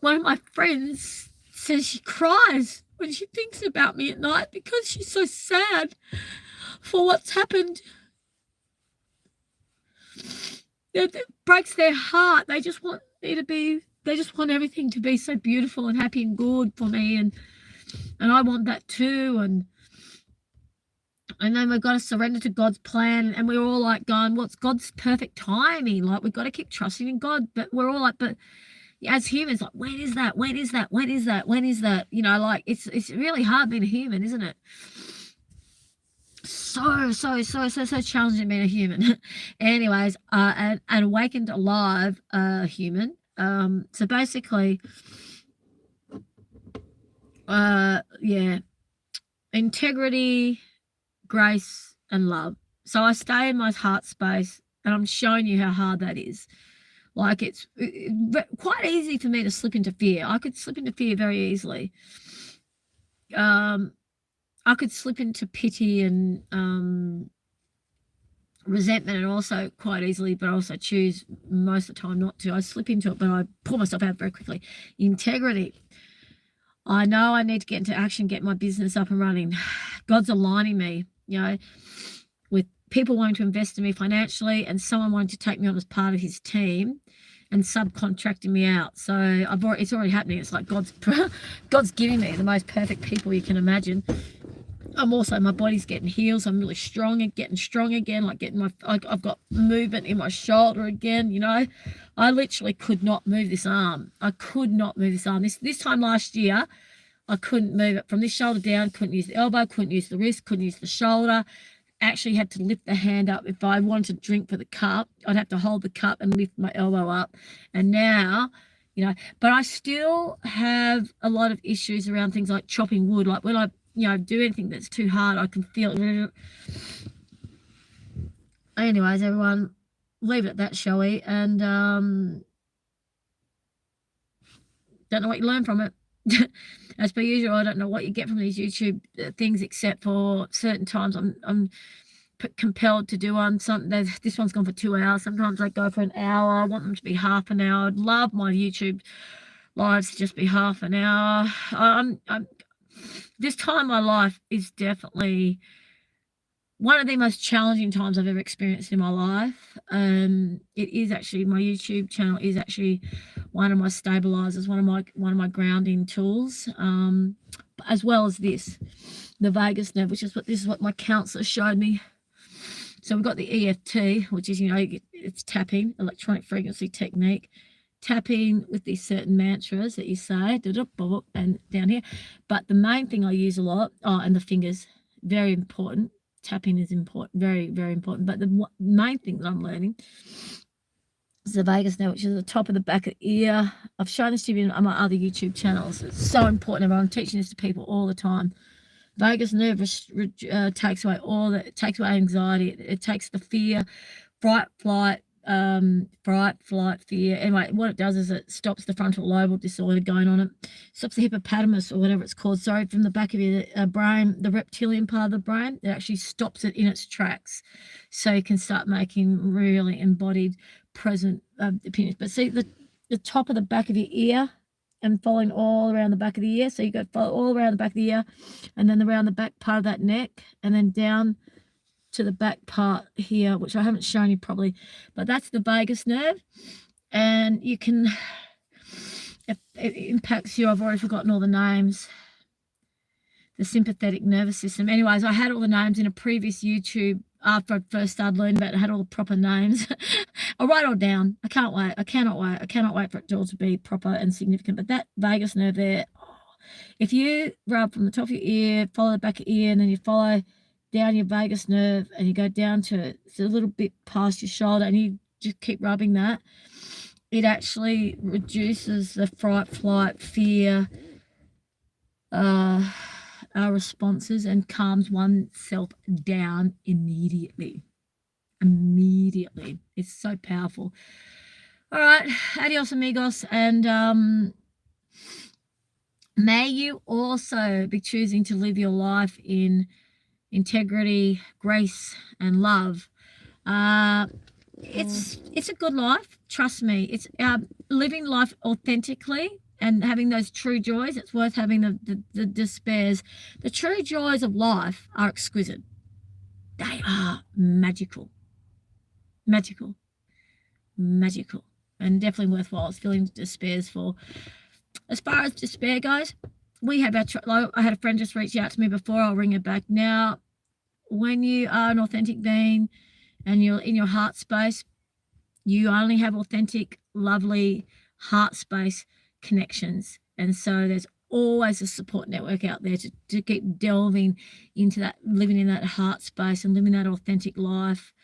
S1: One of my friends says she cries when she thinks about me at night because she's so sad for what's happened. It breaks their heart. They just want me to be, they just want everything to be so beautiful and happy and good for me. And I want that too. And then we've got to surrender to God's plan. And we're all like going, what's God's perfect timing? Like, we've got to keep trusting in God. But we're all like, but as humans, like, when is that? When is that? When is that? When is that? You know, like, it's really hard being a human, isn't it? So challenging being a human. Anyways, an awakened, alive human. So basically, yeah, integrity, grace, and love. So I stay in my heart space, and I'm showing you how hard that is. Like, it's quite easy for me to slip into fear. I could slip into fear very easily. I could slip into pity and resentment, and also quite easily, but I also choose most of the time not to. I slip into it, but I pull myself out very quickly. Integrity. I know I need to get into action, get my business up and running. God's aligning me, with people wanting to invest in me financially and someone wanting to take me on as part of his team and subcontracting me out. So it's already happening. It's like God's giving me the most perfect people you can imagine. My body's getting healed, so I'm really strong and getting strong again, like I've got movement in my shoulder again, I literally could not move this arm. I could not move this arm. This time last year, I couldn't move it from this shoulder down, couldn't use the elbow, couldn't use the wrist, couldn't use the shoulder. Actually had to lift the hand up. If I wanted to drink for the cup, I'd have to hold the cup and lift my elbow up. And now, but I still have a lot of issues around things like chopping wood. Like when I do anything that's too hard, I can feel it. Anyways, everyone, leave it at that, shall we? And don't know what you learn from it. As per usual, I don't know what you get from these YouTube things, except for certain times I'm compelled to do one. This one's gone for 2 hours. Sometimes I go for an hour. I want them to be half an hour. I'd love my YouTube lives to just be half an hour. This time in my life is definitely one of the most challenging times I've ever experienced in my life. It is actually, my YouTube channel is actually one of my stabilizers, one of my grounding tools, as well as the vagus nerve, which is what my counselor showed me. So we've got the EFT, which is, it's tapping, electronic frequency technique, tapping with these certain mantras that you say, and down here. But the main thing I use a lot, and the fingers, very important. Tapping is important, very, very important. But the main thing that I'm learning is the vagus nerve, which is the top of the back of the ear. I've shown this to you on my other YouTube channels. It's so important. I'm teaching this to people all the time. Vagus nerve takes away anxiety. It takes the fear, fright, flight, fear. Anyway, what it does is it stops the frontal lobe disorder going on. It stops the hippopotamus, or whatever it's called, from the back of your brain, the reptilian part of the brain. It actually stops it in its tracks, so you can start making really embodied, present opinions. But see, the top of the back of your ear, and following all around the back of the ear. So you go all around the back of the ear, and then around the back part of that neck, and then down to the back part here, which I haven't shown you probably, but that's the vagus nerve. And you can, it impacts you, I've already forgotten all the names, the sympathetic nervous system. Anyways, I had all the names in a previous YouTube after I first started learning about it. I had all the proper names. I'll write it all down. I can't wait. I cannot wait for it all to be proper and significant. But that vagus nerve there, if you rub from the top of your ear, follow the back of your ear, and then you follow down your vagus nerve, and you go down to it's a little bit past your shoulder, and you just keep rubbing that, it actually reduces the fright, flight, fear responses, and calms oneself down immediately. It's so powerful. All right, adios amigos, and may you also be choosing to live your life in integrity, grace, and love. It's a good life, trust me. It's living life authentically and having those true joys. It's worth having the despairs. The true joys of life are exquisite. They are magical, and definitely worthwhile. It's feeling despairs for. As far as despair goes, we have I had a friend just reach out to me before. I'll ring her back now. When you are an authentic being and you're in your heart space, you only have authentic, lovely heart space connections. And so there's always a support network out there to keep delving into that, living in that heart space and living that authentic life.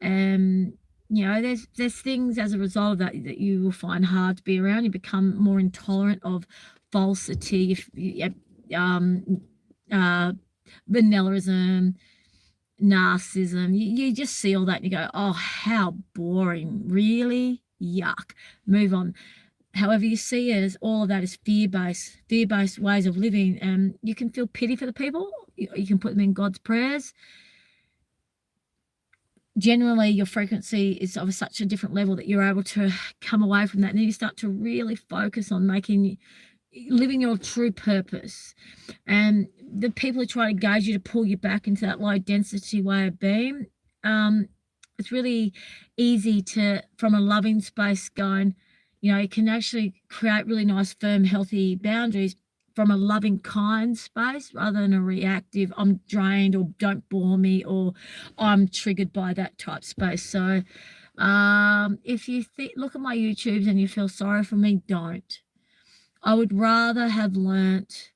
S1: There's things as a result of that you will find hard to be around. You become more intolerant of falsity, vanillism, narcissism. You just see all that and you go, oh, how boring, really? Yuck. Move on. However you see it, as all of that is fear-based ways of living, and you can feel pity for the people. You can put them in God's prayers. generally your frequency is of such a different level that you're able to come away from that, and then you start to really focus on living your true purpose. And the people who try to gauge you to pull you back into that low density way of being, it's really easy to, from a loving space, going, you can actually create really nice, firm, healthy boundaries from a loving, kind space, rather than a reactive, I'm drained, or don't bore me, or I'm triggered by that type space. So if you look at my YouTubes and you feel sorry for me, don't. I would rather have learnt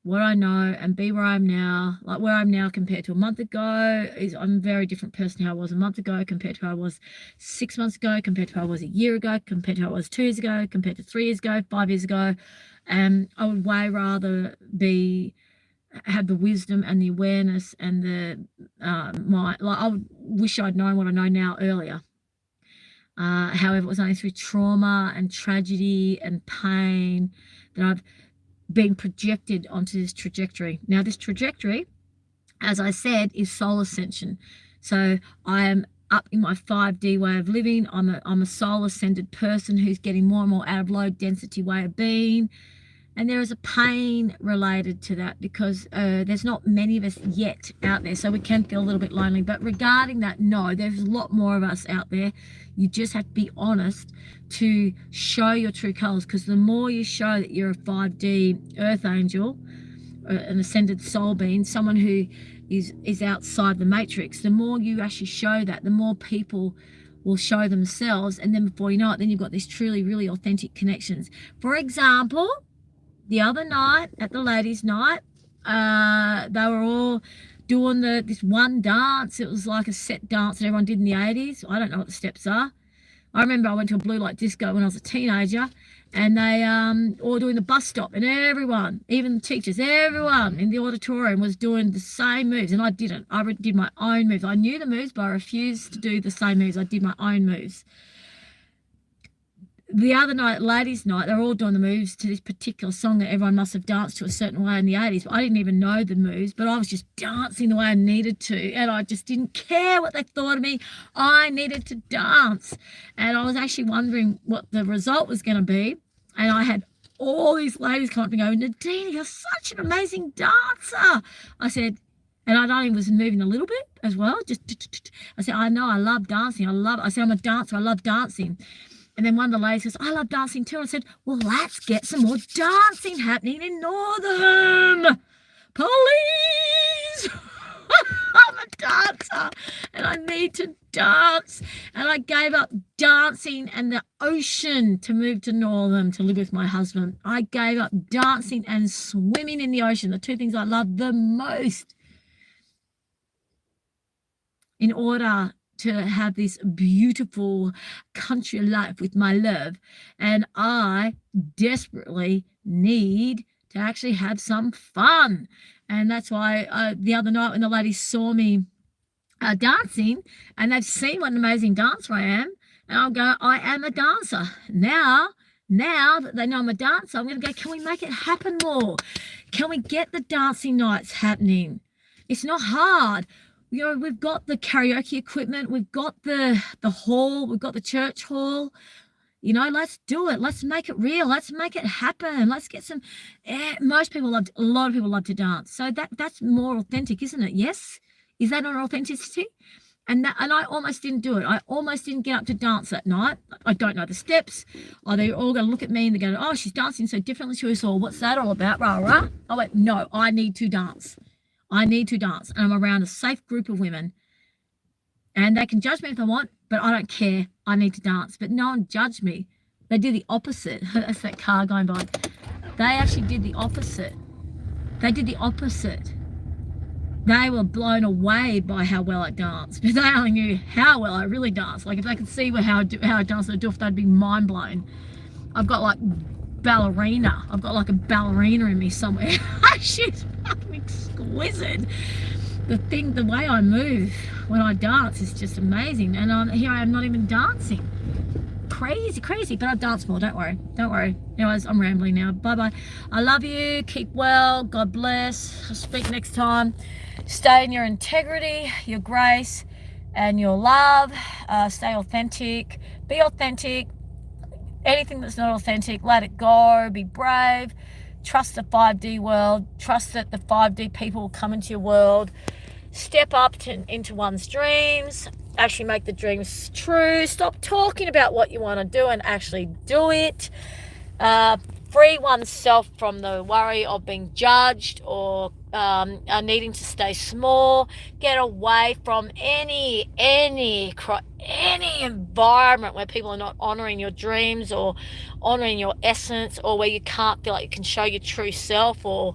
S1: what I know and be where I'm now. Like where I'm now compared to a month ago I'm a very different person how I was a month ago, compared to how I was 6 months ago, compared to how I was a year ago, compared to how I was 2 years ago, compared to 3 years ago, 5 years ago. And I would way rather have the wisdom and the awareness and the I would wish I'd known what I know now earlier. However, it was only through trauma and tragedy and pain that I've been projected onto this trajectory. Now, this trajectory, as I said, is soul ascension. So I am up in my 5D way of living. I'm a soul ascended person who's getting more and more out of low density way of being. And there is a pain related to that, because there's not many of us yet out there, so we can feel a little bit lonely. But regarding that, no, there's a lot more of us out there. You just have to be honest to show your true colors, because the more you show that you're a 5D earth angel, an ascended soul being, someone who is outside the matrix, the more you actually show that, the more people will show themselves. And then before you know it, then you've got these truly, really authentic connections. For example, the other night at the ladies' night, they were all doing this one dance. It was like a set dance that everyone did in the 80s. I don't know what the steps are. I remember I went to a blue light disco when I was a teenager, and they all doing the bus stop, and everyone, even the teachers, everyone in the auditorium was doing the same moves, and I didn't. I did my own moves. I knew the moves, but I refused to do the same moves. I did my own moves. The other night, ladies' night, they're all doing the moves to this particular song that everyone must have danced to a certain way in the 80s. But I didn't even know the moves, but I was just dancing the way I needed to. And I just didn't care what they thought of me. I needed to dance. And I was actually wondering what the result was going to be. And I had all these ladies come up and go, Nadine, you're such an amazing dancer. I said, and I don't even was moving a little bit as well. I said, I know, I love dancing. I said, I'm a dancer. I love dancing. And then one of the ladies goes, I love dancing too. And I said, well, let's get some more dancing happening in Northern. Please. I'm a dancer and I need to dance. And I gave up dancing and the ocean to move to Northern to live with my husband. I gave up dancing and swimming in the ocean, the two things I love the most, in order to have this beautiful country life with my love. And I desperately need to actually have some fun. And that's why the other night when the ladies saw me dancing, and they've seen what an amazing dancer I am, and I'll go, I am a dancer. Now that they know I'm a dancer, I'm going to go, can we make it happen more? Can we get the dancing nights happening? It's not hard. We've got the karaoke equipment, we've got the hall, we've got the church hall. Let's do it. Let's make it real. Let's make it happen. Let's get some. A lot of people love to dance. So that's more authentic, isn't it? Yes. Is that not authenticity? And I almost didn't do it. I almost didn't get up to dance that night. I don't know the steps. They're all going to look at me and they're going, oh, she's dancing so differently to us all. What's that all about? Rah, rah. I went, no, I need to dance. I need to dance, and I'm around a safe group of women, and they can judge me if they want, but I don't care. I need to dance. But no one judged me. They did the opposite. That's that car going by. They actually did the opposite. They did the opposite. They were blown away by how well I danced, but they only knew how well I really danced. Like if they could see how I dance, they'd be mind blown. I've got like ballerina. I've got like a ballerina in me somewhere. She's fucking exquisite. The way I move when I dance is just amazing. And here I am not even dancing. Crazy, but I'll dance more. Don't worry. Anyways, I'm rambling now. Bye. I love you. Keep well. God bless. I'll speak next time. Stay in your integrity, your grace, and your love. Stay authentic. Be authentic. Anything that's not authentic, let it go. Be brave. Trust the 5D world. Trust that the 5D people will come into your world. Step up into one's dreams. Actually make the dreams true. Stop talking about what you want to do and actually do it. Free oneself from the worry of being judged or needing to stay small. Get away from any environment where people are not honoring your dreams or honoring your essence, or where you can't feel like you can show your true self, or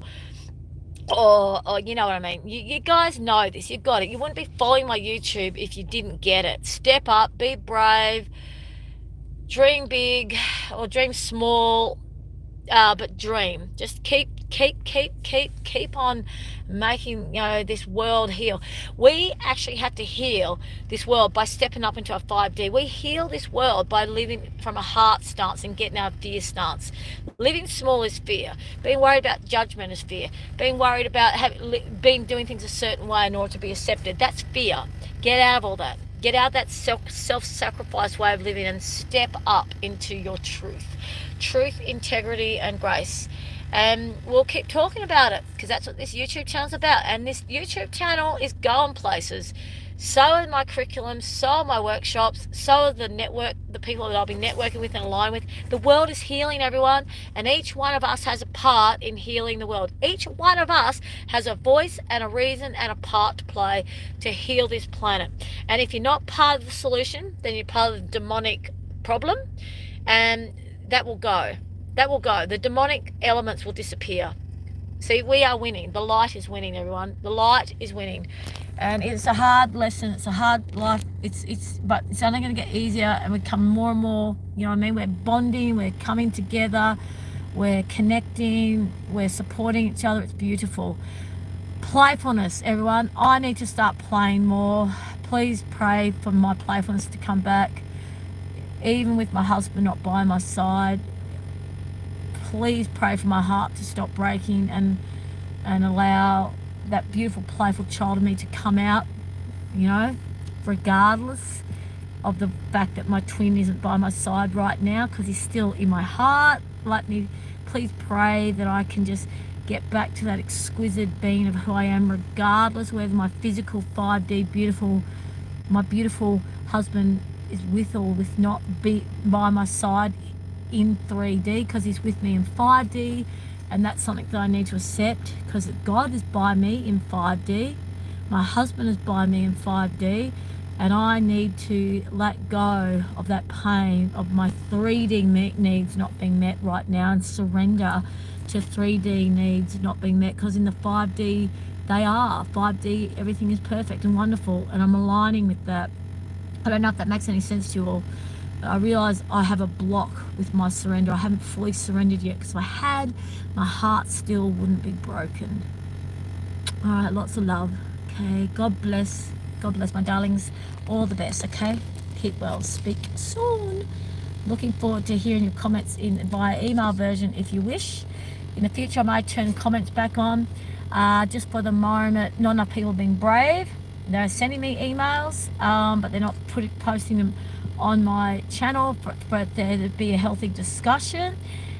S1: you know what I mean. You guys know this. You got it. You wouldn't be following my YouTube if you didn't get it. Step up, be brave, dream big or dream small, but dream. Just keep on making this world heal. We actually have to heal this world by stepping up into a 5D. We heal this world by living from a heart stance and getting out of fear stance. Living small is fear. Being worried about judgment is fear. Being worried about doing things a certain way in order to be accepted, that's fear. Get out of all that. Get out of that self-sacrifice way of living and step up into your truth, integrity, and grace. And we'll keep talking about it, because that's what this YouTube channel's about. And this YouTube channel is going places. So are my curriculum, so are my workshops, so are the people that I'll be networking with and aligning with. The world is healing, everyone, and each one of us has a part in healing the world. Each one of us has a voice and a reason and a part to play to heal this planet. And if you're not part of the solution, then you're part of the demonic problem, and that will go. The demonic elements will disappear. See, we are winning. The light is winning, everyone. The light is winning. And it's a hard lesson. It's a hard life. But it's only going to get easier, and we come more and more, you know what I mean? We're bonding, we're coming together, we're connecting, we're supporting each other. It's beautiful. Playfulness, everyone. I need to start playing more. Please pray for my playfulness to come back. Even with my husband not by my side, please pray for my heart to stop breaking and allow that beautiful, playful child of me to come out, regardless of the fact that my twin isn't by my side right now, because he's still in my heart. Please pray that I can just get back to that exquisite being of who I am, regardless whether my physical 5D my beautiful husband is with or with not be by my side in 3D, because he's with me in 5D, and that's something that I need to accept, because God is by me in 5D, my husband is by me in 5D, and I need to let go of that pain of my 3D needs not being met right now, and surrender to 3D needs not being met, because in the 5D they are. 5D, everything is perfect and wonderful, and I'm aligning with that. I don't know if that makes any sense to you all. I realise I have a block with my surrender. I haven't fully surrendered yet, because if I had, my heart still wouldn't be broken. All right, lots of love. Okay, God bless my darlings. All the best, okay? Keep well. Speak soon. Looking forward to hearing your comments via email version if you wish. In the future, I might turn comments back on. Just for the moment, not enough people being brave. They're sending me emails, but they're not posting them on my channel for there to be a healthy discussion.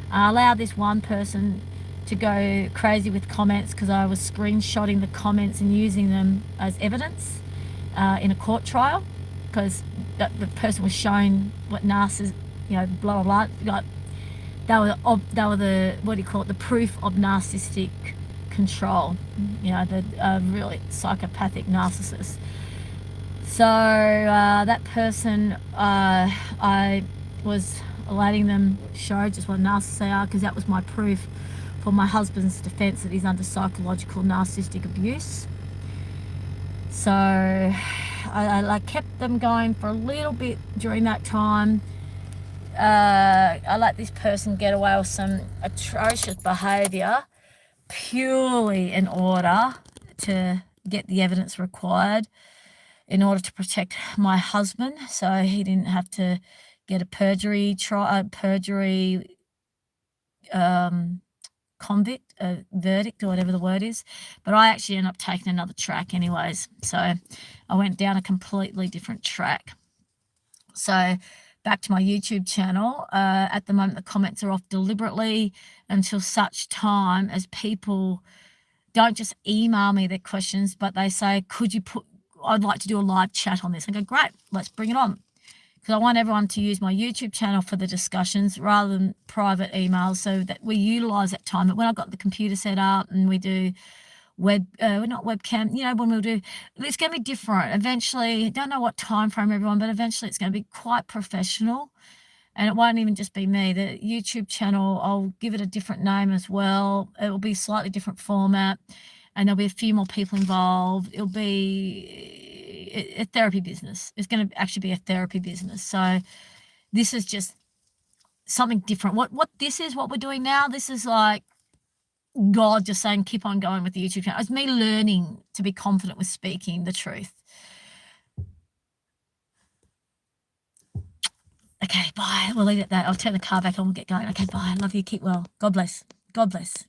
S1: I allowed this one person to go crazy with comments, because I was screenshotting the comments and using them as evidence in a court trial, because the person was showing what narcissists, blah blah blah. They were the, what do you call it, the proof of narcissistic control, the really psychopathic narcissist. So that person, I was letting them show just what narcissists they are, because that was my proof for my husband's defense that he's under psychological narcissistic abuse. So I kept them going for a little bit during that time. I let this person get away with some atrocious behaviour purely in order to get the evidence required in order to protect my husband, so he didn't have to get a perjury verdict or whatever the word is. But I actually ended up taking another track anyways. So I went down a completely different track. So back to my YouTube channel. At the moment, the comments are off deliberately until such time as people don't just email me their questions, but they say, I'd like to do a live chat on this. I go, great, let's bring it on. Because I want everyone to use my YouTube channel for the discussions rather than private emails, so that we utilize that time. But when I've got the computer set up and we do not webcam, when we'll do, it's going to be different. Eventually, don't know what time frame everyone, but eventually it's going to be quite professional. And it won't even just be me. The YouTube channel, I'll give it a different name as well. It will be slightly different format, and there'll be a few more people involved. It'll be a therapy business. It's going to actually be a therapy business. So this is just something different. What we're doing now, this is like God just saying, keep on going with the YouTube channel. It's me learning to be confident with speaking the truth. Okay, bye. We'll leave it at that. I'll turn the car back on. We'll get going. Okay, bye. Love you. Keep well. God bless. God bless.